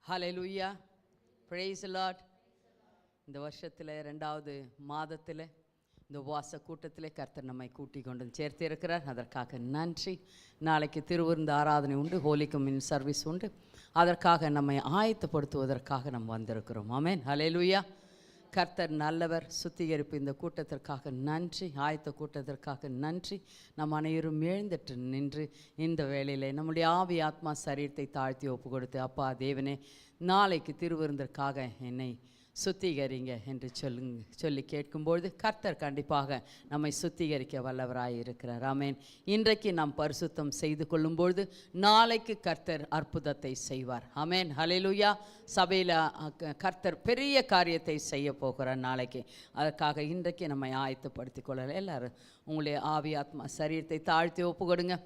Hallelujah, praise the Lord. இந்த வருஷத்தில் 2வது மாதத்தில் இந்த உபவாச கூட்டத்தில் கர்த்தர் நம்மை கூட்டி கொண்டு சேர்த்து இருக்கிறார். அதற்காக நன்றி. நாளைக்கு திருவிருந்து ஆராதனை உண்டு, ஹோலி கம்யூனியன் சர்வீஸ் உண்டு. அதற்காக நம்மை ஆயத்தப்படுத்துவதற்காக நம்ம வந்திருக்கிறோம். ஆமென், ஹல்லேலூயா. கர்த்தர் நல்லவர். சுத்திகரிப்பு இந்த கூட்டத்திற்காக நன்றி, ஆயத்த கூட்டத்திற்காக நன்றி. நம் அனைவரும் எழுந்துட்டு நின்று இந்த வேளையில் நம்முடைய ஆவி ஆத்மா சரீரத்தை தாழ்த்தி ஒப்பு கொடுத்து, அப்பா தேவனே, நாளைக்கு திருவிருந்திற்காக என்னை சுத்திகரிங்க என்று சொல்லி கேட்கும்பொழுது கர்த்தர் கண்டிப்பாக நம்மை சுத்திகரிக்க வல்லவராய் இருக்கிறார். ஆமென். இன்றைக்கு நாம் பரிசுத்தம் செய்து கொள்ளும்பொழுது நாளைக்கு கர்த்தர் அற்புதத்தை செய்வார். ஆமென், ஹல்லேலூயா. சபையில் கர்த்தர் பெரிய காரியத்தை செய்ய போகிறார் நாளைக்கு. அதற்காக இன்றைக்கு நம்மை ஆயத்தப்படுத்திக் கொள்ளலாம். எல்லாரும் உங்களுடைய ஆவி ஆத்மா சரீரத்தை தாழ்த்தி ஒப்பு கொடுங்க.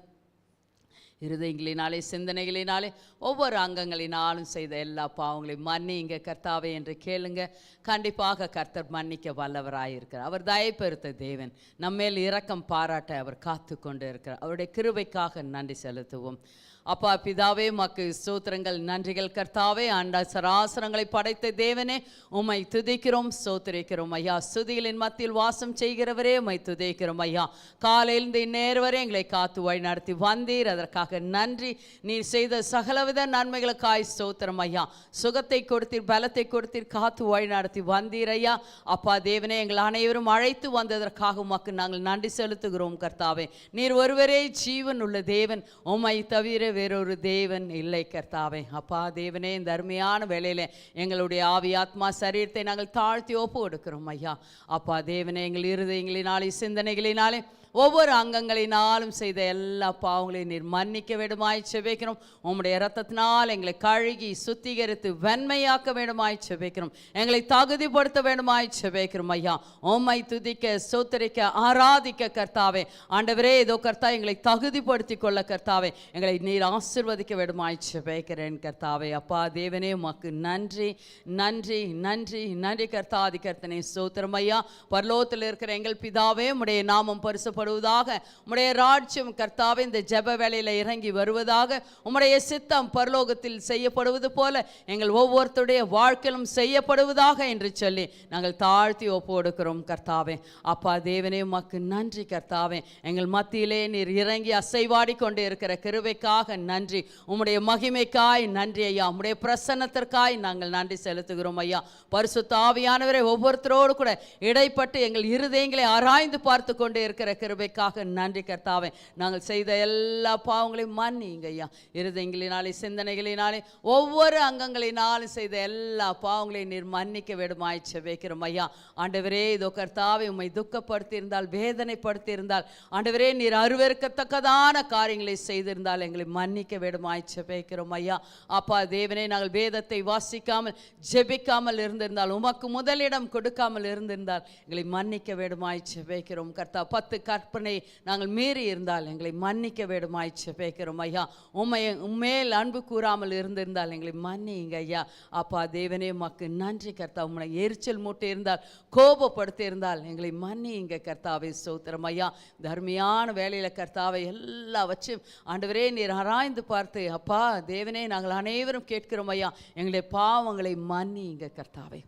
இருதயங்களினாலே சிந்தனைகளினாலே ஒவ்வொரு அங்கங்களினாலும் செய்த எல்லா பாவங்களையும் மன்னிங்க கர்த்தாவே என்று கேளுங்க. கண்டிப்பாக கர்த்தர் மன்னிக்க வல்லவராயிருக்கிறார். அவர் தயப்பெருத்த தேவன். நம்மேல் இரக்கம் பாராட்ட அவர் காத்து கொண்டு இருக்கிறார். அவருடைய கிருபைக்காக நன்றி செலுத்துவோம். அப்பா பிதாவே, மக்கு ஸ்தோத்திரங்கள், நன்றிகள் கர்த்தாவே. ஆண்ட சராசரங்களை படைத்த தேவனே, உம்மை துதிக்கிறோம், ஸ்தோத்திரிக்கிறோம் ஐயா. ஸ்துதிகளின் மத்தியில் வாசம் செய்கிறவரே, உம்மை துதிக்கிறோம் ஐயா. காலையிலிருந்து இந்நேரம் வரை எங்களை காத்து வழி நடத்தி வந்தீர், அதற்காக நன்றி. நீர் செய்த சகலவித நன்மைகளுக்காய் ஸ்தோத்திரம் ஐயா. சுகத்தை கொடுத்தீர், பலத்தை கொடுத்தீர், காத்து வழி நடத்தி வந்தீர் ஐயா. அப்பா தேவனே, எங்கள் அனைவரும் அழைத்து வந்ததற்காக உமக்கு நாங்கள் நன்றி செலுத்துகிறோம் கர்த்தாவே. நீர் ஒருவரே ஜீவன் உள்ள தேவன், உம்மை தவிர வேறொரு தேவன் இல்லை கர்த்தாவே. அப்பா தேவனே, இந்த அருமையான வேளையில் எங்களுடைய ஆவி ஆத்மா சரீரத்தை நாங்கள் தாழ்த்தி ஒப்பு கொடுக்கிறோம் ஐயா. அப்பா தேவனே, எங்கள் இருதயங்களினாலே சிந்தனைகளினாலே ஒவ்வொரு அங்கங்களினாலும் செய்த எல்லா பாவங்களையும் நீர் மன்னிக்க வேண்டுமாய் செபிக்கிறோம். உம்முடைய இரத்தத்தினால் எங்களை கழுகி சுத்திகரித்து வெண்மையாக்க வேண்டுமாய் செபிக்கிறோம். எங்களை தகுதிப்படுத்த வேண்டுமாய் செபிக்கிறோம் ஐயா. உம்மை துதிக்க ஸ்தோத்திரிக்க ஆராதிக்க கர்த்தாவே. ஆண்டவரே, இதோ கர்த்தா எங்களை தகுதிப்படுத்தி கொள்ள கர்த்தாவே, எங்களை நீர் ஆசீர்வதிக்க வேண்டுமாய் செபிக்கிறேன் கர்த்தாவே. அப்பா தேவனே, உமக்கு நன்றி நன்றி நன்றி நன்றி கர்த்தாதி கர்த்தனே, ஸ்தோத்திரம் ஐயா. பரலோகத்தில் இருக்கிற எங்கள் பிதாவே, உம்முடைய நாமம் பரிசுப்படுவதாக, உம்முடைய ராஜ்யம் கர்த்தாவே இந்த ஜெப வேளையில் இறங்கி வருவதாக, உம்முடைய சித்தம் பரலோகத்தில் செய்யப்படுவது போல எங்கள் ஒவ்வொருத்தருடைய வாழ்க்கையிலும் செய்யப்படுவதாக என்று சொல்லி நாங்கள் தாழ்த்தி ஒப்பு கொடுக்கிறோம் கர்த்தாவே. அப்பா தேவனே, உமக்கு நன்றி கர்த்தாவே. எங்கள் மத்தியிலே நீர் இறங்கி அசைவாடி கொண்டு இருக்கிற கிருபைக்காக நன்றி. உம்முடைய மகிமைக்காய் நன்றி ஐயா. உம்முடைய பிரசன்னத்திற்காய் நாங்கள் நன்றி செலுத்துகிறோம் ஐயா. பரிசுத்த ஆவியானவரை ஒவ்வொருத்தரோடு கூட இடைப்பட்டு எங்கள் இருதயங்களை ஆராய்ந்து பார்த்து கொண்டு இருக்கிற கிருபைக்காக நன்றி கர்த்தாவே. நாங்கள் செய்த எல்லா பாவங்களையும் மன்னிங்க ஐயா. இருதயங்களினாலே சிந்தனைகளினாலே ஒவ்வொரு அங்கங்களினாலும் செய்த எல்லா பாவங்களையும் நீர் மன்னிக்க வேண்டுமாய் செபிக்கிறோம் ஐயா. ஆண்டவரே, இதோ கர்த்தாவே, உம்மை துக்கப்படுத்தி இருந்தால், வேதனைப்படுத்தி இருந்தால், ஆண்டவரே நீர் அருவருக்கத்தக்கதான காரியங்களை செய்திருந்தால் எங்களை மன்னிக்க வேண்டுமாய் செபிக்கிறோம் ஐயா. அப்பா தேவனே, நாங்கள் வேதத்தை வாசிக்காமல் ஜெபிக்காமல் இருந்திருந்தால், உமக்கு முதலிடம் கொடுக்காமல் இருந்திருந்தால் எங்களை மன்னிக்க வேண்டுமாய் செபிக்கிறோம் கர்த்தா. 10 கற்பனை நாங்கள் மீறி இருந்தால் எங்களை மன்னிக்க வேண்டுமாய் செபிக்கிறோம் ஐயா. உம்மேல் அன்பு கூறாமல் இருந்திருந்தால் எங்களை மன்னிங்க ஐயா. அப்பா தேவனே, உமக்கு நன்றி கர்த்தா. உம்மை எரிச்சல் மூட்டி இருந்தால், கோபப்படுத்தி இருந்தால் எங்களை மன்னிங்க கர்த்தாவே. ஸ்தோத்திரம் ஐயா. தர்மியான வேலையில் கர்த்தாவை எல்லாவற்றையும் ஆண்டவரே நீர் ஆராய்ந்து பார்த்து, அப்பா தேவனே, நாங்கள் அனைவரும் கேட்கிறோம் ஐயா, எங்களுடைய பாவங்களை மன்னிங்க கர்த்தாவே.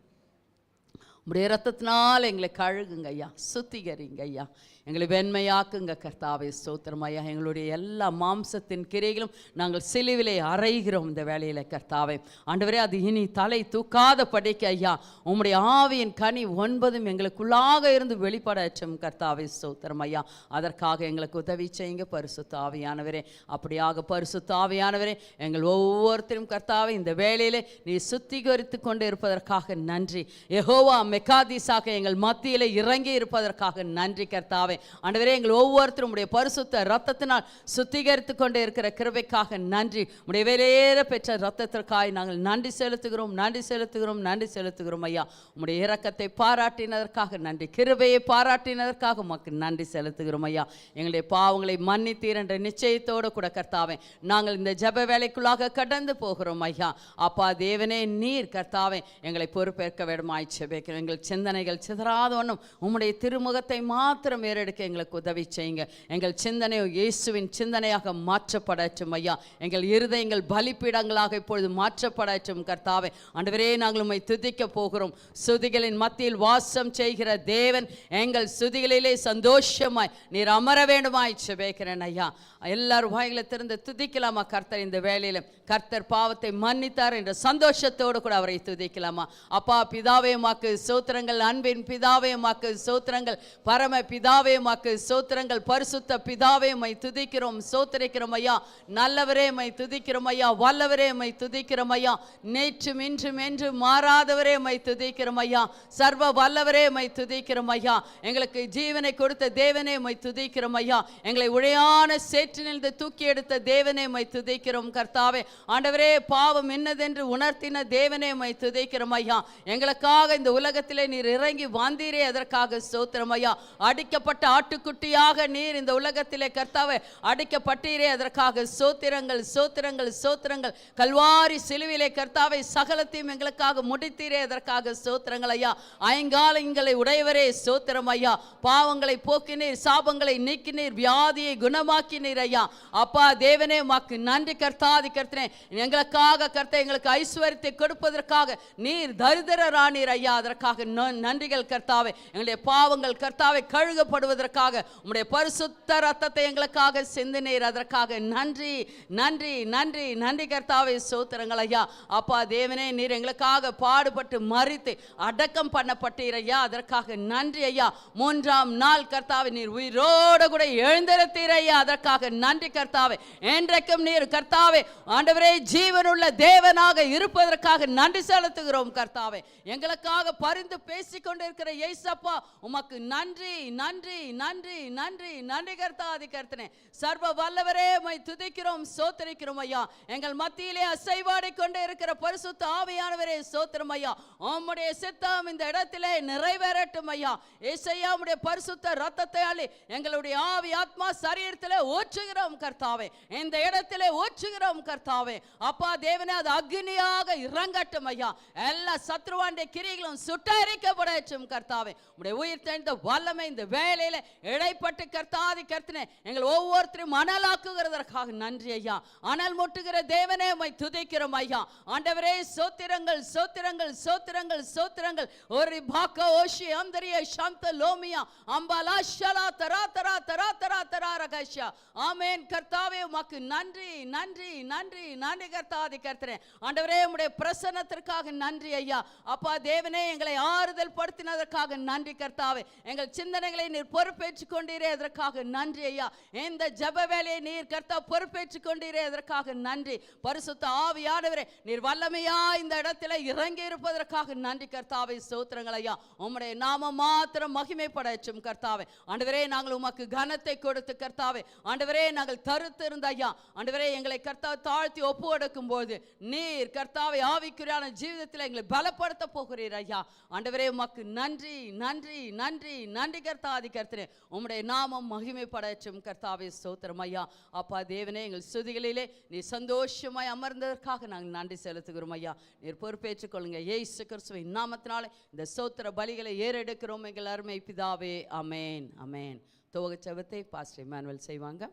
உம்முடைய இரத்தத்தினால் எங்களை கழுகுங்க ஐயா, சுத்திகரிங்க ஐயா, எங்களை வெண்மையாக்குங்க கர்த்தாவே. ஸ்தோத்திரம் ஐயா. எங்களுடைய எல்லா மாம்சத்தின் கிரைகளும் நாங்கள் சிலுவிலே அறைகிறோம் இந்த வேளையில் கர்த்தாவே. ஆண்டவரே, அது இனி தலை தூக்காத படிக்க ஐயா, உம்முடைய ஆவியின் கனி 9 எங்களுக்குள்ளாக இருந்து வெளிப்படற்றும் கர்த்தாவே. ஸ்தோத்திரம் ஐயா. அதற்காக எங்களுக்கு உதவி செய்யுங்க பரிசுத்த ஆவியானவரே. அப்படியாக பரிசுத்த ஆவியானவரே, எங்கள் ஒவ்வொருத்தரும் கர்த்தாவே இந்த வேளையிலே நீ சுத்திகரித்து கொண்டு இருப்பதற்காக நன்றி. யெகோவா மெக்காதிசாக எங்கள் மத்தியிலே இறங்கி இருப்பதற்காக நன்றி கர்த்தாவே. ஆண்டவரே, எங்கள் ஒவ்வொருத்தரும் உடைய பரிசுத்த இரத்தத்தினால் சுத்திகரித்து கொண்டே இருக்கிற கிருபைக்காக நன்றி. உடைய வேலையேற பெற்ற இரத்தத்திற்காக நாங்கள் நன்றி செலுத்துகிறோம் நன்றி செலுத்துகிறோம் நன்றி செலுத்துகிறோம் ஐயா. உடைய இரக்கத்தை பாராட்டினதற்காக நன்றி, கிருபையை பாராட்டினதற்காக உமக்கு நன்றி செலுத்துகிறோம் ஐயா. எங்களுடைய பாவங்களை மன்னித்தீர் என்ற நிச்சயத்தோடு கூட கர்த்தாவே நாங்கள் இந்த ஜெப வேலைக்குள்ளாக கடந்து போகிறோம் ஐயா. அப்பா தேவனே, நீர் கர்த்தாவே எங்களை பொறுப்பேற்க வேண்டுமாய் செபிக்கிறோம். எங்கள் சிந்தனைகள் சிதறாதவண்ணம் உம்முடைய திருமுகத்தை மாத்திரம் ஏறெடுக்க எங்களுக்கு உதவி செய்யுங்க. எங்கள் சிந்தனை இயேசுவின் சிந்தனையாக மாற்றப்படட்டும் ஐயா. எங்கள் இருதயங்கள் பலிப்பீடங்களாக இப்பொழுது மாற்றப்படட்டும் கர்த்தாவே. ஆண்டவரே, நாங்கள் உம்மை துதிக்க போகிறோம். சுதிகளின் மத்தியில் வாசம் செய்கிற தேவன், எங்கள் சுதிகளிலே சந்தோஷமாய் நீர் அமர வேண்டுமாய் செபிக்கிறேன் ஐயா. எல்லாரும் வாய்களை திறந்து துதிக்கலாமா கர்த்தர்? இந்த வேளையிலும் கர்த்தர் பாவத்தை மன்னித்தார் என்ற சந்தோஷத்தோடு கூட அவரை துதிக்கலாமா? அப்பா பிதாவே உமக்கு ஸ்தோத்திரங்கள், அன்பின் பிதாவே உமக்கு ஸ்தோத்திரங்கள், பரம பிதாவே உமக்கு ஸ்தோத்திரங்கள், பரிசுத்த பிதாவே உம்மை துதிக்கிறோம், ஸ்தோத்திரிக்கிறோம் ஐயா. நல்லவரே உம்மை துதிக்கிறோம் ஐயா, வல்லவரே உம்மை துதிக்கிறோம் ஐயா, நேற்றும் இன்றும் என்று மாறாதவரே உம்மை துதிக்கிறோம் ஐயா, சர்வ வல்லவரே உம்மை துதிக்கிறோம் ஐயா. எங்களுக்கு ஜீவனை கொடுத்த தேவனே உம்மை துதிக்கிறோம் ஐயா. எங்களை உடையான சேற்றினிலிருந்து தூக்கி எடுத்த தேவனே உம்மை துதிக்கிறோம் கர்த்தாவே. ஆண்டவரே, பாவம் என்னதென்று உணர்த்தின தேவனே உம்மை துதிக்கிறோம் ஐயா. எங்களுக்காக இந்த உலகத்திலே நீர் இறங்கி வந்தீரே, அதற்காக ஸ்தோத்திரம் ஐயா. அடிக்கப்பட்ட ஆட்டுக்குட்டியாக நீர் இந்த உலகத்திலே கர்த்தாவே அடிக்கப்பட்டீரே, அதற்காக ஸ்தோத்திரங்கள் ஸ்தோத்திரங்கள் ஸ்தோத்திரங்கள். கல்வாரி சிலுவிலே கர்த்தாவே சகலத்தையும் எங்களுக்காக முடித்தீரே, அதற்காக ஸ்தோத்திரங்கள் ஐயா. ஐங்காலங்களை உடையவரே ஸ்தோத்திரம் ஐயா. பாவங்களை போக்கினீர், சாபங்களை நீக்கினீர், வியாதியை குணமாக்கினீர் ஐயா. அப்பா தேவனே உமக்கு நன்றி கர்த்தாதி கர்த்தனே. எங்களுக்காக கர்த்தர் எங்களுக்கு ஐஸ்வர்யத்தை கொடுப்பதற்காக நீர் தரித்திரரானீர் ஐயா, அதற்காக நன்றிகள் கர்த்தாவே. எங்களுடைய பாவங்கள் கர்த்தாவே கழுகப்படுவதற்காக உம்முடைய பரிசுத்த ரத்தத்தை எங்களுக்காக சிந்தினீர், அதற்காக நன்றி நன்றி நன்றி நன்றி கர்த்தாவே, ஸ்தோத்திரங்கள் ஐயா. அப்பா தேவனே, நீர் எங்களுக்காக பாடுபட்டு மரித்து அடக்கம் பண்ணப்பட்டீர் ஐயா, அதற்காக நன்றி ஐயா. மூன்றாம் நாள் கர்த்தாவே நீர் உயிரோடு கூட எழுந்திருத்தீர் ஐயா, அதற்காக நன்றி கர்த்தாவே. என்றைக்கும் நீர் கர்த்தாவே ஆண்டவரே ஜீவனுள்ள தேவனாக இருப்பதற்காக நன்றி செலுத்துகிறோம் கர்த்தாவே. எங்களுக்காக பரிந்து பேசிக் கொண்டிருக்கிற இயேசப்பா உமக்கு நன்றி நன்றி நன்றி நன்றி நன்றி கர்த்தாதி கர்த்தனே. சர்வ வல்லவரே உம்மை துதிக்கிறோம், ஸ்தோத்திரிக்கிறோம் ஐயா. எங்கள் மத்தியிலே அசைவாடி கொண்டே இருக்கிற பரிசுத்த ஆவியானவரே ஸ்தோத்திரம் ஐயா. உம்முடைய சித்தம் இந்த இடத்திலே நிறைவேறட்டும் ஐயா. ஏசையா, உம்முடைய பரிசுத்த ரத்தத்தை அள்ளி எங்களுடைய ஆவி ஆத்மா சரீரத்திலே ஊற்றுகிறோம் கர்த்தாவே, இந்த இடத்திலே ஊற்றுகிறோம் கர்த்தாவே. அப்பா தேவனே, அது அக்னியாக இறங்கட்டும் ஐயா. எல்லா சத்ருவாண்ட கிரிகளும் சுட்டரிக்கப்படட்டும் கர்த்தாவே. உம்முடைய உயிர் தெளிந்த வல்லமை இந்த வேளையில இடைப்பட்டு கர்த்தாதி கர்த்தனே எங்கள் ஒவ்வொருத்தரும் அனலாக்குகிறதற்காக நன்றி ஐயா. அனல் முட்டுகிற தேவனே உம்மை துதிக்கிறோம் ஐயா. ஆண்டவரே சோத்திரங்கள் சோத்திரங்கள் சோத்திரங்கள் சோத்திரங்கள். ஒரு பாக்க ஓஷி அந்தரிய சாந்த லோமியா அம்பாலா ஷலா தரா தரா தரா தரா தரா ரகஷா. ஆமென் கர்த்தாவே, உமக்கு நன்றி நன்றி நன்றி நன்றி கர்த்தாதி கர்த்தரே. ஆண்டவரே, உம்முடைய பிரசன்னத்திற்காக நன்றி ஐயா. அப்பா தேவனே, எங்களை ஆறுதல் படுத்தினதற்காக நன்றி கர்த்தாவே. எங்கள் சிந்தனைகளை நீர் பொறுப்பேற்றுக் கொண்டீரே, அதற்காக நன்றி ஐயா. இந்த ஜெப வேலையை நீர் கர்த்தா பொறுப்பேற்றுக் கொண்டீரே, அதற்காக நன்றி. பரிசுத்த ஆவியானவரே, நீர் வல்லமையா இந்த இடத்துல இறங்கி இருப்பதற்காக நன்றி கர்த்தாவே, ஸ்தோத்திரங்கள் ஐயா. உம்முடைய நாமம் மாத்திரம் மகிமைப்படட்டும் கர்த்தாவே. ஆண்டவரே, நாங்கள் உமக்கு கனத்தை கொடுத்து கர்த்தாவே, ஆண்டவரே நாங்கள் தருத்து இருந்த ஐயா, ஆண்டவரே எங்களை கர்த்தா தாழ்த்தி ஒப்பு கொடுக்கும் போது நீர் கர்த்தாவை ஆவிக்குரியான ஜீவிதத்தில் எங்களை பலப்படுத்த போகிறீர் ஐயா. ஆண்டவரே, உமக்கு நன்றி நன்றி நன்றி நன்றி கர்த்தாதி கர்த்தரே. உம்முடைய நாமம் மகிமைப்படட்டும் கர்த்தாவே, ஸ்தோத்திரம் ஐயா. அப்பா தேவனே, எங்கள் ஸ்துதிகளிலே நீ சந்தோஷமாய் அமர்ந்ததற்காக நாங்கள் நன்றி செலுத்துகிறோம் ஐயா. நீர் பொறுப்பேற்றுக் கொள்ளுங்க. இயேசு கிறிஸ்துவின் நாமத்தினாலே இந்த ஸ்தோத்திர பலிகளை ஏறெடுக்கிறோம் எங்கள் அருமை பிதாவே. அமேன் அமேன். துவக்க ஜெபத்தை பாஸ்டர் இமானுவேல் செய்வாங்க.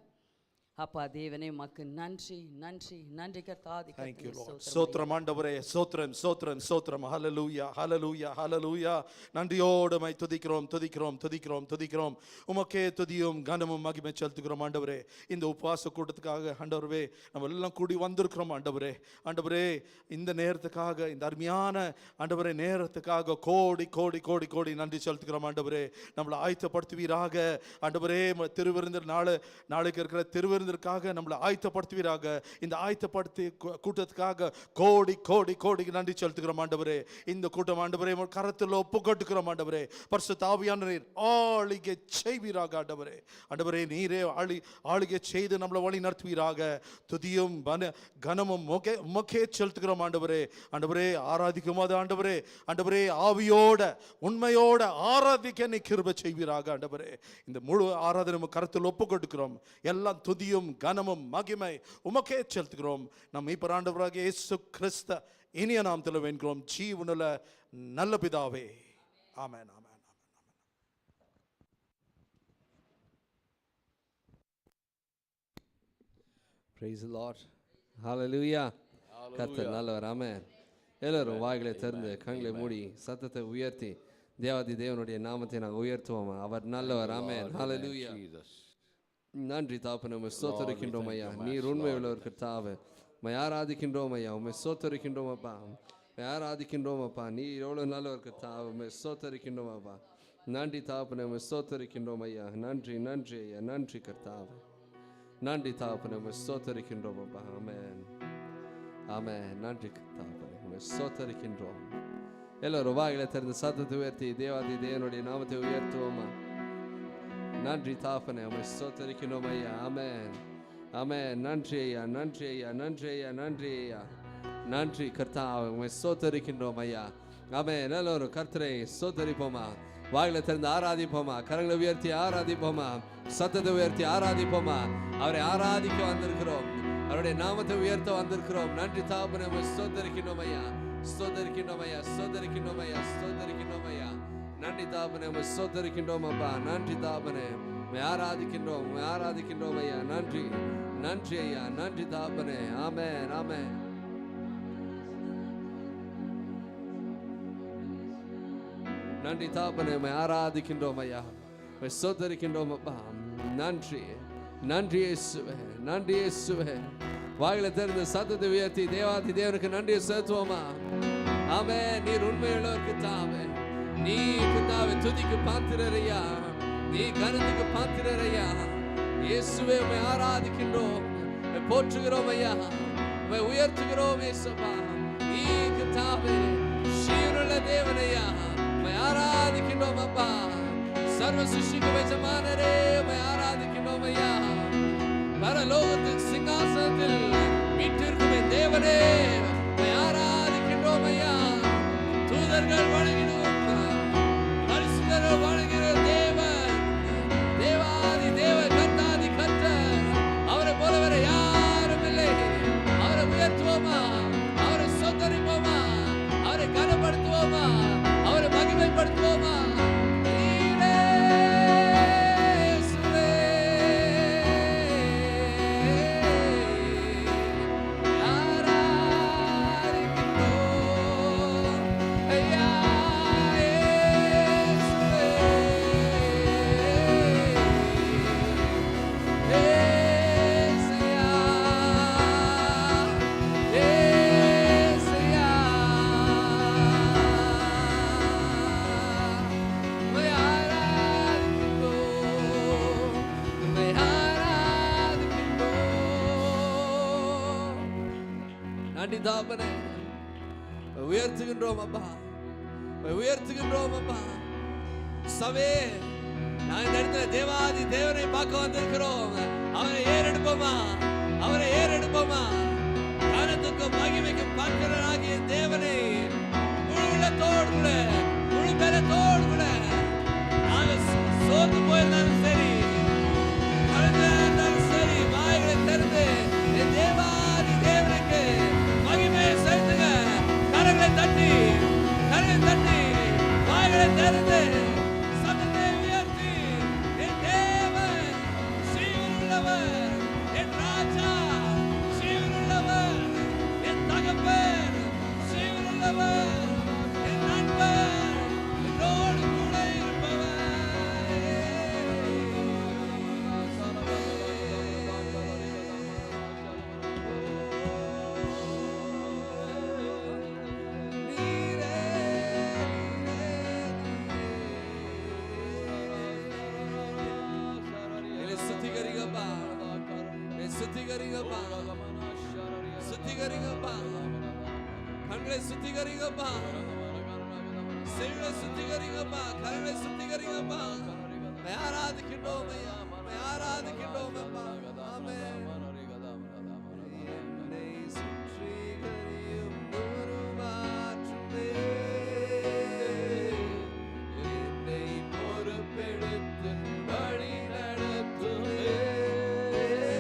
அப்பா தேவனே, உமக்கு நன்றி நன்றி நன்றி கர்த்தாதி கர்த்தரே. ஸ்தோத்திரம் ஆண்டவரே, ஸ்தோத்திரம் ஸ்தோத்திரம் ஸ்தோத்திரம். ஹல்லேலூயா ஹல்லேலூயா ஹல்லேலூயா. நன்றியோடு மை துதிக்கிறோம் துதிக்கிறோம் துதிக்கிறோம் துதிக்கிறோம். உமக்கே துதியும் கனமும் மகிமை செலுத்துகிறோம் ஆண்டவரே. இந்த உபவாச கூட்டத்துக்காக ஆண்டவரே நம்ம எல்லாம் கூடி வந்திருக்கிறோம் ஆண்டவரே. ஆண்டவரே, இந்த நேரத்துக்காக, இந்த அருமையான ஆண்டவரே நேரத்துக்காக கோடி கோடி கோடி கோடி நன்றி செலுத்துகிறோம் ஆண்டவரே. நம்மளை ஆயத்தப்படுத்துவீராக ஆண்டவரே. திருவிருந்தர் நாளைக்கு இருக்கிற திருவிருந்தர் நம்மளை ஆயத்தப்படுத்துவீராக. இந்த ஆயத்தப்படுத்தி கூட்டத்துக்காக கோடி கோடி கோடி நன்றி செலுத்துகிறோம் ஆண்டவரே. இந்த கூட்டம் ஆண்டவரே கரத்தில் ஒப்பு கொட்டுகிறோம் ஆண்டவரே. பரிசுத்த ஆவியானவரே ஆளுகை செய்வீராக ஆண்டவரே. ஆண்டவரே, நீரே ஆளுகை செய்து நம்மளை வழி நடத்துவீராக. துதியும் கனமும் உமக்கே செலுத்துகிறோம் ஆண்டவரே. ஆண்டவரே, ஆராதிக்கும் போது ஆண்டவரே ஆண்டவரே ஆவியோட உண்மையோட ஆராதிக்க நீ கிருபை செய்வீராக ஆண்டவரே. இந்த முழு ஆராதனை கரத்தில் ஒப்பு கொட்டுகிறோம். எல்லாம் துதியும் கனமும் மகிமை உமக்கே செலுத்துகிறோம். நம் இப்ப ஆண்டவராகிய இயேசு கிறிஸ்து இனிய நாமத்தில் வேண்டுகிறோம், ஜீவனுள்ள நல்ல பிதாவே. ஆமென் ஆமென். Praise the Lord. Hallelujah. கர்த்தர் நல்லவர். ஆமென். எல்லாரும் வாய்களை திறந்து கண்களை மூடி சத்தத்தை உயர்த்தி தேவாதி தேவனுடைய நாமத்தை நாங்கள் உயர்த்துவோம். அவர் நல்லவர். ஆமென். ஹalleluya. நன்றி தாப்பனே, உம்மை ஸ்தோத்திரிக்கின்றோம் ஐயா. நீர் உண்மை உள்ளவர் கர்த்தாவே. உம்மை ஆராதிக்கின்றோம் ஐயா. உம்மை ஸ்தோத்திரிக்கின்றோம் அப்பா. உம்மை ஆராதிக்கின்றோம் அப்பா. நீர் எவ்வளவு நல்லவர் கர்த்தாவே. உம்மை ஸ்தோத்திரிக்கின்றோம் அப்பா. நன்றி தாப்பனே, உம்மை ஸ்தோத்திரிக்கின்றோம் ஐயா. நன்றி நன்றி ஐயா. நன்றி கர்த்தாவே. நன்றி தாப்பனே, உம்மை ஸ்தோத்திரிக்கின்றோம் அப்பா. ஆமென் ஆமென். நன்றி தாப்பனே, உம்மை ஸ்தோத்திரிக்கின்றோம். எல்லாரும் வாயிலை திறந்து சத்தத்தை உயர்த்தி தேவாதி தேவனுடைய நாமத்தை உயர்த்துவோமா. நன்றி தாப்பனே, உம்மை ஸ்தோத்திரிக்கின்றோம் ஐயா. ஆமென் ஆமென். நன்றி ஐயா. நன்றி ஐயா. நன்றி ஐயா. நன்றி ஐயா. நன்றி கர்த்தாவே, உம்மை ஸ்தோத்திரிக்கின்றோம் ஐயா. ஆமென். எல்லாரும் கர்த்தரை ஸ்தோத்திரிப்போமா. வாயிலை திறந்து ஆராதிப்போமா. கரங்களை உயர்த்தி ஆராதிப்போமா. சத்தத்தை உயர்த்தி ஆராதிப்போமா. அவரை ஆராதிக்க வந்திருக்கிறோம். அவருடைய நாமத்தை உயர்த்த வந்திருக்கிறோம். நன்றி தாப்பனே, உம்மை ஸ்தோத்திரிக்கின்றோம் ஐயா. ஸ்தோத்திரிக்கின்றோம் ஐயா. ஸ்தோத்திரிக்கின்றோம் ஐயா. ஸ்தோத்திரிக்கின்றோம் ஐயா. நன்றி தாப்பனே, உம்மை ஸ்தோத்திரிக்கின்றோம் அப்பா. நன்றி தாப்பனே, உம்மை ஆராதிக்கின்றோம். உம்மை ஆராதிக்கின்றோம் ஐயா. நன்றி நன்றி ஐயா. நன்றி தாப்பனே. ஆமென் ஆமென். நன்றி தாப்பனே, உம்மை ஆராதிக்கின்றோம் ஐயா. உம்மை ஸ்தோத்திரிக்கின்றோம் அப்பா. நன்றி நன்றி இயேசுவே. நன்றி இயேசுவே. வாயிலை திறந்து சத்தத்தை உயர்த்தி தேவாதி தேவனுக்கு நன்றியை செலுத்துவோமா. ஆமென். நீர் உண்மையுள்ளவர் கர்த்தாவே. நீ கர்த்தாவே துதிக்கு பாத்திரரையா. நீ கனத்துக்கு பாத்திரரையா. இயேசுவே, உம்மை ஆராதிக்கின்றோம். உம்மை போற்றுகிறோம் ஐயா. உம்மை உயர்த்துகிறோம் இயேசுவா. நீ கர்த்தாவே ஜீவனுள்ள தேவனையா. உம்மை ஆராதிக்கின்றோம் அப்பா. சர்வ சிருஷ்டிக்கு எஜமானரே, உம்மை ஆராதிக்கின்றோம் ஐயா. பரலோகத்தின் சிங்காசனத்தில் வீற்றிருக்கும் என் தேவனே, உம்மை ஆராதிக்கின்றோம் ஐயா. தூதர்கள் வணங்கினோம். பரிசுத்தர்கள் வணங்கிற தேவன், தேவாதி தேவ கர்த்தாதி கர்த்தர். அவரை போல வேற யாரும் இல்லை. அவரை உயர்த்துவோமா. அவரை ஸ்தோத்திரிப்போமா. அவரை கனப்படுத்துவோமா. அவரை மகிமைப்படுத்துவோமா. நன்றி தாப்பனே, உயர்த்துகின்றோம் அப்பா. உயர்த்துகின்றோம் அப்பா. சவே, நான் இந்த இடத்துல தேவாதி தேவனை பார்க்க வந்திருக்கிறோம். அவரை ஏறெடுப்போமா. அவரை ஏறெடுப்போமா. கனத்துக்கும் மகிமைக்கும் பாத்திரராகிய தேவனை முழு உள்ளத்தோடு கூட, முழு பலத்தோடு கூட, நாங்கள் சோர்ந்து போயிருந்தாலும் சரி, இருந்தாலும் சரி, வாய்களை திறந்து தேவாதி தேவனுக்கு மகிமையை செலுத்துங்க. கரங்களை தட்டி, கரங்களை தட்டி, வாய்களை திறந்து சத்தத்தை உயர்த்தி, என் தேவன் ஜீவனுள்ளவர், என் ராஜா ஜீவனுள்ளவர், என் தகப்பன் ஜீவனுள்ளவர், என் நண்பர் என்னோடு கூட இருப்பவர். கண்களை சுத்திகரிங்கப்பா. செவிகளை சுத்திகரிங்கப்பா. கரங்களை சுத்திகரிங்கப்பா. ஆராதிக்கின்றோம் ஐயா. ஆராதிக்கின்றோம் அப்பா. ஆமென். என்னை சுற்றிகரியும் உருவாற்றுமே. என்னை பொறுப்பெடுத்து வழி நடத்துமே. என்னை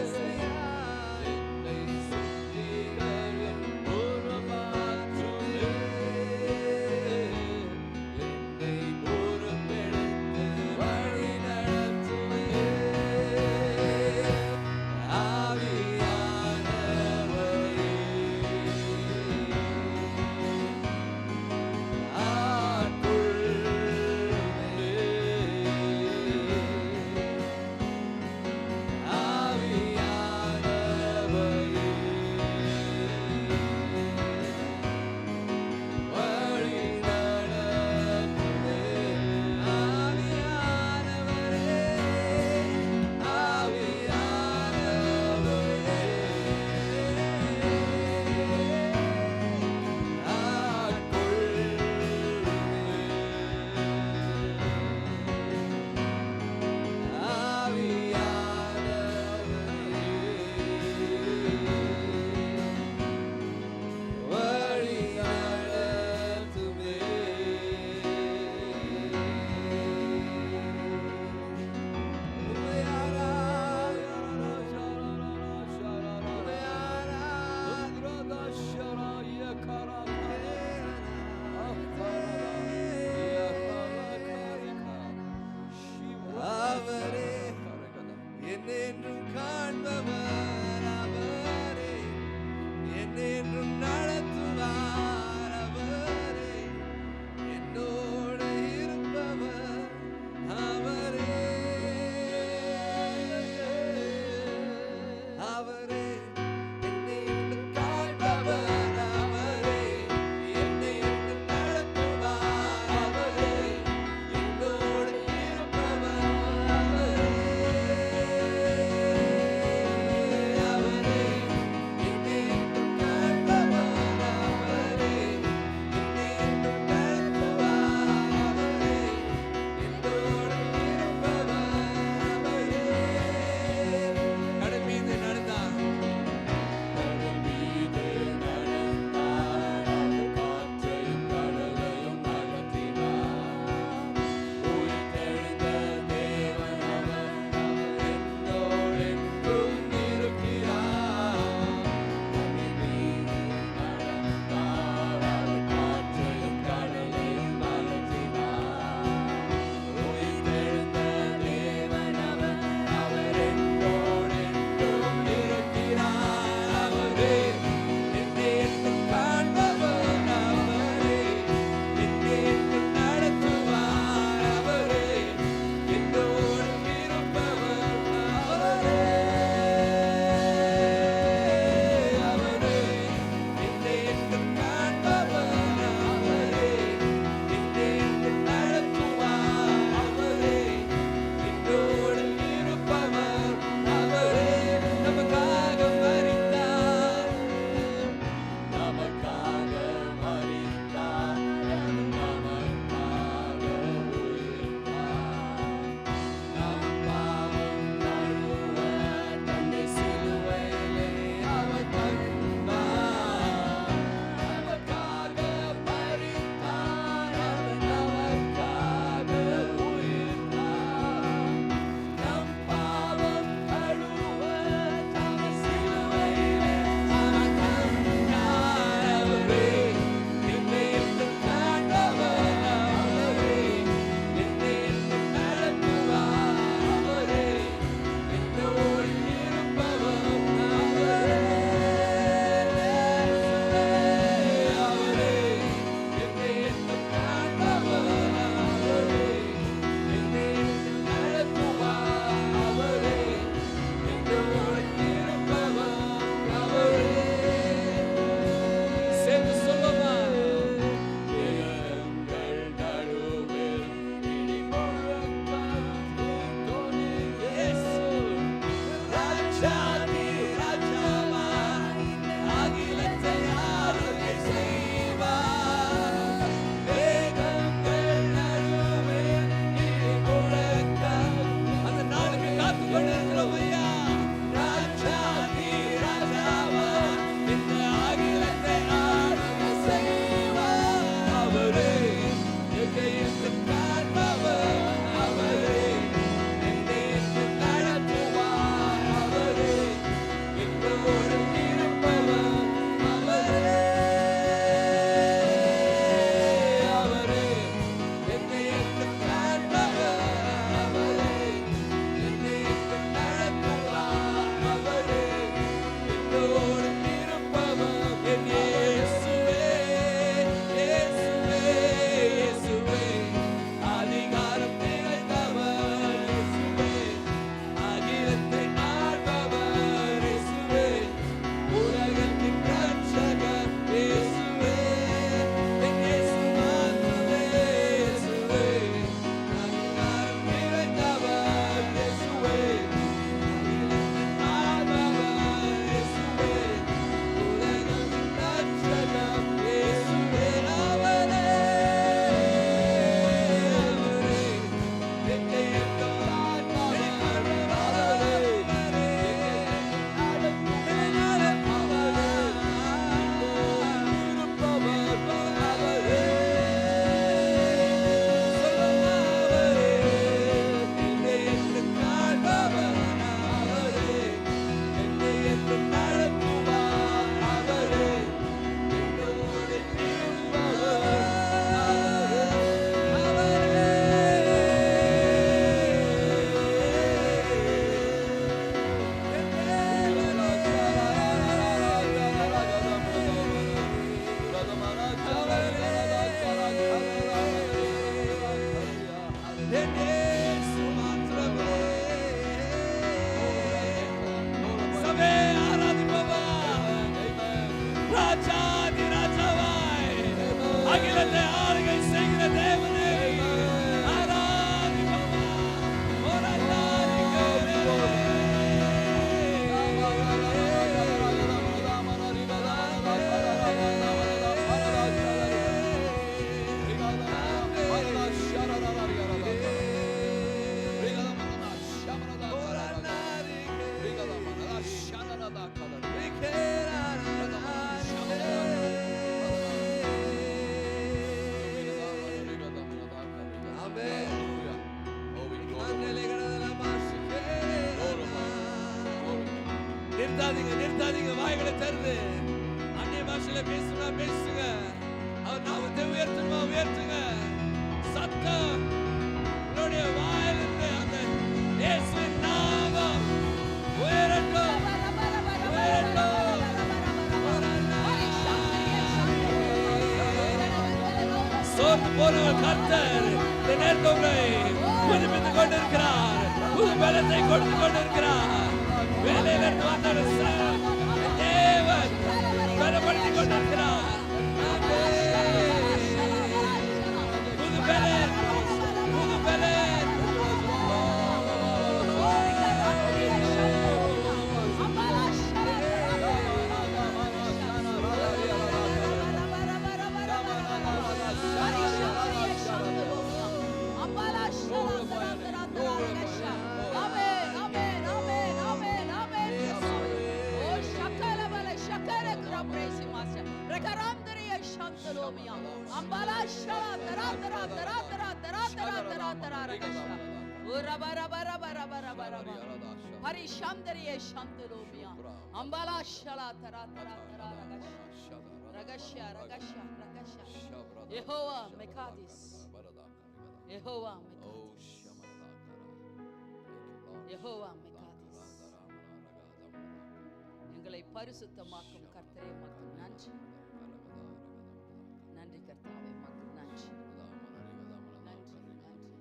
அகிலத்தை ஆளுகை செய்கிற தேவனே ஆராதிப்போமா. ஒரு நிறுத்தாதீங்க, வாய்களை திறந்து அந்நிய பாஷையில பேசுனா பேசுங்க. அவர் நாமத்தை உயர்த்துங்க. சத்தம் உங்களுடைய வாயிலிருந்து அந்த இயேசுவின் நாமம் உயரட்டும். சோர்ந்து போனவர் கர்த்தர் இந்த நேரத்தில் உங்களை புதுப்பித்துக் கொண்டிருக்கிறார், புது பலத்தை கொடுத்து கொண்டிருக்கிறார். வேலையில இருந்து வந்தாலும் தேவன் பலப்படுத்திக் கொண்டிருக்கிறார். புது பலன், புது பலன். எங்களை பரிசுத்தமாக்கும் கர்த்தரே உமக்கு நன்றி. நன்றி கர்த்தாவே, உமக்கு நன்றி. நன்றி, நன்றி.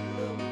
இன்னும்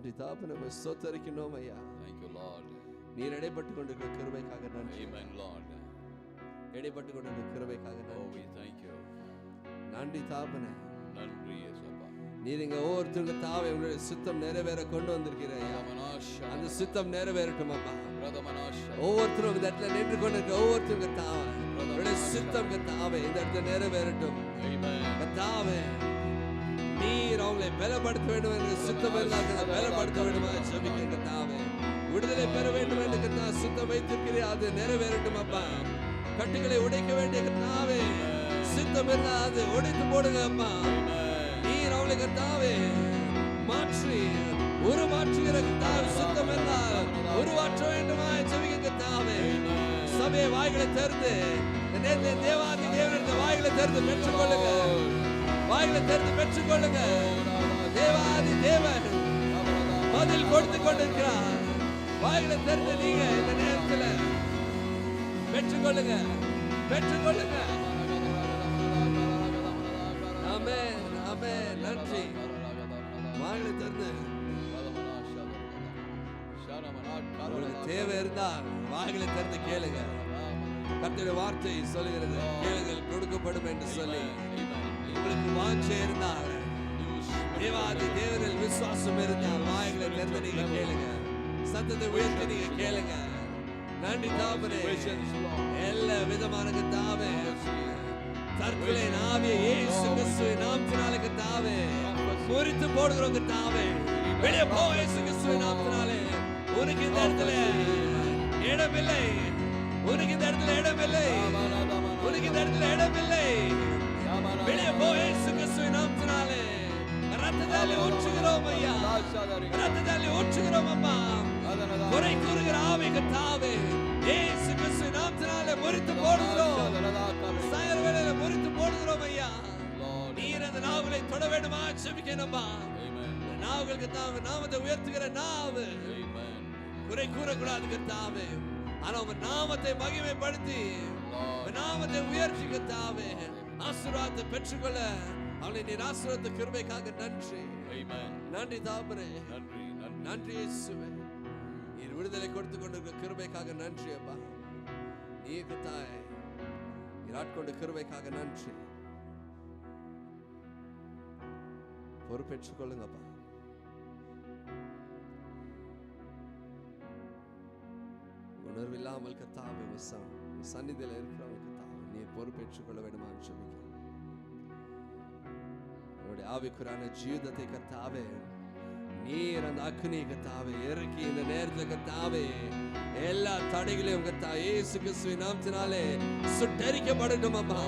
நன்றி தாப்பனே, உம்மை ஸ்தோத்தரிக்கிறோம் ஐயா. Thank you, Lord. நீர் இடைப்பட்டு கொண்டிருக்கிற கிருபைக்காக நன்றி. Amen, Lord. இடைப்பட்டு கொண்டிருக்கிற கிருபைக்காக Oh, நன்றி. we thank you. நன்றி தாப்பனே. நன்றி இயேசுப்பா. நீர் இங்க ஒவ்வொருத்தருக்கு தாவே உங்களுடைய சித்தம் நிறைவேற கொண்டு வந்திருக்கிற ஐயா. ரதமனாஷா. அந்த சித்தம் நிறைவேறட்டும் அப்பா. ரதமனாஷா. ஒவ்வொருத்தரும் இந்த இடத்துல நின்று கொண்டிருக்கிற ஒவ்வொருத்தருக்கு தாவே உங்களுடைய சித்தம் தாவே இந்த இடத்துல நிறைவேறட்டும். Amen. கர்த்தாவே, நீர் அவங்களை பலப்படுத்த வேண்டும் என்று சித்தம் இருந்தால் பலப்படுத்த வேண்டுமா ஜெபிக்கிறேன் கர்த்தாவே. விடுதலை பெற வேண்டும் என்று கர்த்தா சித்தம் வைத்திருக்கிறீர், அது நிறைவேறட்டும் அப்பா. கட்டுகளை உடைக்க வேண்டிய கர்த்தாவே சித்தம் இருந்தால் அது உடைத்து போடுங்க அப்பா. நீர் அவளை கர்த்தாவே மாற்றி உருமாற்றுகிற கர்த்தாவே சித்தம் இருந்தால் உருவாற்ற வேண்டுமா ஜெபிக்கிறேன் கர்த்தாவே. சபையை வாய்களை திறந்து இந்த நேரத்தில் தேவாதி தேவனிடத்தில் வாய்களை திறந்து பெற்றுக்கொள்ளுங்க. வாய்களை திறந்து பெற்றுக்கொள்ளுங்க. தேவாதி தேவன் பதில் கொடுத்து கொண்டிருக்கிறார். வாய்களை திறந்து நீங்க இந்த நேரத்தில் பெற்றுக்கொள்ளுங்க, பெற்றுக்கொள்ளுங்க. ஆமென், ஆமென். நன்றி. வாய்களை திறந்து உங்களுக்கு தேவை இருந்தால் வாய்களை திறந்து கேளுங்க. கர்த்தருடைய வார்த்தை சொல்லுகிறது, கேளுங்கள் கொடுக்கப்படும் என்று சொல்லி. உங்களுக்கு வாஞ்சை இருந்தால், தேவாதி தேவனில் விசுவாசம் இருந்தால் வாய்களை திறந்து நீங்க கேளுங்க. சத்தத்தை உயர்த்தி நீங்க கேளுங்க. நன்றி தாபனே. எல்லா விதமான தாவே தற்கொலை நாவியை இயேசு கிறிஸ்துவின் நாமத்தினாலே கர்த்தாவே முறித்து போடுகிறோம் கர்த்தாவே. வெளியே போ இயேசு கிறிஸ்துவின் நாமத்தினாலே. உனக்கு இந்த இடத்துல இடமில்லை, உனக்கு இந்த இடத்துல இடமில்லை, உனக்கு இந்த இடத்துல இடமில்லை. வெளியே போ இயேசு கிறிஸ்துவின் நாமத்தினாலே. ரத்தத்தாலே ஊற்றுகிறோம் ஐயா, ரத்தத்தாலே ஊற்றுகிறோம் அம்மா. குறை கூறுகிற ஆவி கர்த்தாவே இயேசு கிறிஸ்துவின் நாமத்தினாலே முறித்து போடுகிறோம். சாயல் வேளையில முறித்து போடுகிறோம் ஐயா. நீர் அந்த நாவுகளை தொட வேண்டுமா ஜெபிக்கணும்பா. நாவுகள் கர்த்தாவே நாமத்தை உயர்த்துகிற நாவு குறை கூறக்கூடாது கர்த்தாவே. ஆனா உங்க நாமத்தை மகிமைப்படுத்தி நாமத்தை உயர்த்தி கர்த்தாவே ஆசீர்வாதத்தை பெற்றுக்கொள்ள அவளை நீர் ஆசீர்வாத கிருபைக்காக நன்றி. நன்றி தாபரே, நன்றி இயேசுவே. நீர் விடுதலை கொடுத்து கொண்டிருக்கிற கிருபைக்காக நன்றி அப்பா. நீர் கர்த்தாவே நீர் ஆட்கொண்ட கிருபைக்காக நன்றி. பொறுப்பேற்றுக் கொள்ளுங்கப்பா. உணர்வில்லாமல் கர்த்தாவே சந்நிதியில் இருக்கிறவங்க கர்த்தாவே நீர் பொறுப்பேற்றுக் கொள்ள வேண்டுமா ஜெபிக்கிறேன். அவருடைய ஆவிக்குறான ஜீவிதத்தை கர்த்தாவே நீர் அந்த அக்னி கர்த்தாவே இறக்கி இந்த நேரத்தில் கர்த்தாவே எல்லா தடைகளையும் கர்த்தாவே இயேசு கிறிஸ்துவின் நாமத்தினாலே சுட்டெரிக்கப்படட்டும் அப்பா,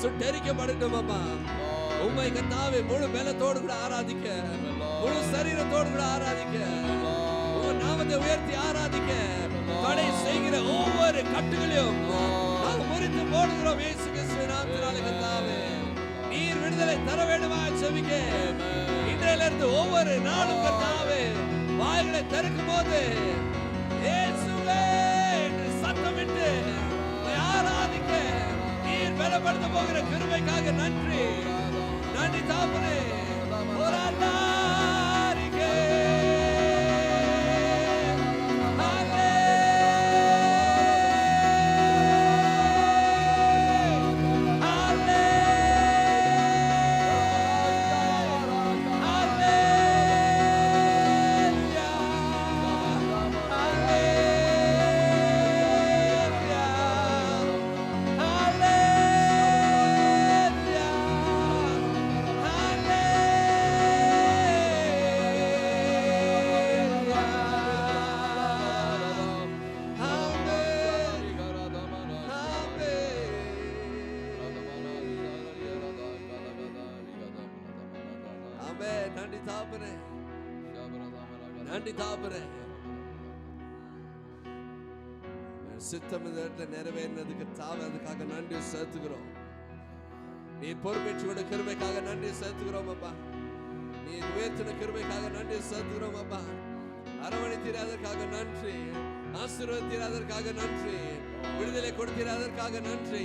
சுட்டெரிக்கப்படட்டும் அப்பா. உம்மை கர்த்தாவே முழு பலத்தோடு கூட ஆராதிக்க, முழு சரீரத்தோடு கூட ஆராதிக்க, உன் நாமத்தை உயர்த்தி ஆராதிக்க தடை செய்கிற ஒவ்வொரு கட்டுகளையும் நாங்கள் முறித்து போடுகிறோம் இயேசு கிறிஸ்துவின் நாமத்தினாலே கர்த்தாவே. நீர் விடுதலை தர வேண்டுமா ஜெபிக்க. இன்றையிலிருந்து ஒவ்வொரு நாளும் கர்த்தாவே வாய்களை திறக்கும் போது இயேசுவே என்று சத்தமிட்டு ஆராதிக்க நீர் பலப்படுத்த போகிற கிருபைக்காக நன்றி. நன்றி தாப்பனே. நன்றி தாப்பனே, நன்றி தாப்பனே. சித்தம் இந்த இடத்துல நிறைவேறினதுக்கு தாவ அதுக்காக நன்றி செலுத்துகிறோம். நீ பொறுப்பேற்று கிருபைக்காக நன்றி செலுத்துகிறோம் அப்பா. நீ உயர்த்தின கிருபைக்காக நன்றி செலுத்துகிறோம் அப்பா. அரவணைத்தீர் அதற்காக நன்றி, ஆசீர்வதித்தீர் அதற்காக நன்றி, விடுதலை கொடுத்தீர் அதற்காக நன்றி,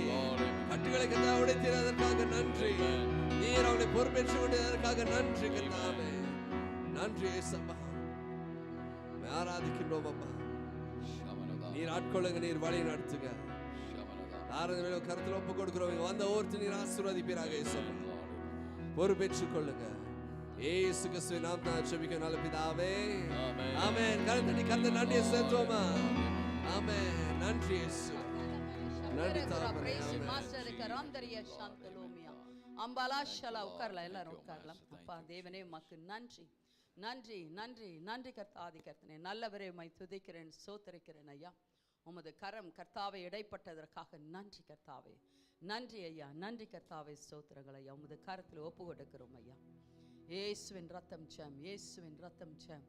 கட்டுகளை கத்தா உடைத்தீர் அதற்காக நன்றி, நீர் அவளை பொறுப்பேற்று கொண்டதற்காக நன்றி கத்தாவே. நன்றி ஏசப்பா, ஆராதிக்கின்றோம் அப்பா. Shamanada. நீர் ஆட்கொள்ளுங்க, நீர் வழி நடத்துங்க. Shamanada. ஆராதனை கருத்துல ஒப்பு கொடுக்கிறோம். வந்த ஒருத்தர் நீர் ஆசீர்வதிப்பீராக இயேசுவே. பொறுப்பேற்றுக் கொள்ளுங்க. இயேசு கிறிஸ்துவின் நாமத்தில் ஜெபிக்க நல்ல பிதாவே. Amen. ஆமென். கரத்தடி கர்த்தர் நன்றியை செலுத்துவோமா? ஆமென். நன்றி இயேசு. நன்றி தகப்பனே. ஆமென். மாஸ்டர் கராந்தரிய சாந்தலோமியா அம்பலாஷலா உட்காரலாம், எல்லாரும் உட்காரலாம். அப்பா தேவனே உமக்கு நன்றி நன்றி நன்றி நன்றி கர்த்தாதி கர்த்தனே, நல்லவரே உம்மை துதிக்கிறேன், சோத்தரிக்கிறேன் ஐயா. உமது கரம் கர்த்தாவை இடைப்பட்டதற்காக நன்றி கர்த்தாவே, நன்றி ஐயா, நன்றி கர்த்தாவே, ஸ்தோத்திரங்கள் ஐயா. உமது கரத்தில் ஒப்பு கொடுக்கிறோம் ஐயா. இயேசுவின் ரத்தம் ஜெயம், இயேசுவின் ரத்தம் ஜெயம்,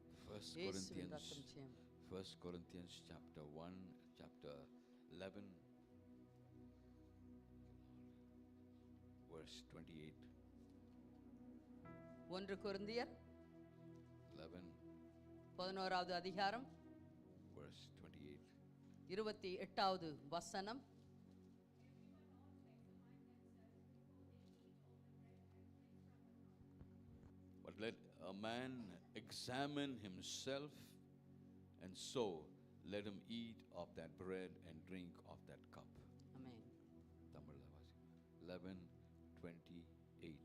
இயேசுவின் ரத்தம் ஜெயம். 1 Corinthians chapter 1, chapter 11, verse 28. 1 கொரிந்தியர் 11, 11வது அதிகாரம் verse 28. 28வது வசனம். But let a man examine himself, and so let him eat of that bread and drink of that cup. Amen. Tamil 11:28.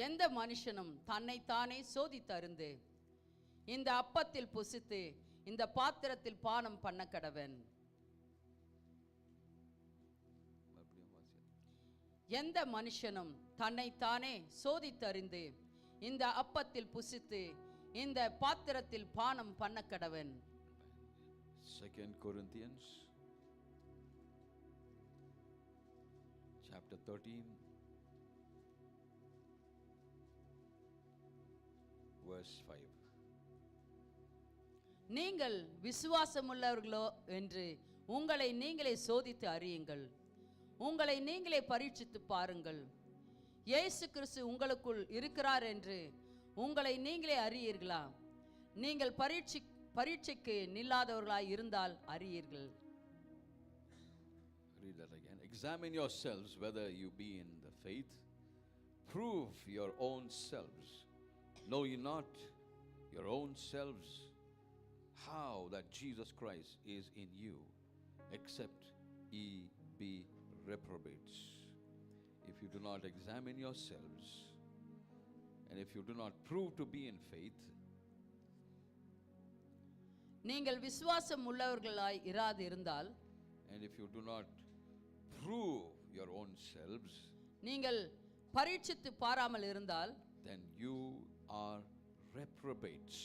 எந்த மனுஷனும் தன்னைத்தானே சோதித்தறிந்து இந்த அப்பத்தில் புசித்து இந்த பாத்திரத்தில் பானம் பண்ண கடவன். எந்த மனுஷனும் தன்னைத்தானே சோதித்தறிந்து இந்த அப்பத்தில் புசித்து இந்த பாத்திரத்தில் பானம் பண்ண கடவன். 2 Corinthians chapter 13, verse 5. நீங்கள் விசுவாசமுள்ளவர்களோ என்று உங்களை நீங்களே சோதித்து அறியுங்கள், உங்களை நீங்களே பரீட்சித்து பாருங்கள். இயேசு கிறிஸ்து உங்களுக்குள் இருக்கிறார் என்று உங்களை நீங்களே அறியீர்களா? நீங்கள் பரீட்சைக்கு நில்லாதவர்களாய் இருந்தால் அறியீர்கள். Read that again. Examine yourselves whether you be in the faith. Prove your own selves. Know ye not your own selves how that Jesus Christ is in you, except ye be reprobates. If you do not examine yourselves, and if you do not prove to be in faith, நீங்கள் விசுவாசம் உள்ளவர்களாய் இராது இருந்தால், and if you do not prove your own selves, நீங்கள் பரீட்சித்து பாராமல் இருந்தால், then you are reprobates.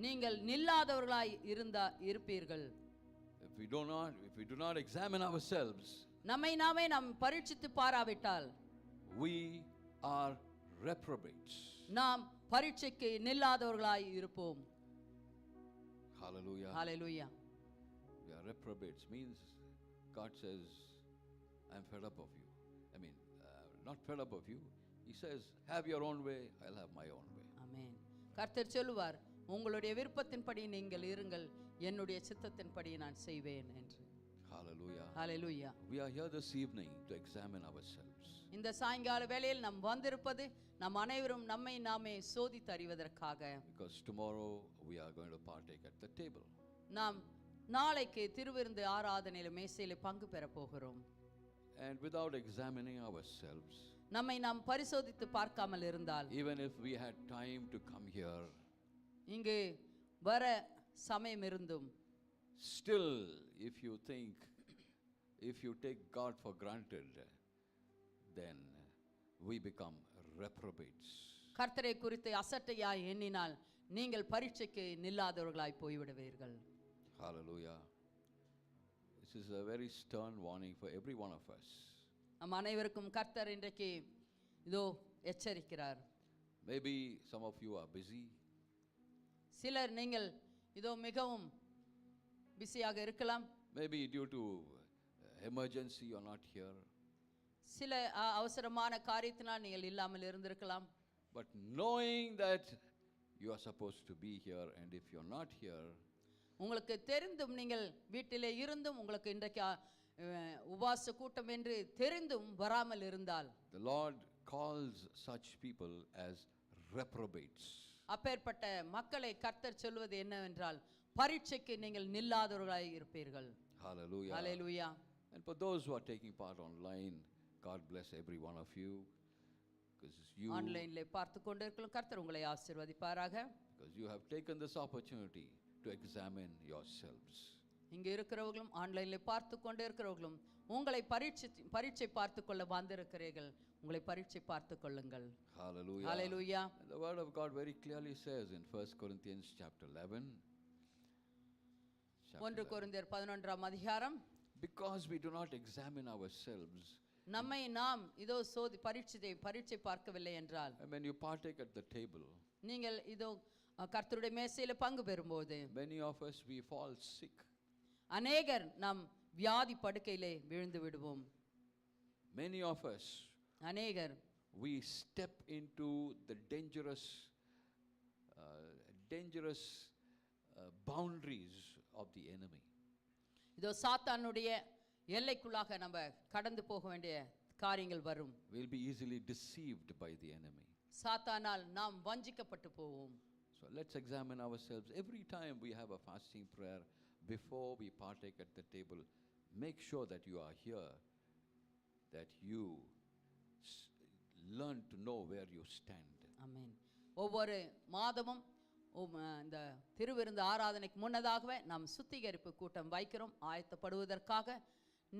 நீங்கள் நில்லாதவர்களாய் இருப்பீர்கள். If we do not examine ourselves, நம்மை நாமே நாம் பரீட்சித்து பாராவிட்டால், we are reprobates. நாம் பரீட்சைக்கு நில்லாதவர்களாய் இருப்போம். Hallelujah. Hallelujah. We are reprobates means God says, I'm fed up of you. I mean, not fed up of you. He says, have your own way, I'll have my own way. ஆமென். கர்த்தர் சொல்லுவார், உங்களுடைய விருப்பத்தின்படி நீங்கள் இருங்கள், என்னுடைய சித்தத்தின்படி நான் செய்வேன் என்று. Hallelujah. Hallelujah. We are here this evening to examine ourselves. இந்த சாயங்கால வேளையில் நாம் வந்திருப்பது நம் அனைவரும் நம்மை நாமே சோதித்து அறிவதற்காக. Because tomorrow we are going to partake at the table. நாம் நாளைக்கு திருவிருந்து ஆராதனையில மேசையில பங்கு பெற போகிறோம். And without examining ourselves, நம்மை நாம் பரிசோதித்து பார்க்காமல் இருந்தால், even if we had time to come here, இங்கு வர சமயம் இருந்தும், still if you take God for granted, then we become reprobates. கர்த்தரை குறித்து அசட்டையாய் எண்ணினால் நீங்கள் பரீட்சைக்கு நில்லாதவர்களாய் போய்விடுவீர்கள். Hallelujah. This is a very stern warning for every one of us. நம் அனைவருக்கும் கர்த்தர் இன்றைக்கு இதோ எச்சரிக்கிறார். Maybe some of you are busy. சிலர் நீங்கள் இதோ மிகவும் பிஸியாக இருக்கலாம். Maybe due to emergency you're not here. சில அவசரமான காரியத்தினால் நீங்கள் இல்லாமல் இருந்திருக்கலாம். But knowing that you are supposed to be here, and if you're not here, உங்களுக்கு தெரிந்தும் நீங்கள் வீட்டிலே இருந்தும் உங்களுக்கு இன்றைக்கு உபாச கூட்டம் என்று தெரிந்தும் வராமல் இருந்தால், the Lord calls such people as reprobates. அப்பேற்பட்ட மக்களை கர்த்தர் சொல்வது என்னவென்றால், பரீட்சைக்கு நீங்கள் நில்லாதவர்களாய் இருப்பீர்கள். Hallelujah. Hallelujah. And for those who are taking part online, God bless every one of you. Because ஆன்லைன்ல பார்த்து கொண்டிருக்கிறோம், கர்த்தர் உங்களை ஆசீர்வதிப்பாராக. because you have taken this opportunity to examine yourselves. இங்க இருக்கிறவர்களும் ஆன்லைன்ல பார்த்து கொண்டிருக்கிறவர்களும் உங்களை பரீட்சை பார்த்து கொள்ள வந்திருக்கிறீர்கள். உங்களை பரீட்சை பார்த்து கொள்ளுங்கள். Hallelujah. Hallelujah. And the word of God very clearly says in 1 Corinthians chapter 11, 1 கொரிந்தியர் 11ஆம் அதிகாரம், because we do not examine ourselves, நம்மை நாம் இதோ பரீட்சை பார்க்கவில்லை என்றால், and when you partake at the table, நீங்கள் இதோ கர்த்தருடைய மேசையில பங்கு பெறும்போது many of us we fall sick. அநேகர் நாம் வியாதி படுக்கையிலே விழுந்து விடுவோம். Many of us அநேகர் we step into the dangerous boundaries of the enemy. இதோ சாத்தானுடைய எல்லைக்குள்ளாக நம்ம கடந்து போக வேண்டிய காரியங்கள் வரும். We'll be easily deceived by the enemy. சாத்தானால் நாம் வஞ்சிக்கப்பட்டு போவோம். So let's examine ourselves. Every time we have a fasting prayer, before we partake at the table, make sure that you are here, that you learn to know where you stand. ஆமென். ஒவ்வொரு மாதமும் இந்த திருவிருந்து ஆராதனைக்கு முன்னதாகவே நாம் சுத்திகரிப்பு கூட்டம் வைக்கிறோம், ஆயத்தப்படுவதற்காக.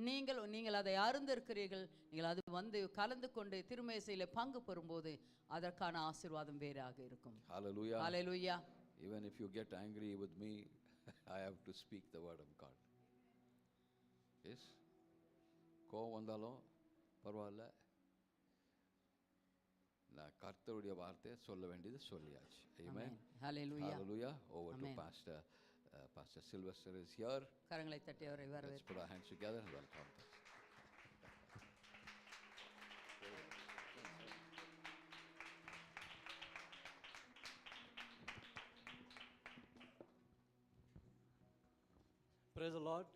நீங்கள் அதை அறிந்திருக்கிறீர்கள். நீங்கள் அது வந்து கலந்து கொண்டு திருமேசையில பங்கு பெறும்போது அதற்கான ஆசீர்வாதம் வேறாக இருக்கும். Hallelujah. Hallelujah. Even if you get angry with me, I have to speak the word of God. Yes? கோவம் வந்தாலும் பரவாயில்ல, நான் கர்த்தருடைய வார்த்தையை சொல்ல வேண்டியது சொல்லியாச்சு. Amen. Hallelujah. Hallelujah. Over Amen. to Pastor Sylvester is here. கரங்களை தட்டி அவரை Let's வரவேற்போம். put our hands together and welcome him. Praise the Lord.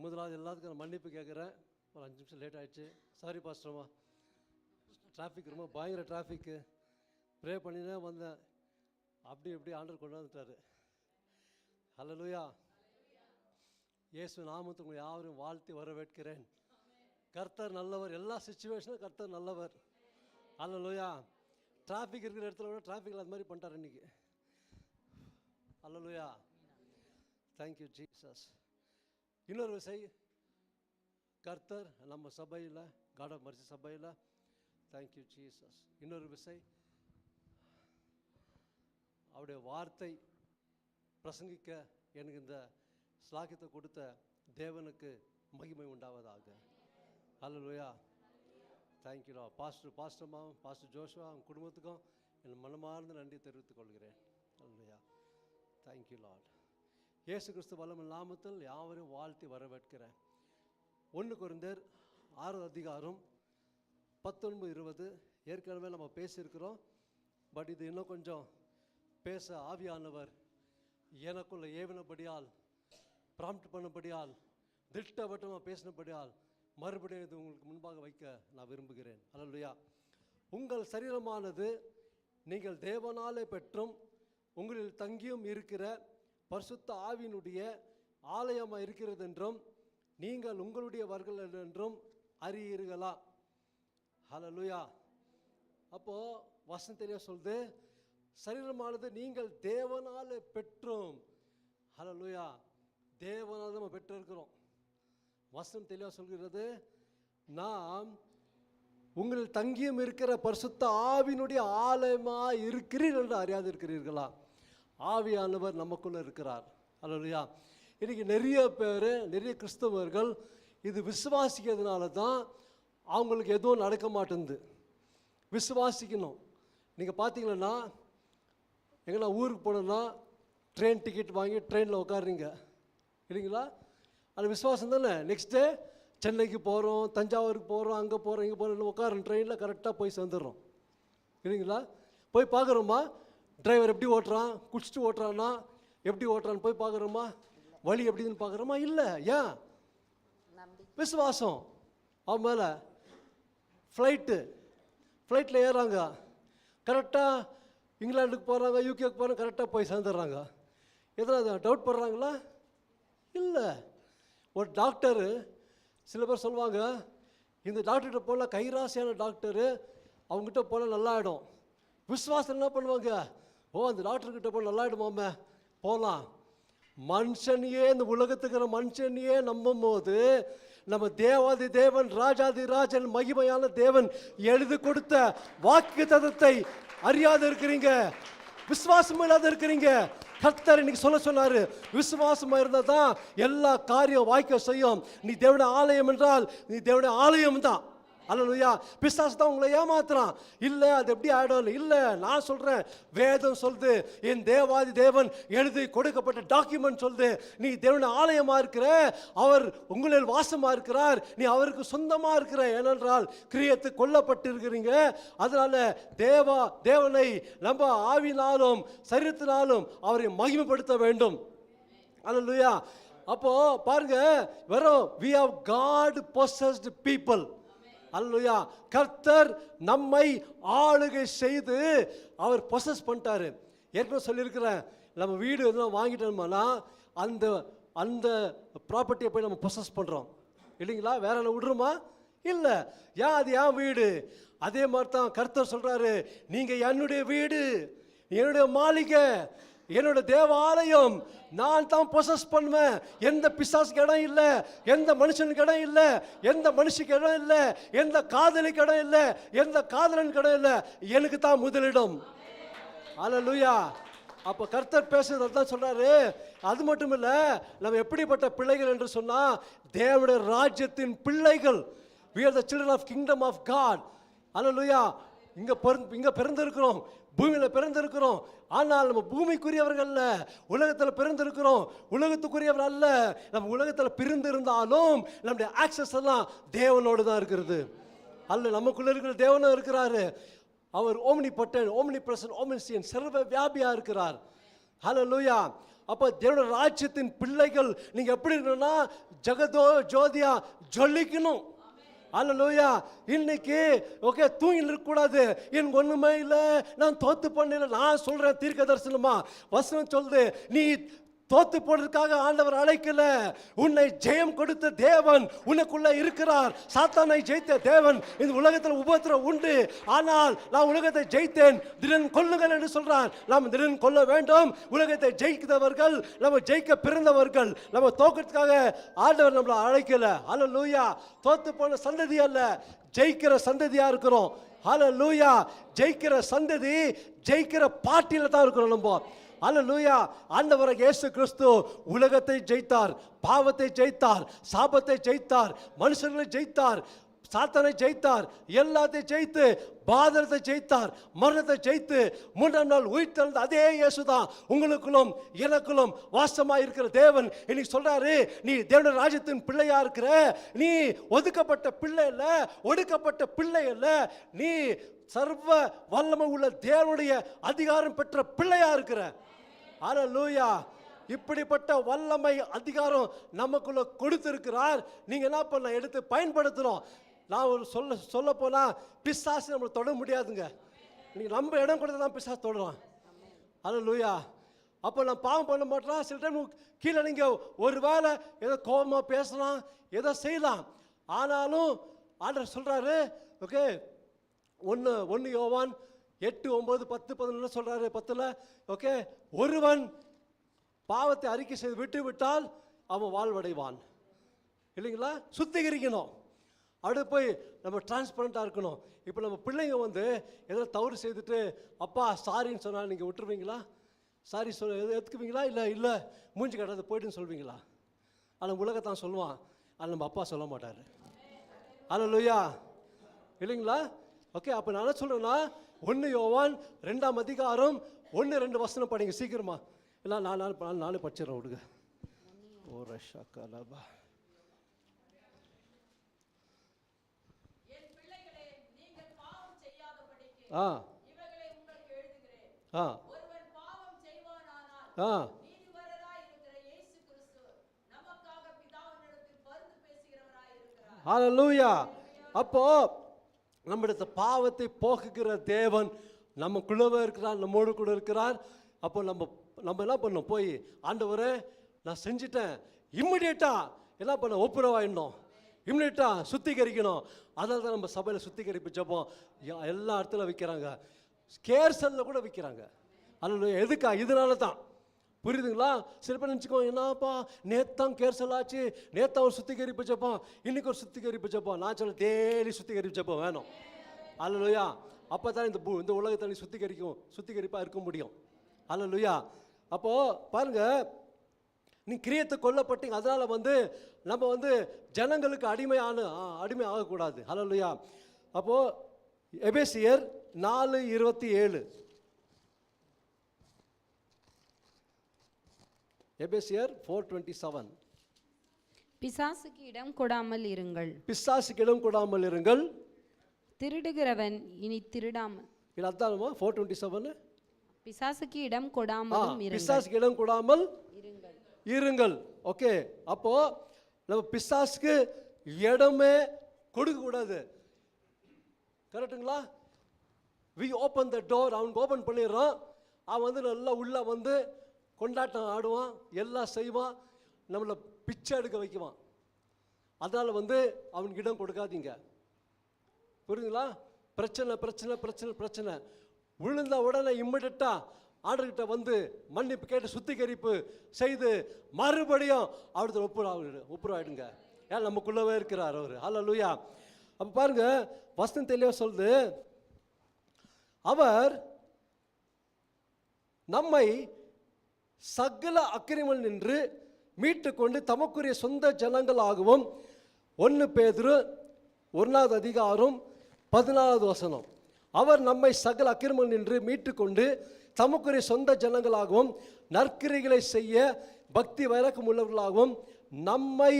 முதலாவது எல்லாத்துக்கும் நான் மன்னிப்பு கேட்குறேன். ஒரு 5 நிமிஷம் லேட் ஆகிடுச்சு. சாரி பாஸ்டர்மா, டிராஃபிக் ரொம்ப பயங்கர டிராஃபிக்கு. ப்ரே பண்ணினே வந்தேன், அப்படி இப்படி ஆண்டவர் கொண்டு வந்துட்டார். ஹல்லேலூயா. இயேசு நாமத்தை உங்களை யாவரும் வாழ்த்தி வரவேற்கிறேன். கர்த்தர் நல்லவர், எல்லா சுச்சுவேஷனும் கர்த்தர் நல்லவர். ஹல்லேலூயா. டிராஃபிக் இருக்கிற இடத்துல கூட டிராஃபிக்கில் அது மாதிரி பண்ணிட்டார் இன்னைக்கு. ஹல்லேலூயா. Thank you Jesus. இன்னொரு விசை கர்த்தர் நம்ம சபையில், காட் ஆஃப் மர்சி சபையில், தேங்க்யூ ஜீசஸ். இன்னொரு விசை அவருடைய வார்த்தை பிரசங்கிக்க எனக்கு இந்த ஸ்லாக்கியத்தை கொடுத்த தேவனுக்கு மகிமை உண்டாவதாக. ஹல்லேலூயா. தேங்க்யூ லா. பாஸ்டர்மாவும் பாஸ்டர் ஜோஷுவா அவங்க குடும்பத்துக்கும் என் மனமார்ந்த நன்றி தெரிவித்துக் கொள்கிறேன். ஹல்லேலூயா. Thank you lord. இயேசு கிறிஸ்து வல்லமையின் நாமத்தில் யாவரையும் வாழ்த்தி வரவேற்கிறேன். 1 கொரிந்தியர் 6 அதிகாரம் 19-20 ஏற்கனவே நம்ம பேசியிருக்கிறோம். பட் இது இன்னும் கொஞ்சம் பேச ஆவியானவர் எனக்குள்ள ஏவினபடியால், ப்ராம்ப்ட் பண்ணபடியால், திட்டவட்டமாக பேசினபடியால் மறுபடியும் இது உங்களுக்கு முன்பாக வைக்க நான் விரும்புகிறேன். ஹல்லேலூயா. உங்கள் சரீரமானது நீங்கள் தேவனாலே பெற்றும் உங்களில் தங்கியும் இருக்கிற பரிசுத்த ஆவியினுடைய ஆலயமாக இருக்கிறது என்றும் நீங்கள் உங்களுடையவர்கள் என்றும் அறியீர்களா? ஹல்லேலூயா. அப்போது வசனம் தெளிவாக சொல்லுது, சரீரமானது நீங்கள் தேவனால் பெற்றும். ஹல்லேலூயா. தேவனால் நம்ம பெற்றிருக்கிறோம். வசனம் தெளிவாக சொல்கிறது, நாம் உங்களில் தங்கியும் இருக்கிற பரிசுத்த ஆவியினுடைய ஆலயமாக இருக்கிறீர்கள் என்று அறியாது இருக்கிறீர்களா? ஆவியானவர் நமக்குள்ளே இருக்கிறார். ஹல்லேலூயா. இன்றைக்கி நிறைய பேர், நிறைய கிறிஸ்தவர்கள் இது விசுவாசிக்கிறதுனால தான் அவங்களுக்கு எதுவும் நடக்க மாட்டேங்குது. விசுவாசிக்கணும். நீங்கள் பார்த்தீங்கன்னா எங்கன்னா ஊருக்கு போனோன்னா ட்ரெயின் டிக்கெட் வாங்கி ட்ரெயினில் உட்காருறீங்க இல்லைங்களா? அது விசுவாசம் தானே. நெக்ஸ்ட் டே சென்னைக்கு போகிறோம், தஞ்சாவூருக்கு போகிறோம், அங்கே போகிறோம், இங்கே போகிறோம், உட்காரோம் ட்ரெயினில், கரெக்டாக போய் சேர்ந்துடுறோம் இல்லைங்களா? போய் பார்க்குறோமா டிரைவர் எப்படி ஓட்டுறான், குடிச்சிட்டு ஓட்டுறான்னா எப்படி ஓட்டுறான்னு போய் பார்க்குறோமா? வழி எப்படின்னு பார்க்குறோமா? இல்லை. ஏன்? விசுவாசம் அவன் மேலே. ஃப்ளைட்டில் ஏறாங்க, கரெக்டாக இங்கிலாந்துக்கு போகிறாங்க, யூகேக்கு போகிறாங்க, கரெக்டாக போய் சேர்ந்துடுறாங்க. எதனா டவுட் படுறாங்களா? இல்லை. ஒரு டாக்டரு, சில பேர் சொல்லுவாங்க இந்த டாக்டர்கிட்ட போனால் கைராசியான டாக்டரு, அவங்ககிட்ட போனால் நல்லா ஆகிடும். விசுவாசம் என்ன பண்ணுவாங்க, ஓ அந்த டாக்டர்கிட்ட போனால் நல்லா ஆகிடுமாமே, போகலாம். மனுஷனையே, இந்த உலகத்துக்கிற மனுஷனையே நம்பும் போது நம்ம தேவாதி தேவன், ராஜாதி ராஜன், மகிமையான தேவன் எழுதி கொடுத்த வாக்கு தத்தத்தை அறியாத இருக்கிறீங்க, விசுவாசம் இல்லாத இருக்கிறீங்க. கர்த்தர் இன்னைக்கு சொல்ல சொன்னாரு, விசுவாசமா இருந்தா தான் எல்லா காரியம் வாய்க்க செய்யும். நீ தேவனுடைய ஆலயம் என்றால் நீ தேவனுடைய ஆலயம் தான். அல்லேலூயா. பிசாசு தான் உங்களை ஏமாத்துறான். இல்லை அது எப்படி ஆயிடும், இல்லை நான் சொல்றேன், வேதம் சொல்லுது, என் தேவாதி தேவன் எழுதி கொடுக்கப்பட்ட டாக்குமெண்ட் சொல்லுது, நீ தேவனுடைய ஆலயமா இருக்கிற, அவர் உங்களில் வாசமா இருக்கிறார், நீ அவருக்கு சொந்தமா இருக்கிற. ஏனென்றால் கிரியத்து கொல்லப்பட்டு இருக்கிறீங்க. அதனால தேவனை நம்ம ஆவினாலும் சரீரத்தினாலும் அவரை மகிமைப்படுத்த வேண்டும். அல்லேலூயா. அப்போ பாருங்க, வெறும் we have God possessed people. அல்லேலூயா. கர்த்தர் நம்மை ஆளுகை செய்து அவர் பொசஸ் பண்ணிட்டாரு. ஏற்கனவே சொல்லியிருக்கிறேன், நம்ம வீடு எதுனா வாங்கிட்டோம்னா அந்த அந்த ப்ராப்பர்ட்டியை போய் நம்ம பொசஸ் பண்ணுறோம் இல்லைங்களா? வேற என்ன விடுறோமா? இல்லை. ஏன் அது என் வீடு. அதே மாதிரி தான் கர்த்தர் சொல்கிறாரு, நீங்கள் என்னுடைய வீடு, என்னுடைய மாளிகை, என்னோட தேவாலயம், நான் தான் பொசஸ் பண்ணுவேன். எந்த பிசாசுக்கு இடம் இல்லை, எந்த மனுஷனுக்கு இடம் இல்லை, எந்த மனுஷனுக்கு இடம் இல்லை, எந்த காதலிக்கு இடம் இல்லை, எந்த காதலனுக்கு இடம் இல்லை, எனக்கு தான் முதலிடம். அல்லேலூயா. அப்போ கர்த்தர் பேசுறது தான் சொல்றாரு. அது மட்டும் இல்லை, நம்ம எப்படிப்பட்ட பிள்ளைகள் என்று சொன்னா, தேவனுடைய ராஜ்யத்தின் பிள்ளைகள். we are the children of kingdom of God. அல்லேலூயா. இங்க பிறந்திருக்கிறோம், பூமியில் பிறந்திருக்கிறோம். ஆனால் நம்ம பூமிக்குரியவர்கள் அல்ல, உலகத்தில் பிறந்திருக்கிறோம், உலகத்துக்குரியவர் அல்ல. நம்ம உலகத்தில் பிரிந்திருந்தாலும் நம்முடைய ஆக்சஸ் எல்லாம் தேவனோடு தான் இருக்கிறது. அல்ல, நமக்குள்ள இருக்கிற தேவனும் இருக்கிறாரு. அவர் ஓம்னிபொட்டன்ட், ஓம்னிபிரசன்ட், ஓம்னிசியன்ட், சர்வ வியாபியா இருக்கிறார். ஹல்லேலூயா. அப்போ தேவனுடைய ராஜ்யத்தின் பிள்ளைகள் நீங்க எப்படி இருக்கணும்னா, ஜெகதோ ஜோதியா ஜொலிக்கணும். அல்லேலூயா. இன்னைக்கு ஓகே தூங்கி இருக்கக்கூடாது, எனக்கு ஒண்ணுமே இல்லை, நான் தோத்து பண்ணல. நான் சொல்றேன் தீர்க்க தரிசனமா, வசனம் சொல்லுது, நீ தோத்து போடுறதுக்காக ஆண்டவர் அழைக்கல. உன்னை ஜெயம் கொடுத்த தேவன் உனக்குள்ள இருக்கிறார். சாத்தானை ஜெயித்த தேவன். இந்த உலகத்தில் உபத்திரம் உண்டு, ஆனால் நான் உலகத்தை ஜெயித்தேன், திடன் கொல்லுங்கள் என்று சொல்றார். நாம் திடன் கொல்ல வேண்டும். உலகத்தை ஜெயிக்கிறவர்கள், நம்ம ஜெயிக்க பிறந்தவர்கள். நம்ம தோக்கிறதுக்காக ஆண்டவர் நம்மளை அழைக்கல. அல்லேலூயா. தோத்து போன சந்ததி அல்ல, ஜெயிக்கிற சந்ததியா இருக்கிறோம். அல்லேலூயா. ஜெயிக்கிற சந்ததி, ஜெயிக்கிற பார்ட்டியில தான் இருக்கிறோம் நம்ம. அல்லேலூயா. ஆண்டவராகிய இயேசு கிறிஸ்து உலகத்தை ஜெயித்தார், பாவத்தை ஜெயித்தார், சாபத்தை ஜெயித்தார், மனுஷர்களை ஜெயித்தார், சாத்தானை ஜெயித்தார், எல்லாத்தையும் ஜெயித்து பாதத்தை ஜெயித்தார், மரணத்தை ஜெயித்து மூன்றாம் நாள் உயிர்த்தெழுந்த அதே இயேசு தான் உங்களுக்குள்ளும் எனக்குள்ளும் வாசமா இருக்கிற தேவன். இன்னைக்கு சொல்றாரு, நீ தேவனுடைய ராஜ்யத்தின் பிள்ளையா இருக்கிற, நீ ஒதுக்கப்பட்ட பிள்ளை இல்ல, ஒடுக்கப்பட்ட பிள்ளை இல்ல, நீ சர்வ வல்லமை உள்ள தேவனுடைய அதிகாரம் பெற்ற பிள்ளையா இருக்கிற. அல்லேலூயா. இப்படிப்பட்ட வல்லமை அதிகாரம் நமக்குள்ள கொடுத்திருக்கிறார். நீங்க என்ன பண்ண, எடுத்து பயன்படுத்துறோம். நான் ஒரு சொல்ல போனா, பிசாசு நம்மளை தொட முடியாதுங்க. நீங்க நம்ம இடம் கொடுத்தா தான் பிசாசு தொடலாம். அல்லேலூயா. அப்போ நான் பாவம் பண்ண மாட்டோம். சில டைம் கீழே நீங்க ஒரு வேளை ஏதோ கோபமா பேசலாம், ஏதோ செய்யலாம். ஆனாலும் ஆண்டவர் சொல்றாரு, ஓகே, 1 யோவான் 8, 9, 10, 11 சொல்றாரு. 10ல் ஓகே, ஒருவன் பாவத்தை அறிக்கை செய்து விட்டு விட்டால் அவன் வாழ்வடைவான். இல்லைங்களா? சுத்திகரிக்கணும். அப்படி போய் நம்ம டிரான்ஸ்பரண்டாக இருக்கணும். இப்போ நம்ம பிள்ளைங்க ஏதோ தவறு செய்துட்டு அப்பா சாரின்னு சொன்னால் நீங்கள் விட்டுருவீங்களா? சாரி எடுத்துக்குவீங்களா? இல்லை மூஞ்சி கட்டாத போய்ட்டுன்னு சொல்வீங்களா? ஆனால் உலகத்தான் சொல்லுவான், ஆனால் நம்ம அப்பா சொல்ல மாட்டார். அல்லேலூயா. இல்லைங்களா? ஓகே. அப்போ நான் என்ன சொல்கிறேன்னா, 1 யோவான் 2ஆம் அதிகாரம் 1-2 வசனம் படிங்க சீக்கிரமா. இல்லை நானே படிச்சிடறேன், விடுங்க. ஓ ரஷா கலபா. ஆ ஆ ஆ ஹல்லேலூயா. அப்போ நம்முடைய பாவத்தை போக்குகிற தேவன் நமக்குள்ளவே இருக்கிறார், நம்மோடு கூட இருக்கிறார். அப்போ நம்ம என்ன பண்ணோம், போய் ஆண்டவரே நான் செஞ்சிட்டேன், இம்மிடியேட்டாக என்ன பண்ண ஒப்புரவாயிடணும், இம்மிடியேட்டாக சுத்திகரிக்கணும். அதனால தான் நம்ம சபையில் சுத்திகரிப்பு ஜெபம் எல்லா இடத்துல வைக்கிறாங்க, கேர்சலில் கூட வைக்கிறாங்க. அல்ல எதுக்கா, இதனால தான், புரியுதுங்களா? சில பேர் நினச்சிக்கோ, என்னப்பா நேத்தான் கேர்சல் ஆச்சு, நேத்தான் ஒரு சுத்திகரிப்பு ஜெபம், இன்னைக்கு ஒரு சுத்திகரிப்பு ஜெபம். நான் சொல்ல டெய்லி சுத்திகரிப்பு ஜெபம் வேணும். அல்லேலூயா. அப்போ தான் இந்த உலகத்தை சுத்திகரிப்பாக இருக்க முடியும். அல்லேலூயா. அப்போது பாருங்க, நீ கிரியத்தை கொல்லப்பட்டீங்க, அதனால் நம்ம ஜனங்களுக்கு அடிமை ஆகக்கூடாது. அல்லேலூயா. அப்போது எபேசியர் 4:27, எபேசியர் 4:27, பிசாசுக்கு இடம் கொடாமல் இருங்கள், பிசாசுக்கு இடம் கொடாமல் இருங்கள், திருடுகிறவன் இனி திருடாமல். இது அர்த்தமா 4:27? பிசாசுக்கு இடம் கொடாமலும் இருங்கள், பிசாசுக்கு இடம் கொடாமல் இருங்கள். ஓகே, அப்போ நம்ம பிசாசுக்கு இடமே கொடுக்க கூடாது. கரெக்டுங்களா? வி ஓப்பன் த டோர், அவனுக்கு ஓப்பன் பண்ணிடுறோம். அவன் நல்லா உள்ள கொண்டாட்டம் ஆடுவான், எல்லாம் செய்வான், நம்மளை பிச்சை எடுக்க வைக்குவான். அதனால் அவனுக்கு இடம் கொடுக்காதீங்க. புரியுதுங்களா? பிரச்சனை பிரச்சனை பிரச்சனை பிரச்சனை விழுந்த உடனே இம்மிடியட்டா ஆண்டர்கிட்ட மன்னிப்பு கேட்டு சுத்திகரிப்பு செய்து மறுபடியும் அவருக்கு ஒப்புரவாயிடுங்க. ஏன் நமக்குள்ளவே இருக்கிறார் அவர். அல்லேலூயா. அப்போ பாருங்க, வசனம் தெளிவாக சொல்லுது, அவர் நம்மை சகல அக்கிரமத்தில் நின்று மீட்டு கொண்டு தமக்குரிய சொந்த ஜனங்களாகவும். 1 பேதுரு 1:14. அவர் நம்மை சகல அக்கிரமத்தில் நின்று மீட்டு கொண்டு தமக்குரிய சொந்த ஜனங்களாகவும் நற்கிரிகளை செய்ய பக்தி வைராக்கியம் உள்ளவர்களாகவும் நம்மை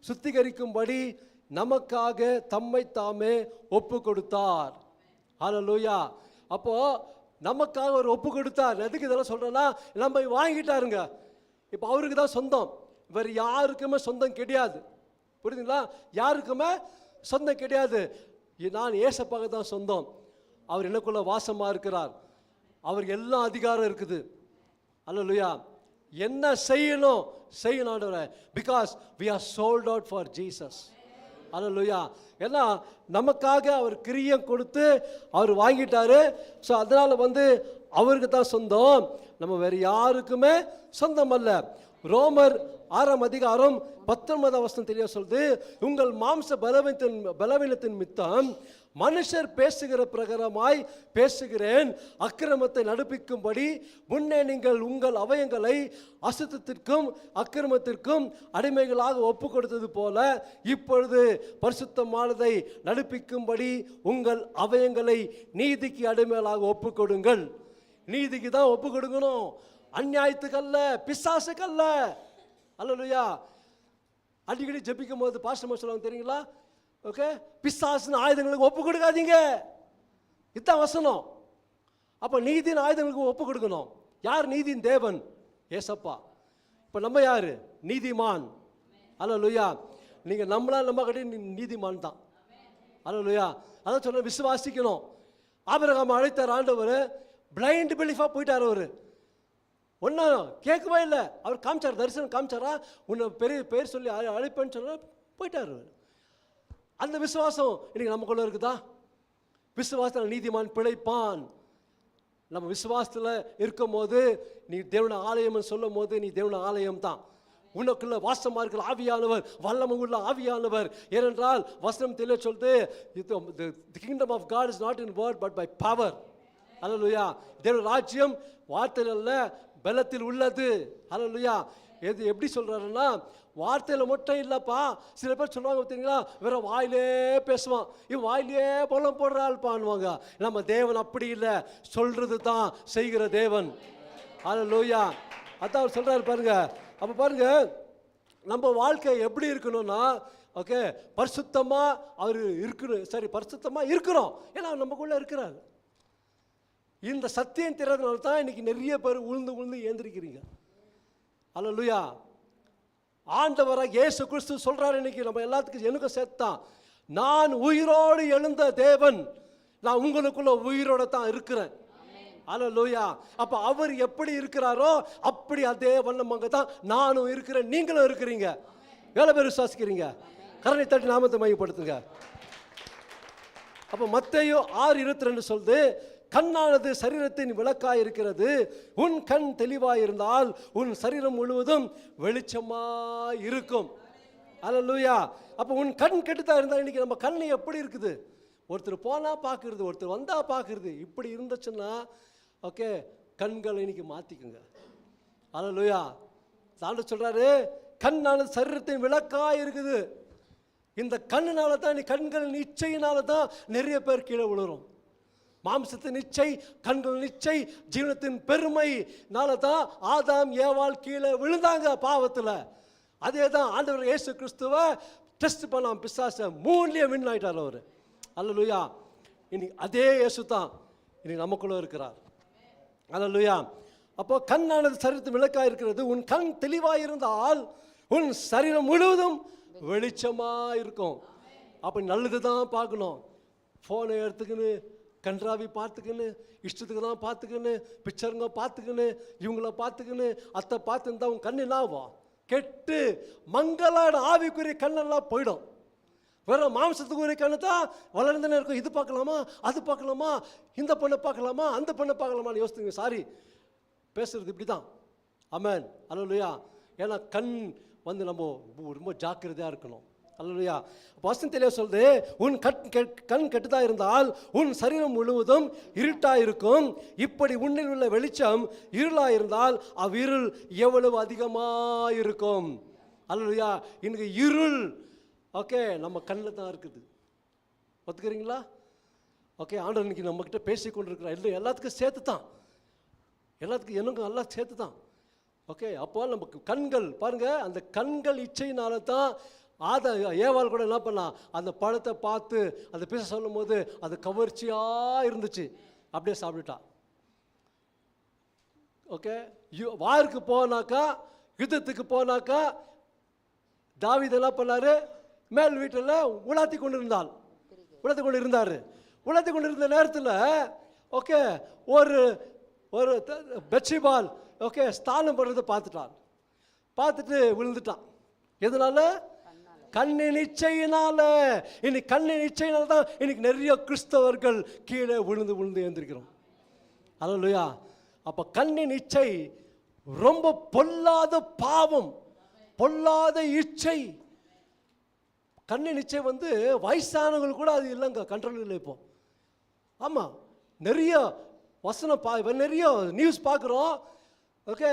சுத்திகரிக்கும்படி நமக்காக தம்மை தாமே ஒப்பு கொடுத்தார். அல்லேலூயா. அப்போ நமக்காக ஒரு ஒப்பு கொடுத்தார். எதுக்கு இதெல்லாம் சொல்றேன்னா, நம்ம வாங்கிட்டாருங்க, இப்போ அவருக்கு தான் சொந்தம், வேறு யாருக்குமே சொந்தம் கிடையாது. புரியுதுங்களா? யாருக்குமே சொந்தம் கிடையாது. நான் ஏசப்பாக தான் சொந்தம். அவர் எனக்குள்ள வாசமாக இருக்கிறார், அவருக்கு எல்லா அதிகாரம் இருக்குது. அல்லேலூயா. என்ன செய்யணும் ஆண்டவரே, because we are sold out for Jesus. அல்லேலூயா. ஏன்னா நமக்காக அவர் கிரியம் கொடுத்து அவர் வாங்கிட்டாரு. ஸோ அதனால் அவருக்கு தான் சொந்தம், நம்ம வேறு யாருக்குமே சொந்தம் அல்ல. ரோமர் 6:19 தெளிவாக சொல்லுது, உங்கள் மாம்ச பலவீனத்தின் மித்தம் மனுஷர் பேசுகிற பிரகாரமாய் பேசுகிறேன், அக்கிரமத்தை நடப்பிக்கும்படி முன்னே நீங்கள் உங்கள் அவயங்களை அசுத்தத்திற்கும் அக்கிரமத்திற்கும் அடிமைகளாக ஒப்பு கொடுத்தது போல இப்பொழுது பரிசுத்தமானதை நடப்பிக்கும்படி உங்கள் அவயங்களை நீதிக்கு அடிமைகளாக ஒப்பு கொடுங்கள். நீதிக்கு தான் ஒப்பு கொடுக்கணும், அநியாயத்துக்கு அல்ல, பிசாசுக்கு அல்ல. அல்லேலூயா. அடிக்கடி ஜெபிக்கும் போது பாஸ்டர் சொல்லுவாங்க தெரியுங்களா, ஓகே, பிசாசின் ஆயுதங்களுக்கு ஒப்பு கொடுக்காதீங்க, இதுதான் வசனம். அப்போ நீதியின் ஆயுதங்களுக்கு ஒப்பு கொடுக்கணும். யார் நீதியின் தேவன்? ஏசப்பா. இப்போ நம்ம யாரு? நீதிமான். அல்லேலூயா. நீங்கள் நம்ம கிட்டே நீதிமான் தான். அல்லேலூயா. அதான் சொல்ல, விசுவாசிக்கணும். ஆபிரகாம் அழைத்தார் ஆண்டவர், பிளைண்ட் பிலீஃபாக போயிட்டார். அவர் ஒன்றும் கேட்கவே இல்லை. அவர் காமிச்சார், தரிசனம் காமிச்சாரா, உன்னை பெரிய பேர் சொல்லி அழைப்பேன்னு சொல்ல போயிட்டார். அந்த விசுவாசம் இன்னைக்கு நமக்குள்ள இருக்குதா? விசுவாசத்தில் நீதிமான் பிழைப்பான். நம்ம விசுவாசத்தில் இருக்கும் போது, நீ தேவன ஆலயம் சொல்லும் போது நீ தேவன ஆலயம் தான். உனக்குள்ள வாசமாக இருக்கிற ஆவியானவர் வல்லமை உள்ள ஆவியானவர். ஏனென்றால் வசனம் தெளிவாக சொல்லுது, the kingdom of God is not in word but by power. அல்லேலூயா. தேவ ராஜ்யம் வார்த்தையில் அல்ல, பலத்தில் உள்ளது. அல்லேலூயா. எது எப்படி சொல்றாருன்னா, வார்த்தையில் மட்டும் இல்லைப்பா. சில பேர் சொல்லுவாங்க பார்த்தீங்களா, வேற வாயிலே பேசுவான், இவன் வாயிலே பலம் போடுற ஆள்பான்வாங்க. நம்ம தேவன் அப்படி இல்லை, சொல்றது தான் செய்கிற தேவன். அல்லேலூயா. அதான் அவர் சொல்றாரு பாருங்க. அப்போ பாருங்க, நம்ம வாழ்க்கை எப்படி இருக்கணும்னா, ஓகே, பரிசுத்தமாக அவர் இருக்கணும். சரி, பரிசுத்தமாக இருக்கிறோம், ஏன்னா நமக்குள்ளே இருக்கிறார். இந்த சத்தியம் தெரியாதனால தான் இன்னைக்கு நிறைய பேர் உழுந்து ஏந்திரிக்கிறீங்க. அல்லேலூயா. ஆண்டவராக இயேசு கிறிஸ்து சொல்றாரு, இன்னைக்கு நம்ம எல்லாத்துக்கும் எனக்கும் சேர்த்தான், நான் உயிரோடு எழுந்த தேவன், நான் உங்களுக்குள்ள உயிரோட தான் இருக்கிறேன். அல்லேலூயா. அப்ப அவர் எப்படி இருக்கிறாரோ அப்படி அதே வண்ணமாக தான் நானும் இருக்கிறேன், நீங்களும் இருக்கிறீங்க. எவ்வளவு பேர் விசுவாசிக்கிறீங்க? கரனை தட்டி நாமத்தை மையப்படுத்துங்க. அப்ப மத்தேயு 6:22 சொல்லுது, கண்ணானது சரீரத்தின் விளக்காய் இருக்கிறது. உன் கண் தெளிவாய் இருந்தால் உன் சரீரம் முழுவதும் வெளிச்சமாய் இருக்கும். அல்லேலூயா. அப்ப உன் கண் கெட்டுதா இருந்தால் இன்னைக்கு நம்ம கண் எப்படி இருக்குது? ஒருத்தர் போனா பார்க்கறது, ஒருத்தர் வந்தா பார்க்கறது, இப்படி இருந்துச்சுன்னா ஓகே, கண்களை இன்னைக்கு மாத்திக்குங்க. அல்லேலூயா. ஆண்டவர் சொல்றாரு, கண்ணானது சரீரத்தின் விளக்காய் இருக்குது. இந்த கண்ணுனால தான், கண்கள் இச்சையினால தான் நிறைய பேர் கீழே விழுறோம். மாம்சத்தின் இச்சை, கண்கள் இச்சை, ஜீவனத்தின் பெருமைனால தான் ஆதாம் ஏவாள் கீழே விழுந்தாங்க பாவத்தில். அதே தான் ஆண்டவர் இயேசு கிறிஸ்துவை டெஸ்ட் பண்ணாம பிசாச 3லயே வின் ஆயிட்டார் அவர். அல்லேலூயா. இன்னைக்கு அதே இயேசு தான் இன்னைக்கு நமக்குள்ள இருக்கிறார். அல்லேலூயா. அப்போ கண்ணானது சரீரத்தின் விளக்காய் இருக்கிறது. உன் கண் தெளிவாய் இருந்தால் உன் சரீரம் முழுவதும் வெளிச்சமா இருக்கும். அப்ப நல்லது தான் பார்க்கணும். ஃபோனை எடுத்துக்கின்னு கன்றாவி பார்த்துக்கின்னு இஷ்டத்துக்கு தான் பார்த்துக்கின்னு பிக்சருங்க பார்த்துக்கின்னு இவங்கள பார்த்துக்கின்னு அத்தை பார்த்துன்னு உன் கண்ணு என்னாகும்? கெட்டு மங்களான ஆவிக்குரிய கண்ணெல்லாம் போயிடும். வேற மாம்சத்துக்குரிய கண்ணு தான் வளர்ந்துன்னு இருக்கும். இது பார்க்கலாமா, அது பார்க்கலாமா, இந்த பொண்ணை பார்க்கலாமா, அந்த பொண்ணை பார்க்கலாமான்னு யோசித்துங்க. சாரி பேசுறது இப்படி தான். ஆமென். அல்லேலூயா. ஏன்னா கண் நம்ம ரொம்ப ஜாக்கிரதையாக இருக்கணும். அல்லேலூயா. வசனத்திலே சொல்லுது, உன் கண் கெட்டுதா இருந்தால் உன் சரீரம் முழுவதும் இருட்டா இருக்கும். இப்படி உன்னில் உள்ள வெளிச்சம் இருளா இருந்தால் அவ்விருள் எவ்வளவு அதிகமாக இருக்கும். அல்லேலூயா. இன்னைக்கு இருள் ஓகே நம்ம கண்ணில் தான் இருக்குது. ஒத்துக்கிறீங்களா? ஓகே, ஆண்டவர் இன்னைக்கு நம்ம கிட்ட பேசி கொண்டிருக்கிறார். எல்லாத்துக்கும் சேர்த்து தான், எல்லாத்துக்கும் எனக்கும் எல்லாம் சேர்த்து தான். ஓகே, அப்போ நமக்கு கண்கள் பாருங்க, அந்த கண்கள் இச்சையினால தான் ஏவாள் கூட என்ன பண்ணா, அந்த பழத்தை பார்த்து அந்த பேச சொல்லும் போது அது கவர்ச்சியா இருந்துச்சு, அப்படியே சாப்பிட்டுட்டா. ஓகே, வாருக்கு போனாக்கா, யுத்தத்துக்கு போனாக்கா தாவீது என்ன பண்ணாரு, மேல் வீட்டில் உலாத்தி கொண்டு இருந்தார். உலாத்தி கொண்டு இருந்த நேரத்தில் ஓகே ஒரு பெட்சிபால் ஓகே ஸ்தானம் பண்ணுறதை பார்த்துட்டு விழுந்துட்டான். எதனால? கண்ணின் இச்சையினால. இன்னைக்கு கண்ணின் இச்சையினால தான் இன்னைக்கு நிறைய கிறிஸ்தவர்கள் கீழே விழுந்து எழுந்திருக்கிறோம். அல்லேலூயா. அப்ப கண்ணின் இச்சை ரொம்ப பொல்லாத பாவம், பொல்லாத இச்சை. கண்ணின் இச்சை வயசானவங்களுக்கு கூட அது இல்லைங்க, கண்ட்ரோல் இல்லை இப்போ. ஆமா, நிறைய வசனம் நிறைய நியூஸ் பார்க்குறோம். ஓகே,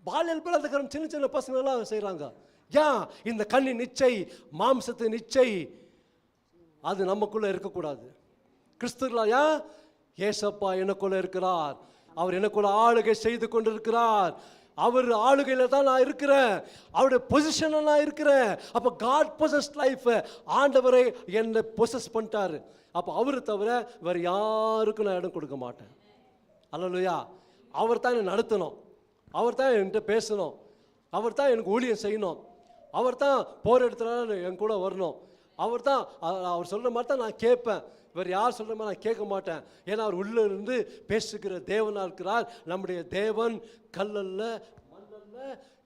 பாலியல் பலாத்காரம் சின்ன சின்ன பசங்கள்லாம் செய்கிறாங்க. ஏன்? இந்த கண்ணின் நிச்சை, மாம்சத்தின் நிச்சை அது நமக்குள்ள இருக்கக்கூடாது. கிறிஸ்துவர்களா ஏன்? ஏசப்பா எனக்குள்ள இருக்கிறார், அவர் எனக்குள்ள ஆளுகை செய்து கொண்டிருக்கிறார். அவர் ஆளுகையில தான் நான் இருக்கிறேன், அவருடைய பொசிஷன்ல நான் இருக்கிறேன். அப்போ காட் பொசஸ்ட் லைஃப், ஆண்டவரை என்னை பொசஸ் பண்ணிட்டாரு. அப்போ அவரை தவிர வேற யாருக்கும் நான் இடம் கொடுக்க மாட்டேன். அல்லேலூயா. அவர் தான் என்னை நடத்தணும், அவர் தான் என்கிட்ட பேசணும், அவர் தான் எனக்கு ஊழியம் செய்யணும், அவர் தான் போகிற இடத்துல என் கூட வரணும், அவர் தான் அவர் சொல்கிற மாதிரி தான் நான் கேட்பேன். வேறு யார் சொல்கிற மாதிரி நான் கேட்க மாட்டேன். ஏன்னா அவர் உள்ளே இருந்து பேசுகிற தேவனாக இருக்கிறார். நம்முடைய தேவன் கல்லல்ல மண்ணல்ல.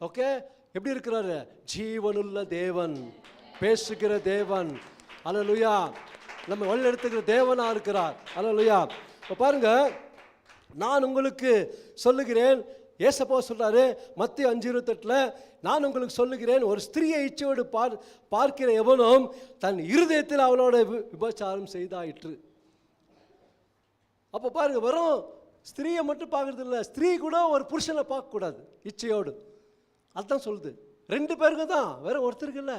ஓகே, எப்படி இருக்கிறாரு? ஜீவனுள்ள தேவன், பேசுகிற தேவன். அல்லேலூயா. நம்ம வழி எடுத்துக்கிற தேவனாக இருக்கிறார். அல்லேலூயா. இப்போ பாருங்க, நான் உங்களுக்கு சொல்லுகிறேன், ஏசப்பா சொல்றாரு மத்தேயு 5:28, நான் உங்களுக்கு சொல்லுகிறேன், ஒரு ஸ்திரியை இச்சையோடு பார்க்கிற எவனும் தன் இருதயத்தில் அவளோட விபச்சாரம் செய்தாயிற்று. அப்போ பாருங்க, வெறும் ஸ்திரீயை மட்டும் பார்க்கறது இல்லை, ஸ்திரீ கூட ஒரு புருஷனை பார்க்கக்கூடாது இச்சையோடு. அதுதான் சொல்லுது. 2 பேருக்கும் தான், வேற ஒருத்தருக்கு இல்லை.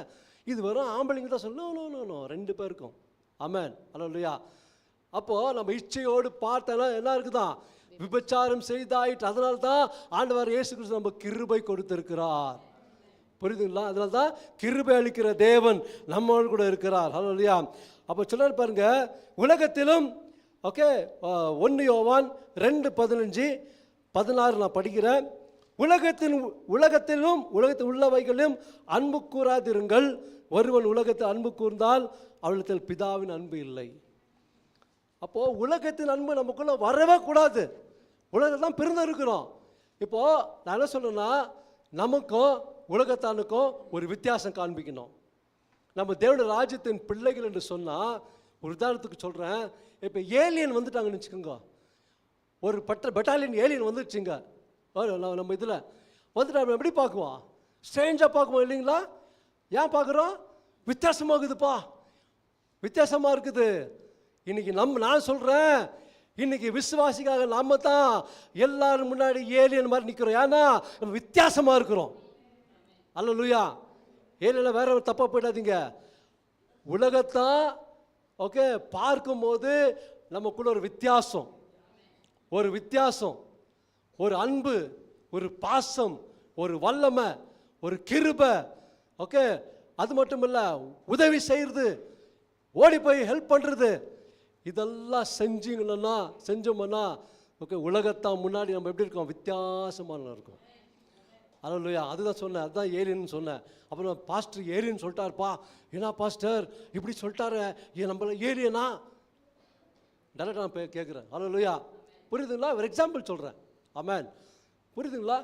இது வெறும் ஆம்பளைங்க தான் சொல்லணும், 2 பேருக்கும். ஆமென். அல்லேலூயா. அப்போ நம்ம இச்சையோடு பார்த்தா என்ன இருக்குதான்? விபச்சாரம் செய்தாயிட்டு. அதனால தான் ஆண்டவர் இயேசு கிறிஸ்து நம்ம கிருபை கொடுத்திருக்கிறார். புரியுதுங்களா? அதனால தான் கிருபை அளிக்கிற தேவன் நம்மளோடு கூட இருக்கிறார். அல்லேலூயா. அப்போ சொல்றாரு பாருங்க, உலகத்திலும் ஓகே 1 யோவான் 2:15-16 நான் படிக்கிறேன். உலகத்திலும் உலகத்தில் உள்ளவைகளும் அன்பு கூறாதிருங்கள். ஒருவன் உலகத்தில் அன்பு கூர்ந்தால் அவளிடத்தில் பிதாவின் அன்பு இல்லை. அப்போ உலகத்தின் அன்பு நமக்குள்ள வரவே கூடாது. உலகத்தில் தான் பிறந்து இருக்கிறோம். இப்போது நான் என்ன சொல்கிறேன்னா, நமக்கும் உலகத்தானுக்கும் ஒரு வித்தியாசம் காண்பிக்கணும். நம்ம தேவனுடைய ராஜ்யத்தின் பிள்ளைகள் என்று சொன்னால், ஒரு உதாரணத்துக்கு சொல்கிறேன், இப்போ ஏலியன் வந்துட்டாங்கன்னு வச்சுக்கோங்க. ஒரு பெட்டாலியன் ஏலியன் வந்துடுச்சுங்க நம்ம இதில் வந்துட்டு நம்ம எப்படி பார்க்குவோம்? ஸ்ட்ரேஞ்சாக பார்க்குவோம் இல்லைங்களா? ஏன் பார்க்குறோம்? வித்தியாசமாக இருக்குதுப்பா, வித்தியாசமாக இருக்குது. இன்னைக்கு நான் சொல்கிறேன், இன்னைக்கு விசுவாசிக்காக நம்ம தான் எல்லாரும் முன்னாடி ஏலியன் மாதிரி நிற்கிறோம். ஏன்னா நம்ம வித்தியாசமாக இருக்கிறோம். அல்லேலூயா. ஏலியன் வேற ஒரு தப்பாக போயிடாதீங்க. உலகத்தான் ஓகே பார்க்கும்போது நமக்குள்ள ஒரு வித்தியாசம், ஒரு வித்தியாசம், ஒரு அன்பு, ஒரு பாசம், ஒரு வல்லமை, ஒரு கிருபை, ஓகே. அது மட்டும் இல்லை, உதவி செய்கிறது, ஓடி போய் ஹெல்ப் பண்ணுறது, இதெல்லாம் செஞ்சோம்னா ஓகே உலகத்தான் முன்னாடி நம்ம எப்படி இருக்கோம்? வித்தியாசமான இருக்கும். அல்லேலூயா. அதுதான் சொன்னேன், அதுதான் ஏலியன்னு சொன்னேன். அப்புறம் பாஸ்டர் ஏலியன் சொல்லிட்டாருப்பா. ஏன்னா பாஸ்டர் இப்படி சொல்லிட்டாரு, நம்மள ஏலியனா? டேரக்டாக நான் போய் கேட்குறேன். அல்லேலூயா. புரியுதுங்களா? ஒரு எக்ஸாம்பிள் சொல்கிறேன். ஆமென். புரியுதுங்களா?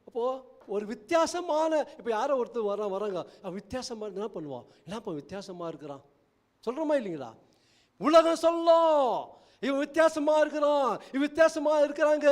அப்போது ஒரு வித்தியாசமான, இப்போ யாரோ ஒருத்தர் வராங்க, அவன் வித்தியாசமாக என்ன பண்ணுவான்? என்னப்பா வித்தியாசமாக இருக்கிறான் சொல்கிறோமா இல்லைங்களா? உலகம் சொல்லும் இவன் வித்தியாசமாக இருக்கிறான், இவன் வித்தியாசமாக இருக்கிறாங்க.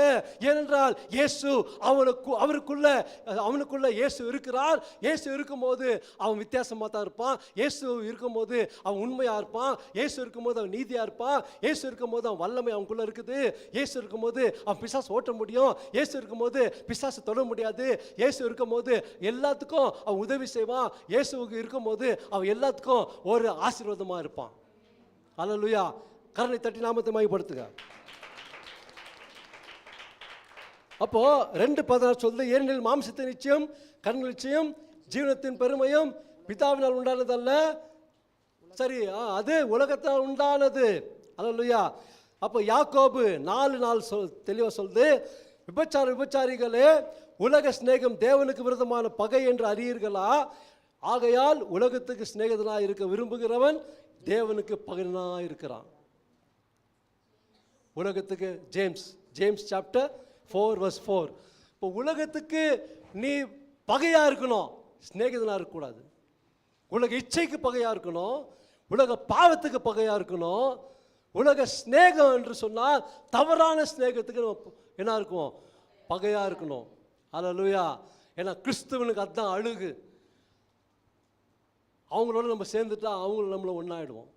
ஏனென்றால் இயேசு அவனுக்குள்ள இயேசு இருக்கிறார். இயேசு இருக்கும்போது அவன் வித்தியாசமாக தான் இருப்பான். இயேசு இருக்கும்போது அவன் உண்மையாக இருப்பான். இயேசு இருக்கும்போது அவன் நீதியாக இருப்பான். இயேசு இருக்கும்போது அவன் வல்லமை அவனுக்குள்ளே இருக்குது. இயேசு இருக்கும்போது அவன் பிசாசு ஓட்ட முடியும். இயேசு இருக்கும்போது பிசாசு தொட முடியாது. இயேசு இருக்கும்போது எல்லாத்துக்கும் அவன் உதவி செய்வான். இயேசுவுக்கு இருக்கும்போது அவன் எல்லாத்துக்கும் ஒரு ஆசீர்வாதமாக இருப்பான். அல்லேலூயா. கரனை தட்டி நாமத்தை மகிமைப்படுத்துங்க. அப்போ 2:16 சொல்லுது, ஏனெனில் மாம்சத்தின் நிச்சயம், கண்கள் நிச்சயம், ஜீவனத்தின் பெருமையும் பிதாவினால் உண்டானதல்ல. சரி, அது உலகத்தால் உண்டானது. அல்லேலூயா. அப்போ யாக்கோபு 4:4 தெளிவாக சொல்லுது, விபச்சாரிகளே, உலக சிநேகம் தேவனுக்கு விரோதமான பகை என்று அறியீர்களா? ஆகையால் உலகத்துக்கு சிநேகிதனாக இருக்க விரும்புகிறவன் தேவனுக்கு பகைவனாக இருக்கிறான். உலகத்துக்கு ஜேம்ஸ் சாப்டர் 4:4. இப்போ உலகத்துக்கு நீ பகையாக இருக்கணும், சிநேகிதனாக இருக்கக்கூடாது. உலக இச்சைக்கு பகையாக இருக்கணும், உலக பாவத்துக்கு பகையாக இருக்கணும். உலக ஸ்நேகம் என்று சொன்னால் தவறான ஸ்நேகத்துக்கு நம்ம என்ன இருக்கும்? பகையாக இருக்கணும். அல்லேலூயா. ஏன்னா கிறிஸ்துவனுக்கு அதுதான் அழுகு. அவங்களோட நம்ம சேர்ந்துட்டா அவங்களும் நம்மள ஒன்றாயிடுவோம்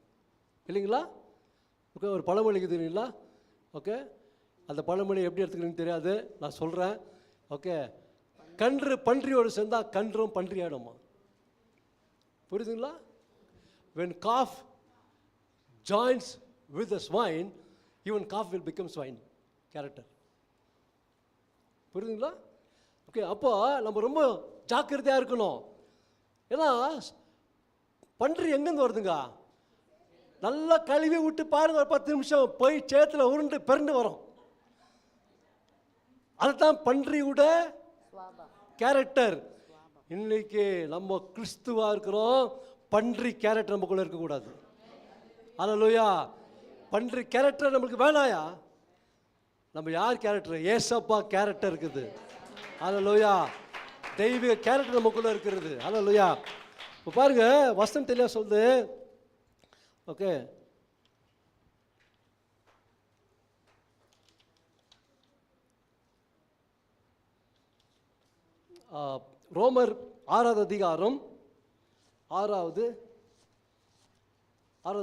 இல்லைங்களா? ஓகே. ஒரு பழமொழி தெரியுங்களா? ஓகே. அந்த பழமொழி எப்படி எடுத்துக்கிறீங்கன்னு தெரியாது, நான் சொல்கிறேன். ஓகே. கன்று பன்றியோடு சேர்ந்தால் கன்றும் பன்றி ஆயிடுமா? புரியுதுங்களா? when calf joins with the swine, even calf will become swine character. புரியுதுங்களா? ஓகே. அப்போ நம்ம ரொம்ப ஜாக்கிரதையாக இருக்கணும். ஏன்னா பன்றி எங்கேருந்து வருதுங்க? நல்லா கழுவி விட்டு பாருங்க, ஒரு 10 நிமிஷம் போய் சேத்துல உருண்டு பிறண்டு வரும். அதுதான் பன்றியோட கேரக்டர். இன்னைக்கு நம்ம கிறிஸ்துவா இருக்கிறோம், பன்றி கேரக்டர் நமக்குள்ள இருக்கக்கூடாது. அல்லேலூயா. பன்றி கேரக்டர் நம்மளுக்கு வேணாயா? நம்ம யார் கேரக்டர்? ஏசப்பா கேரக்டர் இருக்குது. அல்லேலூயா. தெய்வீக கேரக்டர் நமக்குள்ள இருக்கிறது. அல்லேலூயா. இப்போ பாருங்க, வசனம் தெளிவாக சொல்லுது. ஓகே. ரோமர் 6வது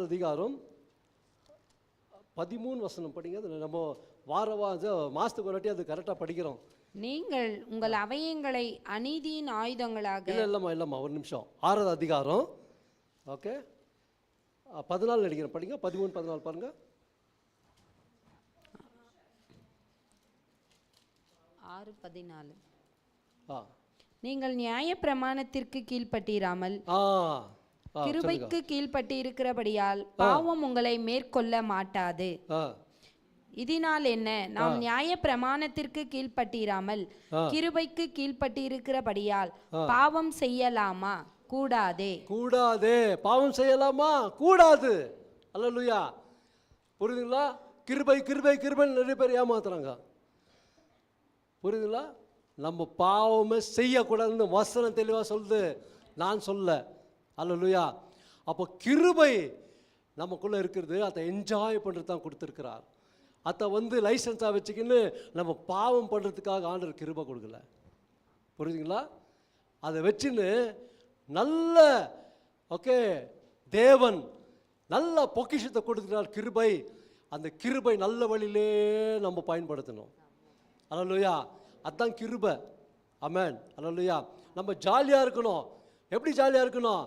அதிகாரம் 13 வசனம் படிங்க. அது நம்ம மாசத்துக்கு ஒரு வாட்டி அது கரெக்டாக படிக்கிறோம். நீங்கள் உங்கள் அவயங்களை அநீதியின் ஆயுதங்களாக. இல்லைம்மா ஒரு நிமிஷம். 6வது அதிகாரம் ஓகே 14 நினைக்கிறேன், படிங்க. 13-14 பாருங்க. 6:14. நீங்கள் நியாய பிரமாணத்திற்கு கீழ்ப்பட்டிராமல் கிருபைக்கு கீழ்ப்பட்டிருக்கிறபடியால் பாவம் உங்களை மேற்கொள்ள மாட்டாது. இதனால் என்ன? நாம் நியாய பிரமாணத்திற்கு கீழ்ப்பட்டிராமல் கிருபைக்கு கீழ்ப்பட்டிருக்கிறபடியால் பாவம் செய்யலாமா? கூடாதே. பாவம் செய்யலாமா? கூடாது. அல்லேலூயா. புரியுதுங்களா? கிருபை நிறைய பேர் ஏமாத்துறாங்க. புரியுதுங்களா? நம்ம பாவமே செய்யக்கூடாதுன்னு வசனம் தெளிவாக சொல்லுது, நான் சொல்ல. அல்லேலூயா. அப்போ கிருபை நமக்குள்ளே இருக்கிறது, அதை என்ஜாய் பண்ணுறது தான் கொடுத்துருக்கிறார். அதை லைசன்ஸாக வச்சுக்கின்னு நம்ம பாவம் பண்ணுறதுக்காக ஆண்டவர் கிருபை கொடுக்கல. புரியுதுங்களா? அதை வச்சுன்னு நல்ல ஓகே தேவன் நல்ல பொக்கிஷத்தை கொடுத்துக்கிறார் கிருபை. அந்த கிருபை நல்ல வழியிலே நம்ம பயன்படுத்தணும். அல்லேலூயா. அதுதான் கிருபை. ஆமென். அல்லேலூயா. நம்ம ஜாலியாக இருக்கணும். எப்படி ஜாலியாக இருக்கணும்?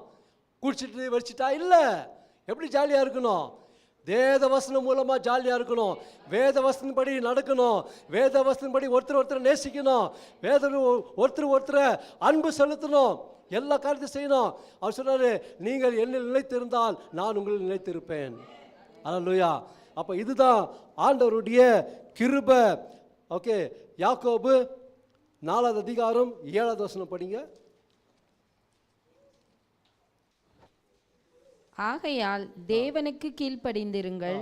குடிச்சிட்டு வச்சிட்டா இல்லை. எப்படி ஜாலியாக இருக்கணும்? வேத வசனம் மூலமாக ஜாலியாக இருக்கணும். வேத வசனப்படி நடக்கணும். வேத வசனப்படி ஒருத்தர் நேசிக்கணும். ஒருத்தரை அன்பு செலுத்தணும். எல்லா காரியத்தையும் செய்யணும். அவர் சொன்னார், நீங்கள் என்னில் நிலைத்திருந்தால் நான் உங்களில் நிலைத்திருப்பேன். அல்லேலூயா. அப்போ இதுதான் ஆண்டவருடைய கிருபை. ஓகே, யாக்கோபு 4வது அதிகாரம் 7வது வசனம் படிங்க. ஆகையால் தேவனுக்கு கீழ்ப்படிந்திருங்கள்,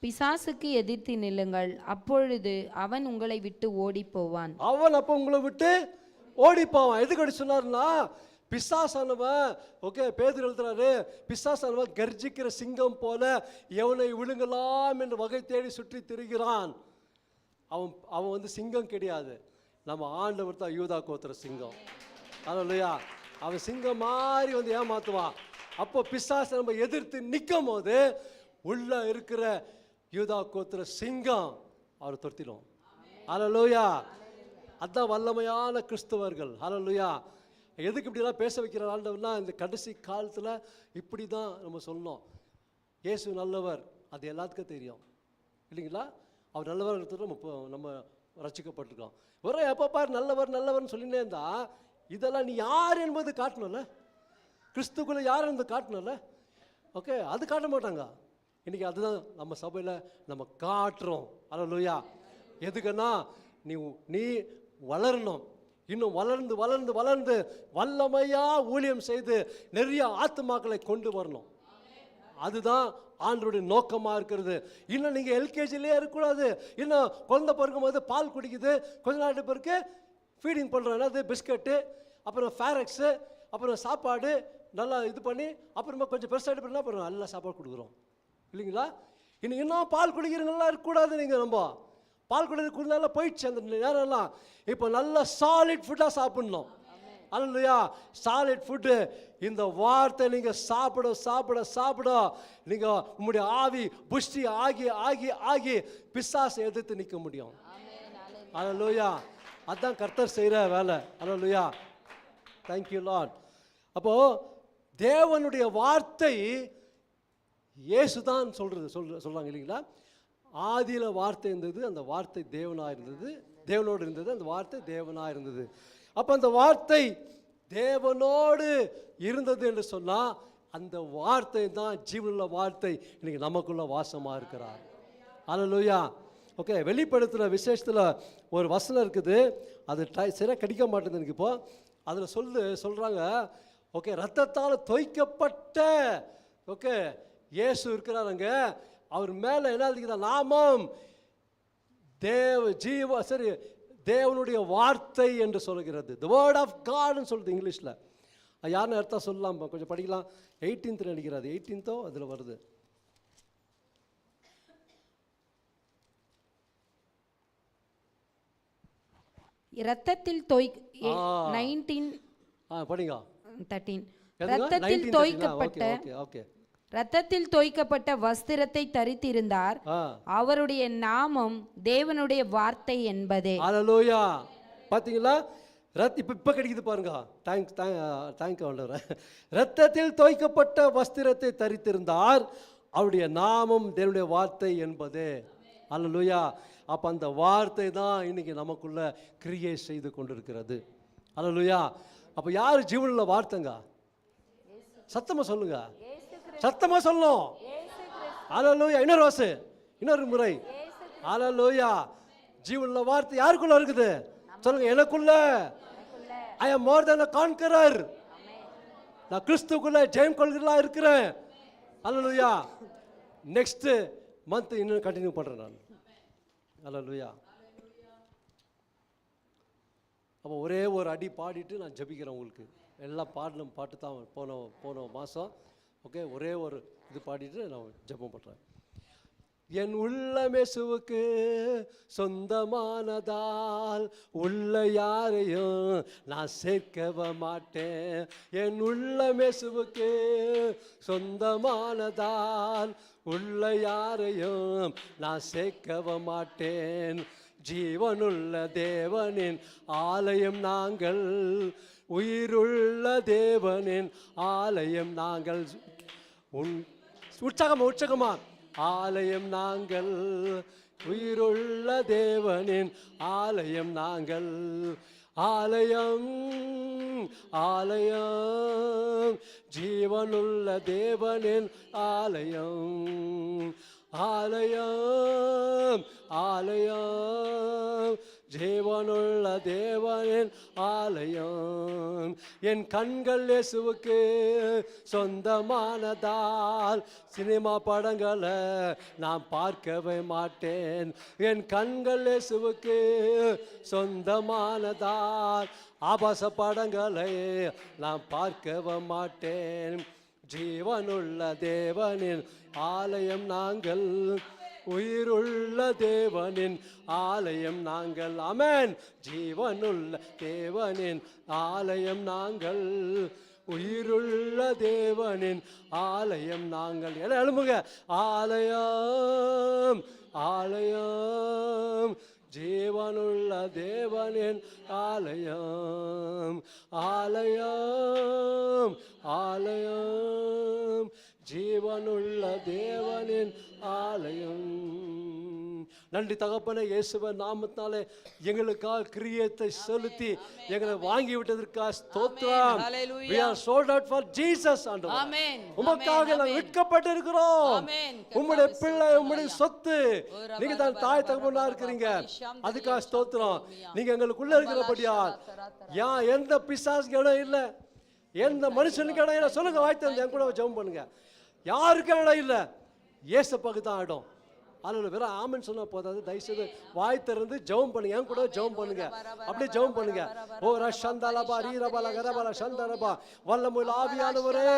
பிசாசுக்கு எதிர்த்து நில்லுங்கள், அப்பொழுது அவன் உங்களை விட்டு ஓடி போவான். அவன் அப்போ உங்களை விட்டு ஓடி போவான். எதுக்கு சொன்னார்னா, பிசாசானவன் ஓகே பேதுரு எழுதுறாரு, பிசாசானவன் கர்ஜிக்கிற சிங்கம் போல எவனை விழுங்கலாம் என்று வகை தேடி சுற்றி திரிகிறான். அவன் சிங்கம் கிடையாது. நம்ம ஆண்டவர் தான் யூதா கோத்திர சிங்கம். அல்லேலூயா. அவன் சிங்கம் மாதிரி ஏமாத்துவான். அப்போ பிசாசை நம்ம எதிர்த்து நிற்கும் போது உள்ள இருக்கிற யூதா கோத்திர சிங்கம் அவர் துரத்திடும். அல்லேலூயா. அதான் வல்லமையான கிறிஸ்தவர்கள். அல்லேலூயா. எதுக்கு இப்படிலாம் பேச வைக்கிற ஆண்டவர்னா, இந்த கடைசி காலத்தில் இப்படி தான் நம்ம சொல்லணும். இயேசு நல்லவர், அது எல்லாத்துக்கும் தெரியும் இல்லைங்களா? அவர் நல்லவர் நம்ம ரசிக்கப்பட்டிருக்கோம். ஒரு எப்போ பாரு நல்லவர்னு சொல்லினே இருந்தா, இதெல்லாம் நீ யார் என்பது காட்டணும்ல, கிறிஸ்துக்குள்ள யார் என்பது காட்டணும்ல. ஓகே, அது காட்ட மாட்டாங்க. இன்னைக்கு அதுதான் நம்ம சபையில் நம்ம காட்டுறோம். அல்லேலூயா. எதுக்குன்னா நீ வளரணும். இன்னும் வளர்ந்து வளர்ந்து வளர்ந்து வல்லமையா ஊழியம் செய்து நிறைய ஆத்துமாக்களை கொண்டு வரணும். அதுதான் ஆண்டவருடைய நோக்கமாக இருக்கிறது. இன்னும் நீங்கள் எல்கேஜிலேயே இருக்கக்கூடாது. இன்னும் குழந்தை பிறக்கும் போது பால் குடிக்குது, கொஞ்ச நாட்டு பிறகு ஃபீடிங் பண்ணுறோம். என்னது பிஸ்கட்டு, அப்புறம் ஃபேரக்ஸு, அப்புறம் சாப்பாடு நல்லா இது பண்ணி அப்புறமா கொஞ்சம் பெருசாகிட்டு பண்ணால் அப்புறம் நல்லா சாப்பாடு கொடுக்குறோம் இல்லைங்களா? இன்னும் பால் குடிக்கிறவங்களாம் இருக்கக்கூடாது. நீங்கள் நம்ம பால் குடிக்கிறது கொஞ்சம் போயிடுச்சு அந்த நேரம்லாம். இப்போ நல்லா சாலிட் ஃபுட்டாக சாப்பிட்ணும். அல்லேலூயா. Solid food. இந்த வார்த்தை நீங்கள் சாப்பிட சாப்பிட சாப்பிட நீங்கள் உங்களுடைய ஆவி புஷ்டி ஆகி ஆகி ஆகி பிசாசை எதிர்த்து நிற்க முடியும். அல்லேலூயா. அதுதான் கர்த்தர் செய்கிற வேலை. அல்லேலூயா. Thank you lord. அப்போது தேவனுடைய வார்த்தை இயேசு தான் சொல்கிறாங்க இல்லைங்களா? ஆதியில் வார்த்தை இருந்தது, அந்த வார்த்தை தேவனாக இருந்தது, தேவனோடு இருந்தது, அந்த வார்த்தை தேவனாக இருந்தது. அப்போ அந்த வார்த்தை தேவனோடு இருந்தது என்று சொன்னால், அந்த வார்த்தை தான் ஜீவனுள்ள வார்த்தை இன்னைக்கு நமக்குள்ள வாசமாக இருக்கிறார். அல்லேலூயா. ஓகே, வெளிப்படுத்துகிற விசேஷத்தில் ஒரு வசனம் இருக்குது, அது சரியாக கிடைக்க மாட்டேங்குது எனக்கு இப்போ. அதில் சொல்கிறாங்க, ஓகே, ரத்தத்தால் தோய்க்கப்பட்ட ஓகே இயேசு இருக்கிறாருங்க. அவர் மேலே என்ன இருக்குதா நாமம் தேவனுடைய வார்த்தை என்று சொல்கிறது. தி வேர்ட் ஆஃப் காட்னு சொல்லுது இங்கிலீஷில். யாருன்னு அர்த்தம் சொல்லலாம், கொஞ்சம் படிக்கலாம். 18th நினைக்கிறாரு, 18th அதில் வருது. இரத்தத்தில் 19 படிங்க 13 இரத்தத்தில் தோய்க்கப்பட்ட இரத்தத்தில் தோய்க்கப்பட்ட வஸ்திரத்தை தரித்திருந்தார். அவருடைய நாமம் தேவனுடைய வார்த்தை என்பதே. அல்லேலூயா. பாத்தீங்களா? இப்ப கிடைக்குது பாருங்க. தேங்க்யூ ஆண்டவரே. இரத்தத்தில் தோய்க்கப்பட்ட வஸ்திரத்தை தரித்திருந்தார், அவருடைய நாமம் தேவனுடைய வார்த்தை என்பதே. அல்லேலூயா. அப்ப அந்த வார்த்தை தான் இன்னைக்கு நமக்குள்ள கிரியை செய்து கொண்டிருக்கிறது. அல்லேலூயா. அப்ப யாரு ஜீவனுள்ள வார்த்தைங்க? சத்தமா சொல்லுங்க, சத்தமா சொல்லணும். அல்லேலூயா. இன்னொரு முறை. அல்லேலூயா. ஜீவனுள்ள வார்த்தை யாருக்குள்ள இருக்குது? சொல்லுங்க, எனக்குள்ள. I am more than a conqueror. நான் கிறிஸ்துக்குள்ள ஜெயம் கொள்கிறதா இருக்கிறேன். அல்லேலூயா. நெக்ஸ்ட் மந்த் இன்னும் கண்டினியூ பண்றேன் நான். அல்லேலூயா. அப்போ ஒரே ஒரு அடி பாடிட்டு நான் ஜெபிக்கிறேன். உங்களுக்கு எல்லாம் பாடின பாட்டு தான் போன மாதம். ஓகே, ஒரே ஒரு இது பாடிட்டு நான் ஜெபம் பண்ணுறேன். என் உள்ளமேசுவுக்கு சொந்தமானதால் உள்ள யாரையும் நான் சேர்க்கவ மாட்டேன். என் உள்ளமேசுவுக்கு சொந்தமானதால் உள்ள யாரையும் நான் சேர்க்கவ மாட்டேன். ஜீவனுள்ள தேவனின் ஆலயம் நாங்கள், உயிருள்ள தேவனின் ஆலயம் நாங்கள். உற்சாகமா ஆலயம் நாங்கள், உயிருள்ள தேவனின் ஆலயம் நாங்கள். ஆலயம் ஆலயம் ஜீவனுள்ள தேவனின் ஆலயம். ஆலயம் ஆலயம் ஜீவனுள்ள தேவனின் ஆலயம். என் கண்கள் இயேசுவுக்கு சொந்தமானதால் சினிமா படங்களை நான் பார்க்கவே மாட்டேன். என் கண்கள் இயேசுவுக்கு சொந்தமானதால் ஆபாச படங்களை நான் பார்க்கவே மாட்டேன். ஜீவனுள்ள தேவனின் ஆலயம் நாங்கள், உயிருள்ள தேவனின் ஆலயம் நாங்கள். ஆமென். ஜீவனுள்ள தேவனின் ஆலயம் நாங்கள், உயிருள்ள தேவனின் ஆலயம் நாங்கள். எல்லாம் எழுமுங்க. ஆலயம் ஆலயம் ஜீவனுள்ள தேவனின் ஆலயம். ஆலயம் ஆலயம் ஜீவனுள்ள தேவனின் ஆலயம். நன்றி தகப்பனே, இயேசுவின் நாமத்தினாலே எங்களுக்காக கிரியத்தை செலுத்தி எங்களை வாங்கி விட்டதற்காக ஸ்தோத்திரம். We are sold out for Jesus. ஆமென். உமக்காக நாங்கள் விற்கப்பட்டிருக்கிறோம். உம்முடைய பிள்ளை, உம்முடைய சொத்து. நீங்க தான் தாய் தகப்பனா இருக்கிறீங்க, அதுக்காக ஸ்தோத்திரம். நீங்க எங்களுக்குள்ள இருக்கிறபடியால் எந்த பிசாசுக்கு இடம் இல்லை, எந்த மனுஷனுக்கு இடம் இல்லை. சொல்லுங்க, வாய்த்து என் கூட ஜெபம் பண்ணுங்க. யாருக்கும் இடம் இல்லை, ஏசப்பாக்கு தான் இடம். அதில் வெறும் ஆமென் சொன்னால் போதாது. தயவுசெய்து வாய் திறந்து ஜெபம் பண்ணுங்க, என் கூட ஜெபம் பண்ணுங்க. அப்படியே ஜெபம் பண்ணுங்க. ஓ ரஷந்தலபா ரீரபல கரபல சந்தரபா வல்லமுள்ள ஆவியானவரே,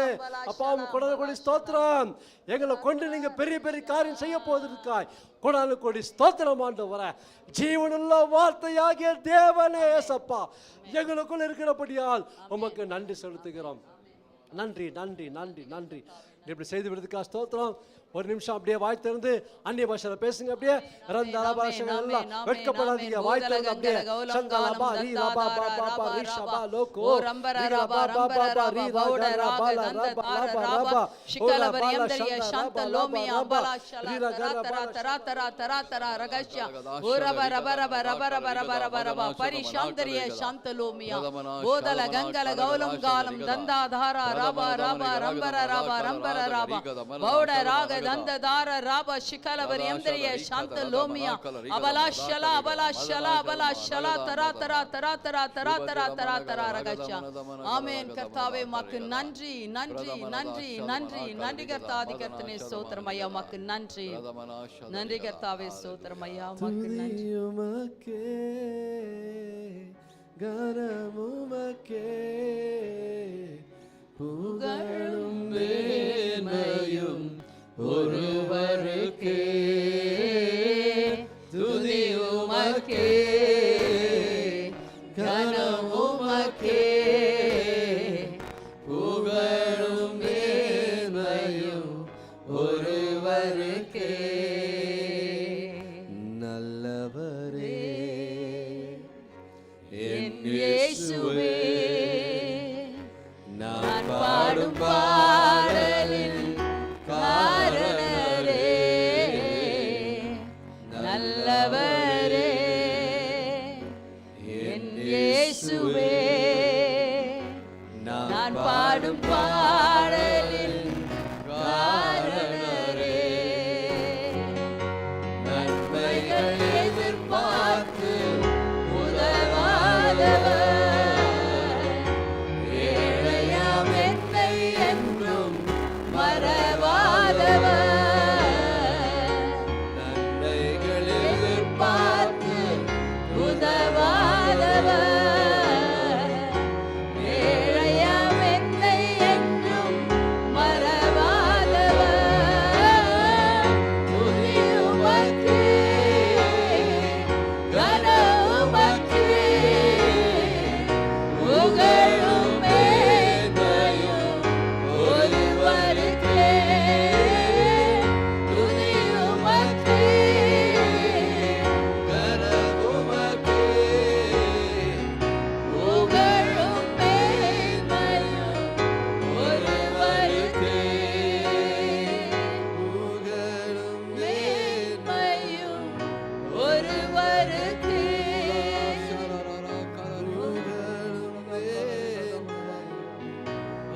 அப்பா உங்க கொடி ஸ்தோத்திரம். எங்களை கொண்டு நீங்க பெரிய பெரிய காரியம் செய்ய போவதற்காய் கொடாலு கொடி ஸ்தோத்திரம் ஆண்டவரே. ஜீவனுள்ள வார்த்தையாகிய தேவனே ஏசப்பா, எங்களுக்குள்ள இருக்கிறபடியால் உமக்கு நன்றி செலுத்துகிறோம். நன்றி நன்றி நன்றி நன்றி. இப்படி செய்து விடுறதுக்காக ஸ்தோத்திரம். ஒரு நிமிஷம் அப்படியே வாய் திறந்து அந்நிய பாஷையில பேசுங்க. அப்படியே ரந்தலா பாஷைகள் எல்லாம் வெட்கப்படாதீங்க. வாய் திறந்து அப்படியே சந்தலபா ரீரபா பாபா ரிஷபா லோகோ ரம்பரபா பாபா ரீரபா ரபா ரபா ஷிகலபரி எந்தரிய சாந்த லோமியா பலாஷல தரா தரா தரா தரா ரகஷ்யா ஓரப ரப ரப ரப ரப ரப ரப ரப பரிஷாந்தரிய சாந்த லோமியா ஓதல கங்கல கௌலம் காலம் தந்தாதாரா ரபா ரபா ரம்பர ரபா ரம்பர ரபா பௌட ராக தந்ததார ராபா ஷிகலபரி எந்தரிய சாந்த லோமியா அபலாஷல அபலாஷல அபலாஷல தரா தரா தரா தரா தரா தரா தரா தரா ரகஷ்யா. ஆமென். கர்த்தாவே உமக்கு நன்றி நன்றி நன்றி நன்றி நன்றி கர்த்தாதி கர்த்தனே ஸ்தோத்திரம் ஐயா, உமக்கு நன்றி நன்றி கர்த்தாவே ஸ்தோத்திரம் ஐயா, உமக்கு நன்றி. உமக்கே கனமுமக்கே புகழும் மேன்மையும் ஒருவருக்கே, துதி உமக்கே கனம் உமக்கே புகழும் மேன்மையும் ஒருவருக்கே. நல்லவரே என் இயேசுவே, நான் பாடும் பாடலில் காரணரே. நல்லவரே என் இயேசுவே, நான் பாடும் பாடலில் காரணரே. நன்மைகள் எதிர்பார்த்து உதவாதவர், ஏழையாம் என்னை என்றும் மறவாதவர். நன்மைகள் எதிர்பார்த்து உதவாதவர்,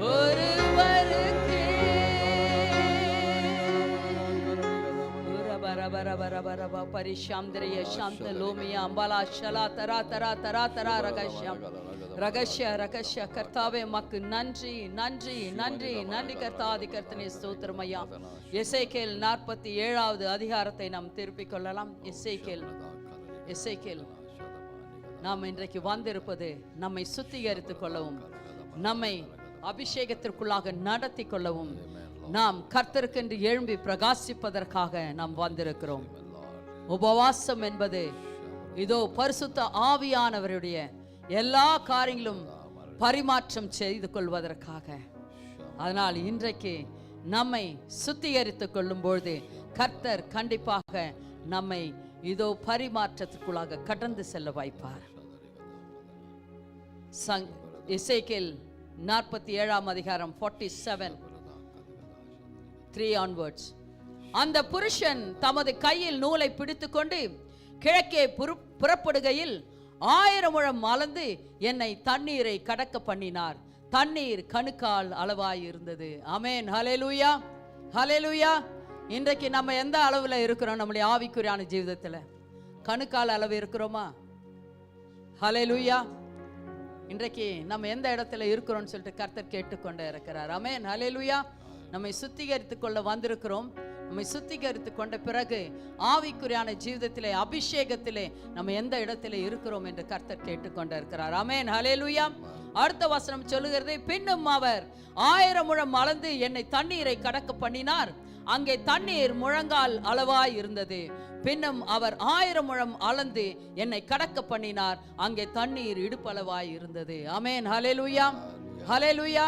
ஒருவருக்கே பரிஷாந்திரிய சாந்த லோமியா அம்பாலா ஷலா தரா தரா தரா தரா ரகஷ்யம் ரகஷ்ய ரகஷ்ய கர்த்தாவே மக்கு நன்றி நன்றி நன்றி நன்றி கர்த்தாதி கர்த்தனே ஸ்தோத்திரம் ஐயா. எசேக்கியேல் 47வது அதிகாரத்தை நாம் திருப்பிக் கொள்ளலாம். எசேக்கியேல் நாம் இன்றைக்கு வந்திருப்பது நம்மை சுத்திகரித்துக் கொள்ளவும், நம்மை அபிஷேகத்திற்குள்ளாக நடத்தி கொள்ளவும், நாம் கர்த்தருக்கென்று எழும்பி பிரகாசிப்பதற்காக நாம் வந்திருக்கிறோம். உபவாசம் என்பது இதோ பரிசுத்த ஆவியானவருடைய எல்லா காரியங்களும் பரிமாற்றம் செய்து கொள்வதற்காக. அதனால் இன்றைக்கு நம்மை சுத்திகரித்துக் கொள்ளும் பொழுது கர்த்தர் கண்டிப்பாக நம்மை இதோ பரிமாற்றத்திற்குள்ளாக கடந்து செல்ல வைப்பார். எசேக்கியேல் 47ஆம் அதிகாரம் 47:3 onwards. அந்த புருஷன் தமது கையில் நூலை பிடித்துக்கொண்டு கிழக்கே புறப்படுகையில் 1000 முழம் அளந்து என்னை தண்ணீரை கடக்க பண்ணினார். தண்ணீர் கணுக்கால் அளவாய் இருந்தது. ஆமென். ஹல்லேலூயா, ஹல்லேலூயா. இன்றைக்கு நம்ம எந்த அளவுல இருக்கிறோம்? நம்முடைய ஆவிக்குரியான ஜீவிதத்துல கணுக்கால் அளவு இருக்கிறோமா? ஹல்லேலூயா. இன்றைக்கு நம்ம எந்த இடத்துல இருக்கிறோம்னு சொல்லிட்டு கர்த்தர் கேட்டுக்கொண்டே இருக்கிறார். ஆமென். ஹல்லேலூயா. நம்மை சுத்திகரித்துக் கொள்ள வந்திருக்கிறோம். நம்மை சுத்திகரித்து கொண்ட பிறகு ஆவிக்குரியான ஜீவிதத்திலே அபிஷேகத்திலே நம்ம எந்த இடத்துல இருக்கிறோம் என்று கர்த்தர் கேட்டுக்கொண்டே இருக்கிறார். ஆமென். ஹல்லேலூயா. அடுத்த வசனம் சொல்லுகிறது, பின்னும் அவர் 1000 முழம் அளந்து என்னை தண்ணீரை கடக்க பண்ணினார். அங்கே தண்ணீர் முழங்கால் அளவாய் இருந்தது. பின்னும் அவர் 1000 முழம் அளந்து என்னை கடக்க பண்ணினார். அங்கே தண்ணீர் இடுப்பளவாய் இருந்தது. ஆமென். ஹல்லேலூயா, ஹல்லேலூயா.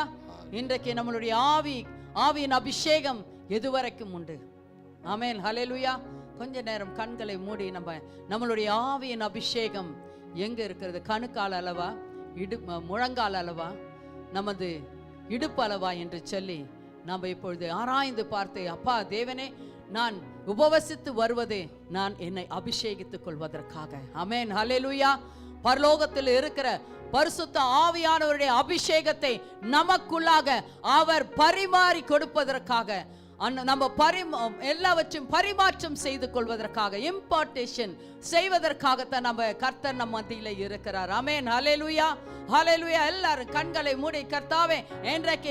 இன்றைக்கு நம்மளுடைய ஆவியின் அபிஷேகம் எதுவரைக்கும் உண்டு? ஆமென். ஹல்லேலூயா. கொஞ்ச நேரம் கண்களை மூடி நம்மளுடைய ஆவியின் அபிஷேகம் எங்க இருக்கிறது? கணுக்கால் அளவா, முழங்கால் அளவா, நமது இடுப்பு அளவா என்று சொல்லி நாம் இப்பொழுது ஆராய்ந்து பார்த்து, அப்பா தேவனே, நான் உபவசித்து வருவது நான் என்னை அபிஷேகித்துக் கொள்வதற்காக. ஆமென். ஹல்லேலூயா. பரலோகத்தில் இருக்கிற பரிசுத்த ஆவியானவருடைய அபிஷேகத்தை நமக்குள்ளாக அவர் பரிமாறி கொடுப்பதற்காக, நம்ம எல்லாவற்றையும் பரிமாற்றம் செய்து கொள்வதற்காக, இம்பார்ட்டேஷன் செய்வதற்காகத்தான் நம்ம கர்த்தர் நம்ம மத்தியில இருக்கிறார். ஆமென். ஹல்லேலூயா, ஹல்லேலூயா. எல்லாரும் கண்களை மூடி, கர்த்தாவே இன்றைக்கு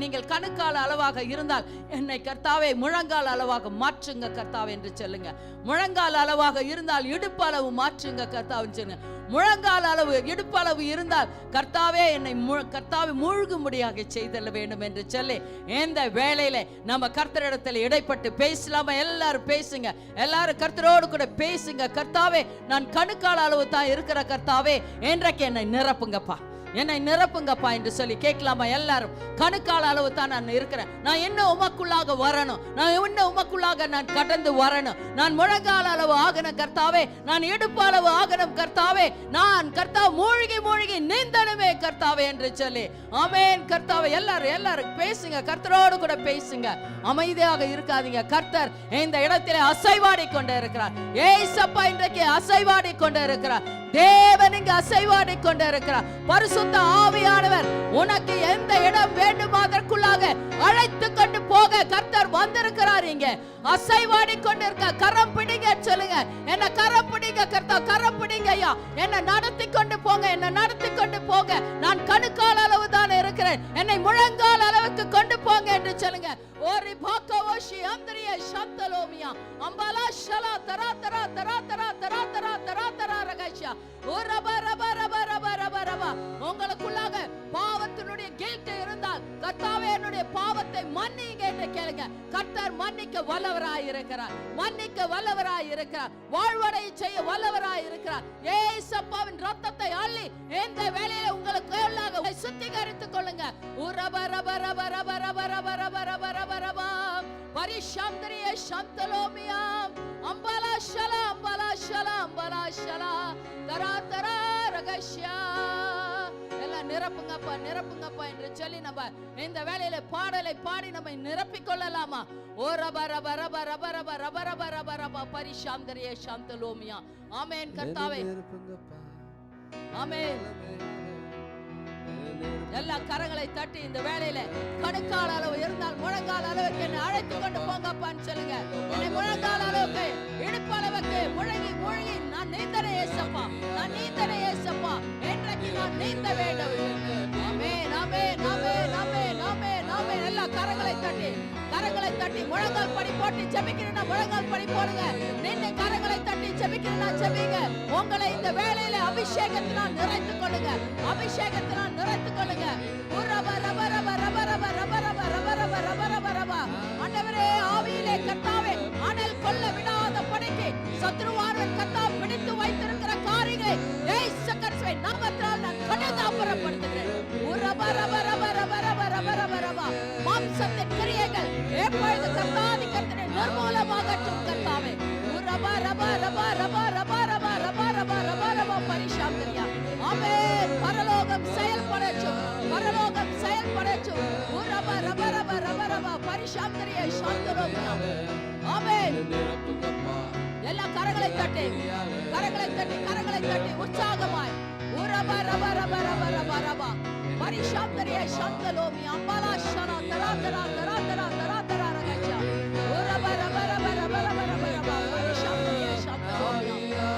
நீங்கள் கணுக்கால் அளவாக இருந்தால் என்னை கர்த்தாவே முழங்கால் அளவாக மாற்றுங்க கர்த்தாவே என்று சொல்லுங்க. முழங்கால் அளவாக இருந்தால் இடுப்பு அளவு மாற்றுங்க கர்த்தாவே சொல்லுங்க. முழங்கால் அளவு இடுப்பு அளவு இருந்தால் கர்த்தாவே என்னை கர்த்தாவே மூழ்கும்படியாக செய்தல்ல வேண்டும் என்று சொல்லி இந்த வேளையில நம்ம கர்த்தரிடத்தில் இடைப்பட்டு பேசலாமா? எல்லாரும் பேசுங்க, எல்லாரும் கர்த்தரோடு கூட பேசுங்க. கர்த்தாவே, நான் கணுக்கால் அளவு தான் இருக்கிற கர்த்தாவே, இன்றைக்கு என்னை நிரப்புங்கப்பா, என்னை நிரப்புங்கப்பா என்று சொல்லி கேட்கலாமா? எல்லாரும் கணுக்கால் அளவு தான் நான் இருக்கிறேன், நான் என்ன உமக்குள்ளாக வரணும், நான் என்ன உமக்குள்ளாக நான் கடந்து வரணும், நான் முழங்கால் அளவு ஆகணும் கர்த்தாவே, நான் இடுப்பு அளவு ஆகணும் கர்த்தாவே, நான் கர்த்தா மூழ்கி மூழ்கி நீந்தணுமே கர்த்தாவே என்று சொல்லி. ஆமென். கர்த்தாவே, எல்லாரும் பேசுங்க, கர்த்தரோடு கூட பேசுங்க, அமைதியாக இருக்காதீங்க. கர்த்தர் இந்த இடத்திலே அசைவாடி கொண்டே இருக்கிறார். ஏசப்பா இன்றைக்கு அசைவாடி கொண்டே இருக்கிறார். தேவன் இங்கு அசைவாடி கொண்டே இருக்கிறார். பரிசுத்த ஆவியானவர் உனக்கு எந்த இடம் வேண்டுமோ அதற்குள்ளாக அழைத்து கொண்டு போக கர்த்தர் வந்திருக்கிறார். இங்க அசைவாடி கொண்டு இருக்க. கரம் பிடிங்க சொல்லுங்க, என்ன கரம் பிடிங்க கர்த்தா, கரம் பிடிங்க ஐயா, என்ன நடத்தி கொண்டு போங்க, என்ன நடத்தி கொண்டு போங்க. நான் கணுக்கால் அளவு தான் இருக்கிறேன், என்னை முழங்கால் அளவுக்கு கொண்டு போங்க என்று சொல்லுங்க. ஓரி பாக்கவோஷி அந்தரிய சந்தலோமியா அம்பாலா ஷலா தரா தரா தரா தரா தரா தரா தரா தரா ரகஷா ஓரபா ரபா ரபா ரபா ரபா ரபா. உங்களுக்குள்ளாக பாவத்தினுடைய கில்ட் இருந்தால் கர்த்தாவே என்னுடைய பாவத்தை மன்னிங்க என்று கேளுங்க. கர்த்தர் மன்னிக்க வல்லவராய் இருக்கிறார், மன்னிக்க வல்லவராய் இருக்கிறார், வாழ்வடை செய்ய வல்லவராய் இருக்கிறார். ஏசப்பாவின் ரத்தத்தை அள்ளி இந்த வேளையில உங்களுக்கு சுத்திகரித்துக் கொள்ளுங்க. உரபா ரபா ரபா ரபா ரபா ரபா ரபா ரபா ரபா ரபா பரிஷாந்திரிய சந்தலோமியா அம்பலா ஷலா அம்பலா ஷலா அம்பலா ஷலா தரா தரா ரகஷ்யா. எல்லாம் நிரப்புங்கப்பா, நிரப்புங்கப்பா என்று சொல்லி நம்ம இந்த வேளையில பாடலை பாடி நம்மை நிரப்பிக் கொள்ளலாமா? ஓ ரபா ரபா ரபா ரபா ரபா ரபா ரபா ரபா ரபா பரிஷாந்திரிய சந்தலோமியா. ஆமென். கர்த்தாவே, ஆமென். எல்லா கரங்களை தட்டி இந்த வேளையில கணுக்கால அளவு இருந்தால் முழங்கால் அளவுக்கு என்னை அழைத்து கொண்டு போங்கப்பான்னு சொல்லுங்க. என்னை முழங்கால் அளவுக்கு இடுப்பு அளவுக்கு முழங்கி முழங்கி நான் நீந்தனே ஏசப்பா, நான் நீந்தனே ஏசப்பா, என்றைக்கு நான் நீந்த வேண்டும். ஆமென் ஆமென் ஆமென் ஆமென் ஆமென் ஆமென். எல்லா கரங்களை தட்டி முழங்கால் படி போட்டு ஜெபிக்கிறேன்னா முழங்கால் படி போடுங்க. நின்று கரங்களை தட்டி ஜெபிக்கிறேன்னா ஜெபிங்க. உங்களை இந்த வேளையில அபிஷேகத்தினால் நிறைத்துக் கொள்ளுங்க, அபிஷேகத்தினால் நிறைத்துக் கொள்ளுங்க. ஆண்டவரே, ஆவியிலே கர்த்தாவே அனல் கொள்ள விடாத படிக்கு சத்ருவாரன் கர்த்தாவே பிடித்து வைத்திருக்கிற காரியங்களை இயேசு கிறிஸ்துவின் நாமத்தால் நான் கடுதாபரப்படுத்துகிறேன். மாம்சத்தின் கிரியைகள் எப்பொழுது கர்த்தாவே கர்த்தனை நிர்மூலமாகட்டும் கர்த்தாவே. பரிசாந்தரியா ஆமென். பரலோகம் செயல்படட்டும், பரலோகம் செயல்படட்டும். பரிசாந்தரியா சாந்தரோமியா ஆமென். எல்லா கரங்களை தட்டி உற்சாகமாய் பரிசாந்தரியா சாந்தரோமி அம்பாலா ஷனா தரா தரா தரா தரா தரா தரா ரகச்சா பரிசாந்தரியா சாந்தரோமியா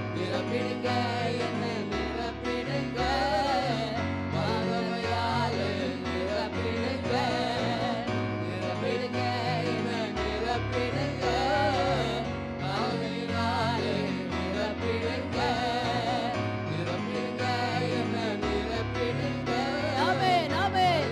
நிரப்பிடுங்க என்னை நிரப்பிடுங்க மகிமையாலே நிரப்பிடுங்க என்னை நிரப்பிடுங்க மகிமையாலே நிரப்பிடுங்க என்னை நிரப்பிடுங்க. ஆமென் ஆமென்.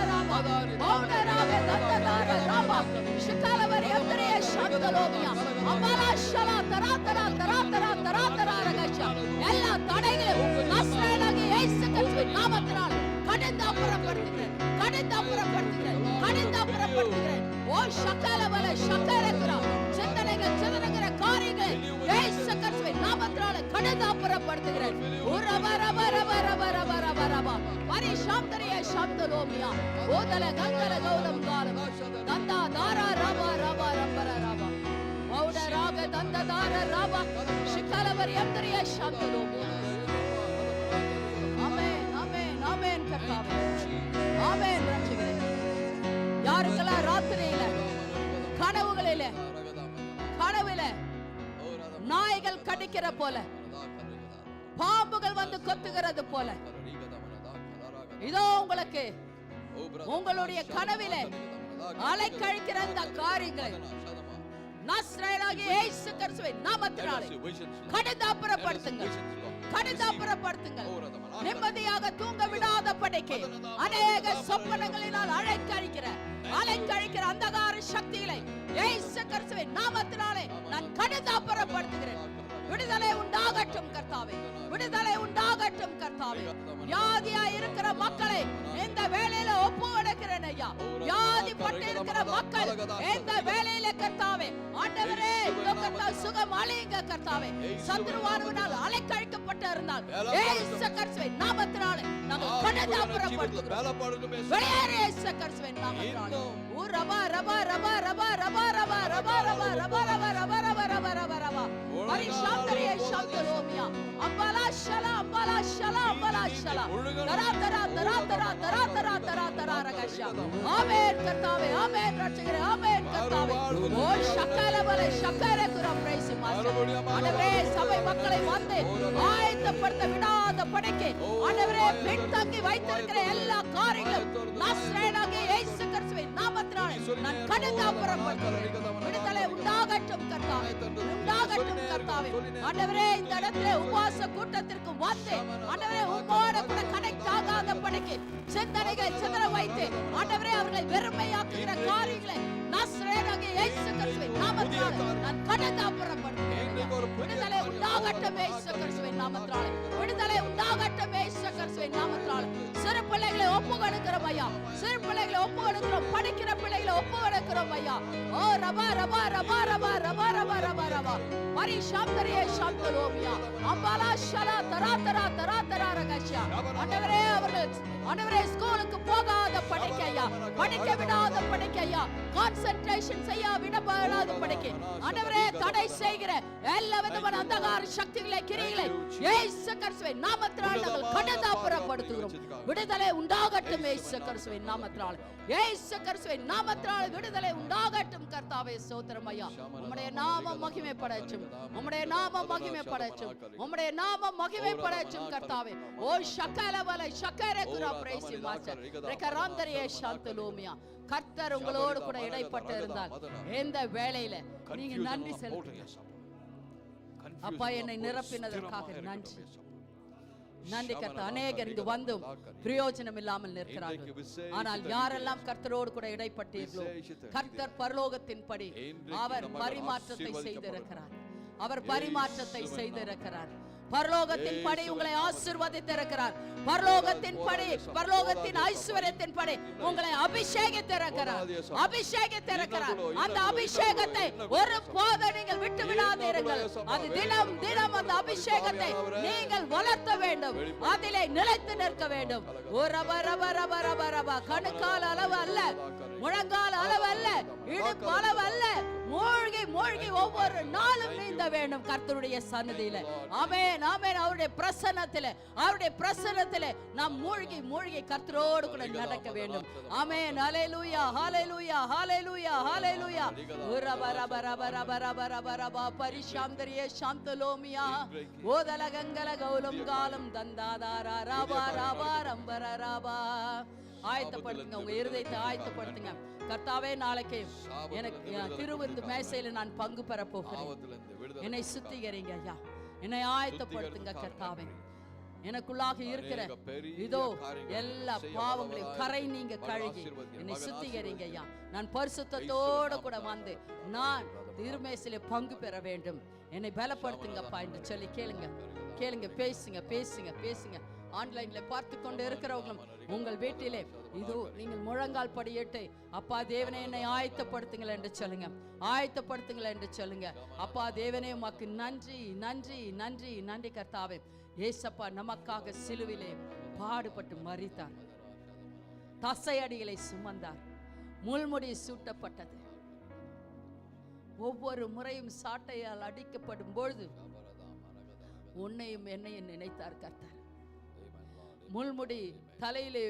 Rama ராபா மௌனராக தந்ததார ராபா ஷிகாலவரி அந்தரே சந்தலோமியா அமலா ஷலா தரா தரா தரா தரா தரா தரா ரகச்சா எல்லா தடைகளையும் நஸ்ரேனாகிய இயேசு கிறிஸ்துவின் நாமத்தினால் கடிந்தாப்புறப்படுத்துகிறேன் கடிந்தாப்புறப்படுத்துகிறேன் கடிந்தாப்புறப்படுத்துகிறேன். ஓ ஷகாலவல ஷகரகுரா சிந்தனைகள் சிதறகிற காரியங்களை இயேசு கிறிஸ்துவின் நாமத்தினால் கடிந்தாப்புறப்படுத்துகிறேன். உரபரபரபரபரபரபரபா பரிஷாந்தரிய சந்தலோமியா ஓதல கந்தல கௌதம் காலம் தந்தா தாரா ரபா ரபா ரபர ரபா மௌடராக தந்ததார ரபா ஷிகாலவரி அந்தரிய சந்தலோமியா. ஆமென் ஆமென் ஆமென் கர்த்தாவே ஆமென் ரட்சகரே. யாருக்கெல்லாம் ராத்திரியில கனவுகளில நாய்கள் கடிக்கிற போல பாம்புகள் வந்து கொத்துகிறது போல இதோ உங்களுக்கு உங்களுடைய கனவிலே அலைக்கழிக்கிற அந்த காரியங்களை நஸ்ரேனாகிய இயேசு கிறிஸ்துவின் நாமத்தினாலே கடிந்தாப்புறப்படுத்துங்கள் கடிதாப்புறப்படுத்துங்கள். நிம்மதியாக தூங்க விடாத படைக்கு அநேக சொப்பனங்களினால் அலைக்கழிக்கிற அந்தகார சக்திகளை இயேசு கிறிஸ்துவின் நாமத்தினாலே நான் கடிதாப்புறப்படுத்துகிறேன். விடுதலை உண்டாகட்டும் கர்த்தாவே, விடுதலை உண்டாகட்டும் கர்த்தாவே. வியாதியா இருக்கிற மக்களை இந்த வேளையில ஒப்புக்கொடுக்கிறேன் ஐயா. வியாதி பட்டு இருக்கிற மக்கள் இந்த வேளையில கர்த்தாவே ஆண்டவரே சுகம் அழியுங்க கர்த்தாவே. சத்ருவானவனால் அலைக்கழிக்கப்பட்டு இருந்தால் இயேசு கிறிஸ்துவின் நாமத்தினாலே நாங்கள் கடிதாப்புறப்படுத்துகிறோம். வெளியேறு இயேசு கிறிஸ்துவின் நாமத்தினாலே. ஓ ரபா ரபா ரபா ரபா ரபா ரபா ரபா ரபா ரபா ரபா ரபா ரபா ரபா ரபா ரபா பரிஷாந்தரிய சந்தலோமியா அம்பலா ஷலா அம்பலா ஷலா அம்பலா ஷலா தரா தரா தரா தரா தரா தரா தரா தரா ரகஷா. ஆமென் கர்த்தாவே ஆமென் ரட்சகரே ஆமென் கர்த்தாவே. ஓ ஷகலவலே ஷகரகுரா பிரைஸ் மாஸ்டர். ஆண்டவரே சபை மக்களை வந்து ஆயத்தப்படுத்த விடாத படைக்கு ஆண்டவரே பின்தங்கி வைத்திருக்கிற எல்லா காரியங்களும் நஸ்ரேனாகிய இயேசு கிறிஸ்துவின் நாமத்தினாலே நான் கடிதாப்புறப்படுத்துகிறேன். விடுதலை உண்டாகட்டும் கர்த்தாவே, உண்டாகட்டும் கர்த்தாவே. ஆண்டவரே இந்த இடத்திலே உபவாச கூட்டத்திற்கு வந்து ஆண்டவரே உம்மோடு கூட கனெக்ட் ஆகாத படைக்கு சிந்தனைகளை சிதற வைத்து ஆண்டவரே அவர்களை வெறுமையாக்குகிற காரியங்களை நஸ்ரேனாகிய இயேசு கிறிஸ்துவின் நாமத்தினாலே நான் கடிதாப்புறப்படுத்துகிறேன். விடுதலை உண்டாகட்டும் இயேசு கிறிஸ்துவின் நாமத்தினாலே, விடுதலை உண்டாகட்டும் இயேசு கிறிஸ்துவின் நாமத்தினாலே. சிறு பிள்ளைகளை ஒப்புக்கொடுக்கிறோம் ஐயா, சிறு பிள்ளைகளை ஒப்புக்கொடுக்கிறோம், படிக்கிற பிள்ளைகளை ஒப்புக்கொடுக்கிறோம் ஐயா. ஓ ரபா ரபா ரபா ரபா ரபா ரபா ரபா ரபா பரிஷாந்தரிய சந்தலோமியா அம்பலா ஷலா தரா தரா தரா தரா ரகஷா. ஆண்டவரே அவர்கள் ஆண்டவரே ஸ்கூலுக்கு போகாத படைக்க ஐயா, படிக்க விடாத படைக்க ஐயா, கான்சென்ட்ரேஷன் செய்ய விடாத படைக்க ஆண்டவரே தடை செய்கிற எல்லா விதமான அந்தகார சக்திகளை கிரியைகளை இயேசு கிறிஸ்துவின் நாமத்தினாலே நாங்கள் கடிதாப்புறப்படுத்துகிறோம். விடுதலை உண்டாகட்டும் இயேசு கிறிஸ்துவின் நாமத்தினாலே, இயேசு கிறிஸ்துவின் நாமத்தினாலே விடுதலை உண்டாகட்டும் கர்த்தாவே. ஸ்தோத்திரம் ஐயா. உம்முடைய நாமம் மகிமைப்படட்டும், உம்முடைய நாமம் மகிமைப்படட்டும், உம்முடைய நாமம் மகிமைப்படட்டும் கர்த்தாவே. ஓ ஷகலவலை ஷகரகுரா பிரைஸ் மாஸ்டர் ரெகராந்தரிய சாந்தலோமியா. கர்த்தர் உங்களோடு கூட இடைப்பட்டு இருந்தால் இந்த வேளையில நீங்க நன்றி செலுத்துங்க. அப்பா என்னை நிரப்பினதற்காக நன்றி, நன்றி கர்த்தர். அநேகர் இங்கு வந்தும் பிரயோஜனம் இல்லாமல் நிற்கிறார்கள். ஆனால் யாரெல்லாம் கர்த்தரோடு கூட இடைப்பட்டீர்களோ கர்த்தர் பரலோகத்தின்படி அவர் பரிமாற்றத்தை செய்திருக்கிறார், அவர் பரிமாற்றத்தை செய்திருக்கிறார். பரலோகத்தின் படி உங்களை ஆசீர்வதித்திருக்கிறார். பரலோகத்தின் படி, பரலோகத்தின் ஐஸ்வர்யத்தின் படி உங்களை அபிஷேகித்திருக்கிறார், அபிஷேகித்திருக்கிறார். அந்த அபிஷேகத்தை ஒரு போதும் நீங்கள் விட்டு விடாதீர்கள். அது தினம் தினம் அந்த அபிஷேகத்தை நீங்கள் வளர்த்த வேண்டும், அதிலே நிலைத்து நிற்க வேண்டும். கணுக்கால் அளவு அல்ல, முழங்கால் அளவு அல்ல, இடுப்பு அளவு அல்ல, மூழ்கி மூழ்கி ஒவ்வொரு நாளும் நீந்த வேண்டும் கர்த்தருடைய சன்னதியில. ஆமென் ஆமென். அவருடைய பிரசன்னத்திலே, அவருடைய பிரசன்னத்திலே நாம் மூழ்கி மூழ்கி கர்த்தரோடு கூட நடக்க வேண்டும். ஆமென். ஹல்லேலூயா ஹல்லேலூயா ஹல்லேலூயா ஹல்லேலூயா. உரபரபரபரபரபரபரபா பரிஷாந்தரிய சாந்தலோமியா ஓதல கங்கல கௌலம் காலம் தந்தாதாரா ராபா ராபா ரம்பர ராபா. ஆயத்தப்படுத்துங்க, உங்க இருதயத்தை ஆயத்தப்படுத்துங்க. கர்த்தாவே நாளைக்கு எனக்கு திருவிருந்து மேசையில நான் பங்கு பெற போகிறேன். என்னை சுத்திகரிங்க ஐயா, என்னை ஆயத்தப்படுத்துங்க கர்த்தாவே. எனக்குள்ளாக இருக்கிற இதோ எல்லா பாவங்களையும் கரை நீங்க கழுகி என்னை சுத்திகரிங்க ஐயா. நான் பரிசுத்தத்தோட கூட வந்து நான் திருமேசிலே பங்கு பெற வேண்டும். என்னை பலப்படுத்துங்கப்பா என்று சொல்லி கேளுங்க, கேளுங்க, பேசுங்க, பேசுங்க, பேசுங்க. ஆன்லைன்ல பார்த்து கொண்டு இருக்கிறவங்களும் உங்கள் வீட்டிலே இதோ நீங்கள் முழங்கால் படியிட்டு, அப்பா தேவனே என்னை ஆயத்தப்படுத்துங்கள் என்று சொல்லுங்க, ஆயத்தப்படுத்துங்கள் என்று சொல்லுங்க. அப்பா தேவனே உமக்கு நன்றி, நன்றி, நன்றி, நன்றி கர்த்தாவே. ஏசப்பா நமக்காக சிலுவிலே பாடுபட்டு மரித்தார், தசையடிகளை சுமந்தார், முள்முடி சூட்டப்பட்டது. ஒவ்வொரு முறையும் சாட்டையால் அடிக்கப்படும் பொழுது உன்னையும் என்னையும் நினைத்தார் கர்த்தர். முள்முடி தலையிலே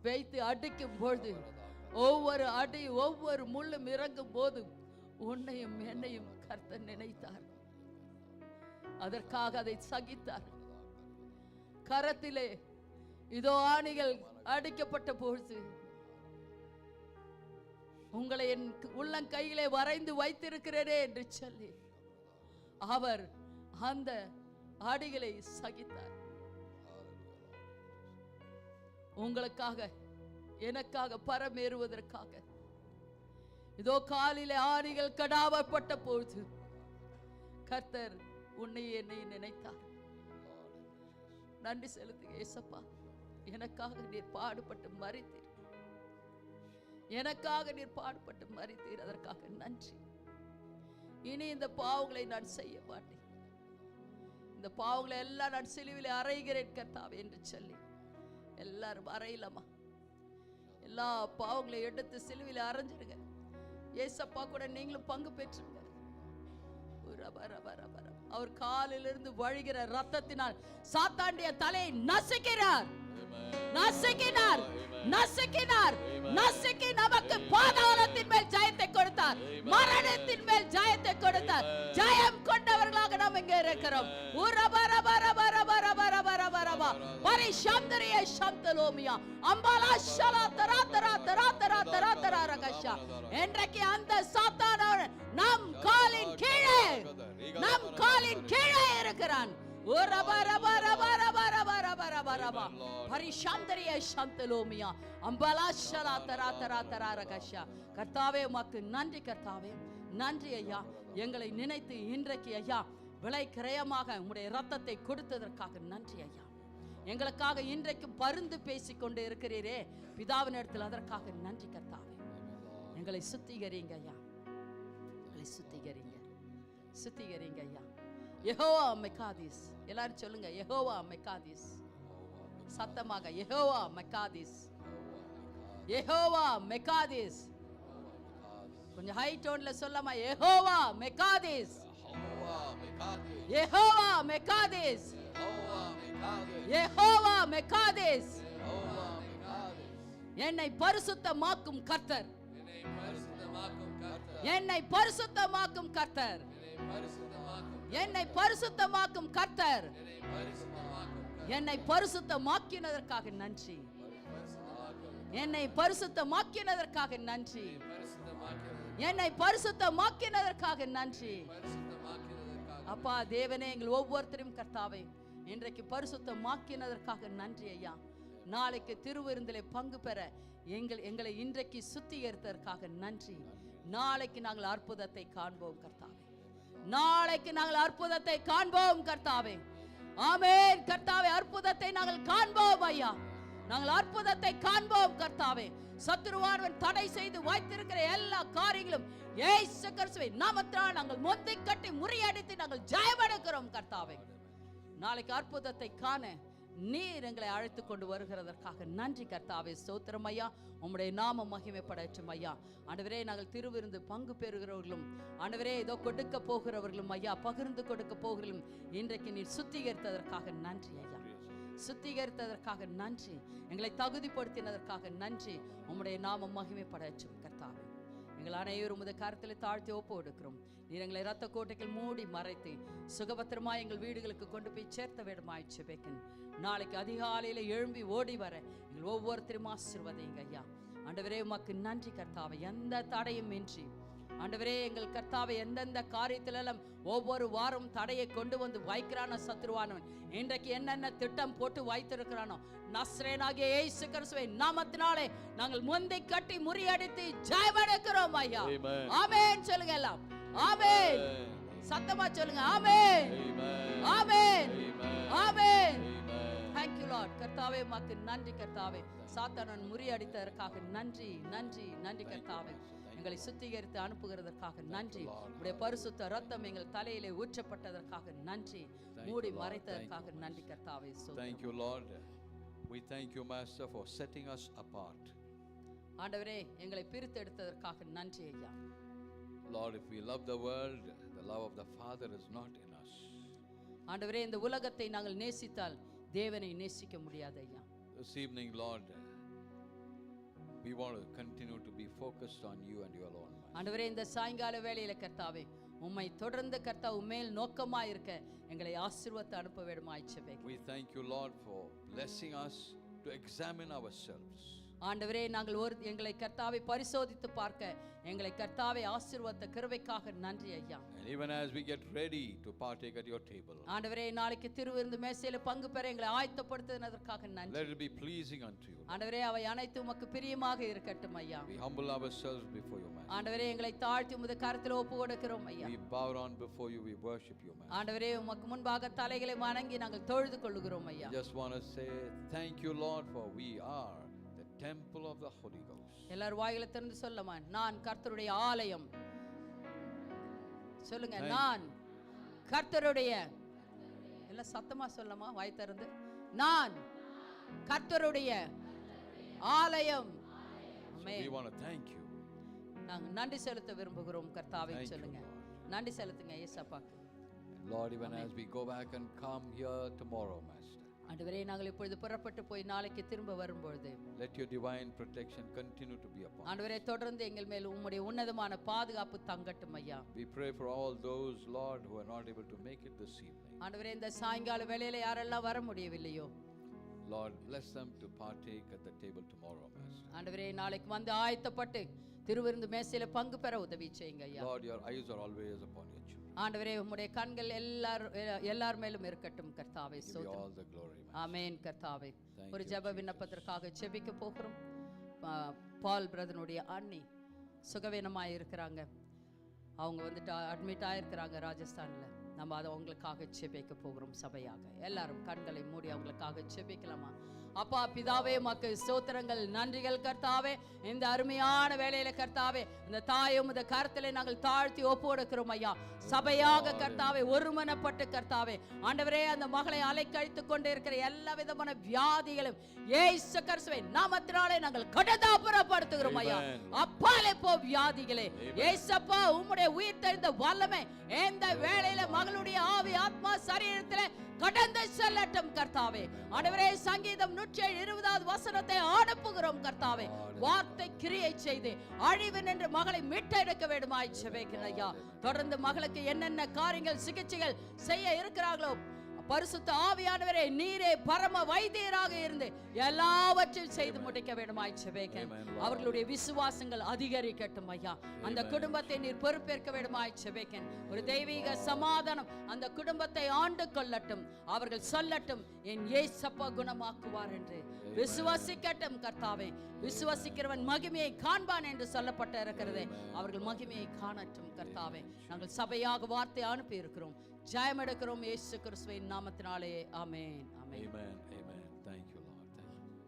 வைத்து அடிக்கும் பொழுது ஒவ்வொரு அடி ஒவ்வொரு முள்ளும் இறங்கும் போது உன்னையும் என்னையும் கர்த்தர் நினைத்தார். அதற்காக அதை சகித்தார். கரத்திலே இதோ ஆணிகள் அடிக்கப்பட்ட பொழுது உங்களை என் உள்ளங்கையிலே வரைந்து வைத்திருக்கிறேனே என்று சொல்லி அவர் அந்த அடிகளை சகித்தார். உங்களுக்காக எனக்காக பரமேறுவதற்காக இதோ காலிலே ஆணிகள் கடாவப்பட்ட பொழுது கர்த்தர் உன்னை என்னை நினைத்தார். நன்றி செலுத்துங்க ஏசப்பா. எனக்காக நீர் பாடுபட்டு மரித்தீர், எனக்காக நீர் பாடுபட்டு மரித்தீர், அதற்காக நன்றி. இனி இந்த பாவங்களை நான் செய்ய மாட்டேன், இந்த பாவங்களை எல்லாம் நான் சிலுவிலே அறைகிறேன் கர்த்தாவே என்று சொல்லி எல்லாரும் அறையிலமா எல்லா பாவங்களை எடுத்து சிலுவிலே அரைஞ்சிருங்க. ஏசப்பா கூட நீங்களும் பங்கு பெற்றுங்க. அவர் காலிலிருந்து வழிகிற ரத்தத்தினால் சாத்தாண்டிய தலையை நசுக்கிறார், நசுக்கினார், நசுக்கினார், நசுக்கி நமக்கு பாதாளத்தின் மேல் ஜெயத்தை கொடுத்தார், மரணத்தின் மேல் ஜெயத்தை கொடுத்தார். ஜெயம் கொண்டவர்களாக நாம் இங்கே இருக்கிறோம். பரிஷாந்தரிய சாந்தலோமியா அம்பாலா ஷலா தரா தரா தரா தரா தரா தரா ரகஷா. இன்றைக்கு அந்த சாத்தானவன் நம் காலின் கீழே, நம் காலின் கீழே இருக்கிறான். கர்த்தாவே உமக்கு நன்றி, கர்த்தாவே நன்றி ஐயா. எங்களை நினைத்து இன்றைக்கு ஐயா விலை கிரயமாக உம்முடைய ரத்தத்தை கொடுத்ததற்காக நன்றி ஐயா. எங்களுக்காக இன்றைக்கு பரிந்து பேசிக்கொண்டு இருக்கிறீரே பிதாவின் இடத்தில், அதற்காக நன்றி கர்த்தாவே. எங்களை சுத்திகரிங்க ஐயா, எங்களை சுத்திகரிங்க, சுத்திகரிங்க ஐயா. யெகோவா மெக்காதிஸ், எல்லாரும் சொல்லுங்க யெகோவா மெக்காதிஸ், சத்தமாக யெகோவா மெக்காதிஸ், யெகோவா மெக்காதிஸ். கொஞ்சம் ஹை டோன்ல சொல்லமா, யெகோவா மெக்காதிஸ், யெகோவா மெக்காதிஸ், யெகோவா மெக்காதிஸ். என்னை பரிசுத்தமாக்கும் கர்த்தர், என்னை பரிசுத்தமாக்கும் கர்த்தர், என்னை பரிசுத்தமாக்கும் கர்த்தர். என்னை பரிசுத்தமாக்கினதற்காக நன்றி, என்னை பரிசுத்தமாக்கினதற்காக நன்றி, என்னை பரிசுத்தமாக்கினதற்காக நன்றி. அப்பா தேவனே, எங்கள் ஒவ்வொருத்தரையும் கர்த்தாவே இன்றைக்கு பரிசுத்தமாக்கினதற்காக நன்றி ஐயா. நாளைக்கு திருவிருந்திலே பங்கு பெற எங்களை இன்றைக்கு சுத்திகரித்ததற்காக நன்றி. நாளைக்கு நாங்கள் அற்புதத்தை காண்போம் கர்த்தாவே, நாளைக்கு நாங்கள் அற்புதத்தை காண்போம் கர்த்தாவே. ஆமென் கர்த்தாவே, அற்புதத்தை நாங்கள் காண்போம் ஐயா, நாங்கள் அற்புதத்தை காண்போம் கர்த்தாவே. சத்துருவானவன் தடை செய்து வைத்திருக்கிற எல்லா காரியங்களும் இயேசு கிறிஸ்துவின் நாமத்தினால் நாங்கள் முந்தி கட்டி முறியடித்து நாங்கள் ஜெயமெடுக்கிறோம் கர்த்தாவே. நாளைக்கு அற்புதத்தை காண நீர் எங்களை அழைத்து கொண்டு வருகிறதற்காக நன்றி கர்த்தாவே. ஸ்தோத்திரம் ஐயா, உம்முடைய நாமம் மகிமைப்படட்டும் ஐயா. ஆண்டவரே, நாங்கள் திருவிருந்து பங்கு பெறுகிறவர்களும், ஆண்டவரே இதோ கொடுக்க போகிறவர்களும் ஐயா, பகிர்ந்து கொடுக்க போகிறவர்களும் இன்றைக்கு நீர் சுத்திகரித்ததற்காக நன்றி ஐயா, சுத்திகரித்ததற்காக நன்றி, எங்களை தகுதிப்படுத்தினதற்காக நன்றி. உம்முடைய நாமம் மகிமைப்படட்டும் கர்த்தாவே. எங்கள் அனைவரும் உமது கரத்தில் தாழ்த்தி ஒப்பு கொடுக்கிறோம். நீர் எங்களை இரத்த கோட்டைகள் மூடி மறைத்து சுகபத்திரமா எங்கள் வீடுகளுக்கு கொண்டு போய் சேர்த்த வேண்டுமாய் ஜெபிக்கிறேன். நாளைக்கு அதிகாலையில் எழும்பி ஓடி வர எங்கள் ஒவ்வொருத்தரும் ஆசீர்வதிங்க ஐயா. ஆண்டவரே உமக்கு நன்றி கர்த்தாவே. எந்த தடையும் இன்றி ஆண்டவரே எங்கள் கர்த்தாவை எந்தெந்த காரியத்திலெல்லாம் ஒவ்வொரு வாரம் தடையை கொண்டு வந்து வைக்கிறானோ சத்துருவானவன், இன்றைக்கு என்னென்ன திட்டம் போட்டு வைத்திருக்கிறானோ நஸ்ரேனாகிய இயேசு கிறிஸ்துவின் நாமத்தினாலே நாங்கள் முந்தி கட்டி முறியடித்து ஜெயமெடுக்கிறோம் ஐயா. ஆமென் சொல்லுங்க எல்லாம். ஆமென். சத்தமா சொல்லுங்க. ஆமென். ஆமென். ஆமென். Thank you Lord. கர்த்தாவே உமக்கு நன்றி கர்த்தாவே. சாத்தானன் முறியடித்ததற்காக நன்றி நன்றி நன்றி கர்த்தாவே. எங்களை சுத்திகரித்து அனுப்புகிறதற்காக நன்றி. உடைய பரிசுத்த ரத்தம் எங்கள் தலையிலே ஊற்றப்பட்டதற்காக நன்றி. மூடி மறைத்ததற்காக நன்றி கர்த்தாவே. Thank you Lord. We thank you Master for setting us apart. ஆண்டவரே எங்களை பிரித்து எடுத்ததற்காக நன்றி ஐயா. Lord, if we love the world, the love of the Father is not in us. ஆண்டவரே இந்த உலகத்தை நாங்கள் நேசித்தால் தேவனை நேசிக்க முடியாது ஐயா. This evening Lord, we want to continue to be focused on you and you alone. ஆண்டவரே இந்த சாயங்கால வேளையில கர்த்தாவே உம்மை தொடர்ந்து கர்த்தா உம்மேல் நோக்கமாய் இருக்க எங்களை ஆசீர்வதித்து அனுப்ப வேண்டுமாய் ஜெபிக்கிறேன். We thank you Lord for blessing us to examine ourselves. ஆண்டவரே நாங்கள் எங்களை கர்த்தாவை பரிசோதித்து பார்க்க எங்களை கர்த்தாவை ஆசீர்வதித்த கிருபைக்காக நன்றி ஐயா. And even as we get ready to partake at your table, ஆண்டவரே நாளைக்கு திருவிருந்து மேசையில பங்கு பெற எங்களை ஆயத்தப்படுத்தினதற்காக நன்றி. let it be pleasing unto you. ஆண்டவரே அவை அனைத்தும் உமக்கு பிரியமாக இருக்கட்டும் ஐயா. We humble ourselves before you, Master. ஆண்டவரே எங்களை தாழ்த்தி உமது கரத்தில் ஒப்பு கொடுக்கிறோம் ஐயா. We bow down before you, we worship you, Master. ஆண்டவரே உமக்கு முன்பாக தலைகளை வணங்கி நாங்கள் தொழுது கொள்கிறோம் ஐயா. I just want to say thank you Lord, for we are the temple of the Holy Ghost. எல்லாரும் வாயில திறந்து சொல்லமா, நான் கர்த்தருடைய ஆலயம். சொல்லுங்க, நான் கர்த்தருடைய. எல்லாம் சத்தமா சொல்லமா வாய் திறந்து, நான் கர்த்தருடைய ஆலயம். We want to thank you. நாங்க நன்றி செலுத்த விரும்புகிறோம் கர்த்தாவே. சொல்லுங்க, நன்றி செலுத்துங்க இயேசுப்பாக்கு. Lord, even as we go back and come here tomorrow, Master, ஆண்டவரே நாங்கள் இப்பொழுது புறப்பட்டு போய் நாளைக்கு திரும்ப வரும்பொழுது let your divine protection continue to be upon us. ஆண்டவரே தொடர்ந்து எங்கள் மேல் உம்முடைய உன்னதமான பாதுகாப்பு தங்கட்டும் ஐயா. We pray for all those, Lord, who are not able to make it this evening. ஆண்டவரே இந்த சாயங்கால வேளையில யாரெல்லாம் வர முடியவில்லையோ, Lord, bless them to partake at the table tomorrow, Master. ஆண்டவரே நாளைக்கு வந்து ஆயத்தப்பட்டு திருவிருந்து மேசையில பங்கு பெற உதவி செய்யுங்க ஐயா. Lord, your eyes are always upon your children. ஆண்டவரே உம்முடைய கண்கள் எல்லார் மேலும் இருக்கட்டும் கர்த்தாவே. Give you all the glory, Master. ஆமென் கர்த்தாவே. Thank ஒரு you, ஜெப விண்ணப்பத்திற்காக ஜெபிக்க போகிறோம். பால் பிரதனுடைய அண்ணி சுகவீனமாக இருக்கிறாங்க. அவங்க வந்துட்டு அட்மிட் ஆயிருக்கிறாங்க ராஜஸ்தான்ல. நம்ம அதை அவங்களுக்காக ஜெபிக்க போகிறோம் சபையாக. எல்லாரும் கண்களை மூடி அவங்களுக்காக ஜெபிக்கலாமா? அப்பா பிதாவே உமக்கு ஸ்தோத்திரங்கள் நன்றிகள் கர்த்தாவே. இந்த அருமையான வேளையில கர்த்தாவே இந்த தாயும் இந்த கருத்திலே நாங்கள் தாழ்த்தி ஒப்பு கொடுக்கிறோம் ஐயா. சபையாக கர்த்தாவே ஒருமனப்பட்டு கர்த்தாவே ஆண்டவரே அந்த மகளை அலைக்கழித்து கொண்டு இருக்கிற எல்லா விதமான வியாதிகளும் இயேசு கிறிஸ்துவின் நாமத்தினாலே நாங்கள் கடதாபுரப்படுத்துகிறோம் ஐயா. அப்பாலே போ வியாதிகளே. இயேசப்பா உம்முடைய உயிர் தெரிந்த வல்லமை இந்த வேளையில மகளுடைய ஆவி ஆத்மா சரீரத்திலே கடந்து செல்லட்டும் கர்த்தாவே. ஆண்டவரே சங்கீதம் 120வது வசனத்தை அனுப்புகிறோம் கர்த்தாவே. வார்த்தை கிரியை செய்து அழிவு நின்று மகளை மீட்டெடுக்க வேண்டுமாய் ஜெபிக்கிறேன் ஐயா. தொடர்ந்து மகளுக்கு என்னென்ன காரியங்கள் சிகிச்சைகள் செய்ய இருக்கிறார்களோ பரிசுத்த ஆவியானவரே நீரே பரம வைத்தியராக இருந்து எல்லாவற்றையும் செய்து முடிக்க வேண்டுமாய் ஜெபிக்கிறேன். அவர்களுடைய விசுவாசங்கள் அதிகரிக்கட்டும் ஐயா. அந்த குடும்பத்தை நீர் பொறுப்பேற்க வேண்டுமாய் ஜெபிக்கிறேன். ஒரு தெய்வீக சமாதானம் அந்த குடும்பத்தை ஆண்டு கொள்ளட்டும். அவர்கள் சொல்லட்டும் என் இயேசப்பா குணமாக்குவார் என்று விசுவாசிக்கட்டும் கர்த்தாவே. விசுவாசிக்கிறவன் மகிமையை காண்பான் என்று சொல்லப்பட்ட இருக்கிறதே, அவர்கள் மகிமையை காணட்டும் கர்த்தாவே. நாங்கள் சபையாக வார்த்தை அனுப்பி இருக்கிறோம். ஜெயம் எடுக்கிறோம் இயேசு கிறிஸ்துவின் நாமத்தினாலே. ஆமென். ஆமென். Amen. Amen. Thank you, Lord. Thank you.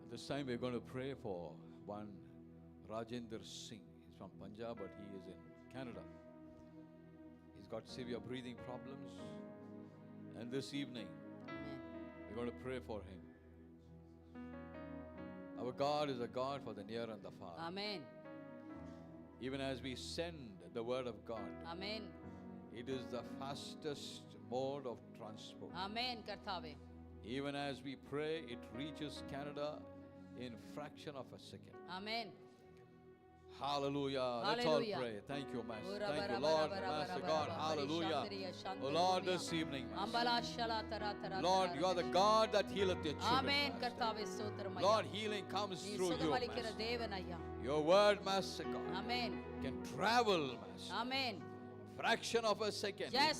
At this time we're going to pray for one Rajendra Singh. He's from Punjab, but he is in Canada. He's got severe breathing problems, and this evening we're going to pray for him. Our God is a God for the near and the far. Amen. Even as we send the word of God, Amen. it is the fastest mode of transport. Amen கர்த்தாவே. Even as we pray, it reaches Canada in fraction of a second. Amen. Hallelujah. Let's all Hallelujah. pray. Thank you, Master. Ora Thank bara you, bara Lord, bara Master bara God. bara. Hallelujah. Shandriya, Oh shandriya. Lord, this evening, Master. Ambala shala tara tara Lord, tara. you are the God that healeth your children. Amen. Master. கர்த்தாவே ஸ்தோத்திரம் ஐயா. Lord, healing comes நீ through you, சுகமளிக்கிற Master. தேவன் ஐயா. Your word, Master God, Amen. can travel, Master. Amen. Fraction of a second. Yes.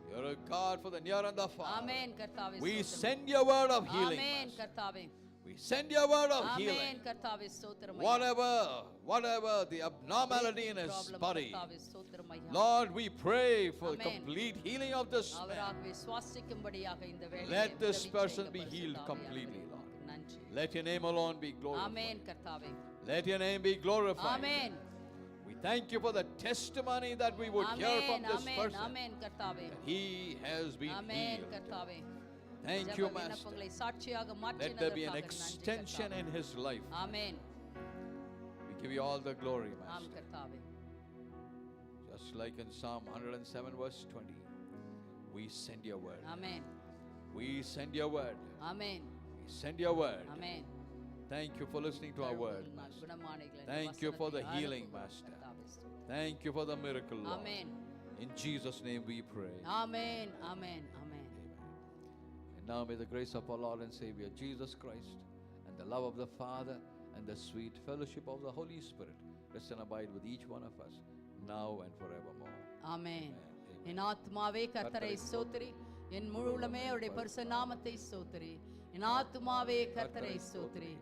You're a God for the near and the far. Amen. கர்த்தாவே We ஸ்தோத்திரம். send your word of healing. Amen. Master. கர்த்தாவே. We send your word of Amen. healing. கர்த்தாவே ஸ்தோத்திரம் ஐயா. Whatever the abnormality in his Problem, body. கர்த்தாவே ஸ்தோத்திரம் ஐயா. Lord, we pray for Amen. complete healing of this man. அவராகவே சுவாசிக்கும்படியாக இந்த வேளையிலே Let this உதவி person செய்யுங்க be பரிசுத்த healed ஆவியானவரே. completely, Lord. நன்றி. Let your name alone be glorified. ஆமென் கர்த்தாவே. Let your name be glorified. Amen. We thank you for the testimony that we would hear from amen. this amen. person. ஆமென் கர்த்தாவே. He has been amen healed. கர்த்தாவே. Thank ஜெப you, Master. விண்ணப்பங்களை சாட்சியாக Let மாற்றினதற்காக there be an நன்றி extension கர்த்தாவே. in his life. Amen. We give you all the glory, ஆம் Master. கர்த்தாவே. Just like in Psalm 107 verse 20, we send your word. Amen. We send your word. Amen. We send your word. Amen. Thank you for listening to our word, Master. குணமானிகளை Thank you for the வசனத்தை healing, அனுப்புங்க Master. கர்த்தாவே. Thank you for the miracle, Lord. Amen. In Jesus' name we pray. Amen. Amen. Amen. And now may the grace of our Lord and Savior Jesus Christ and the love of the Father and the sweet fellowship of the Holy Spirit rest and abide with each one of us now and forevermore. Amen. Amen. என் ஆத்துமாவே கர்த்தரை ஸ்தோத்திரி, என் முழு உள்ளமே அவருடைய பரிசுத்த நாமத்தை ஸ்தோத்திரி. என் ஆத்துமாவே கர்த்தரை ஸ்தோத்திரி.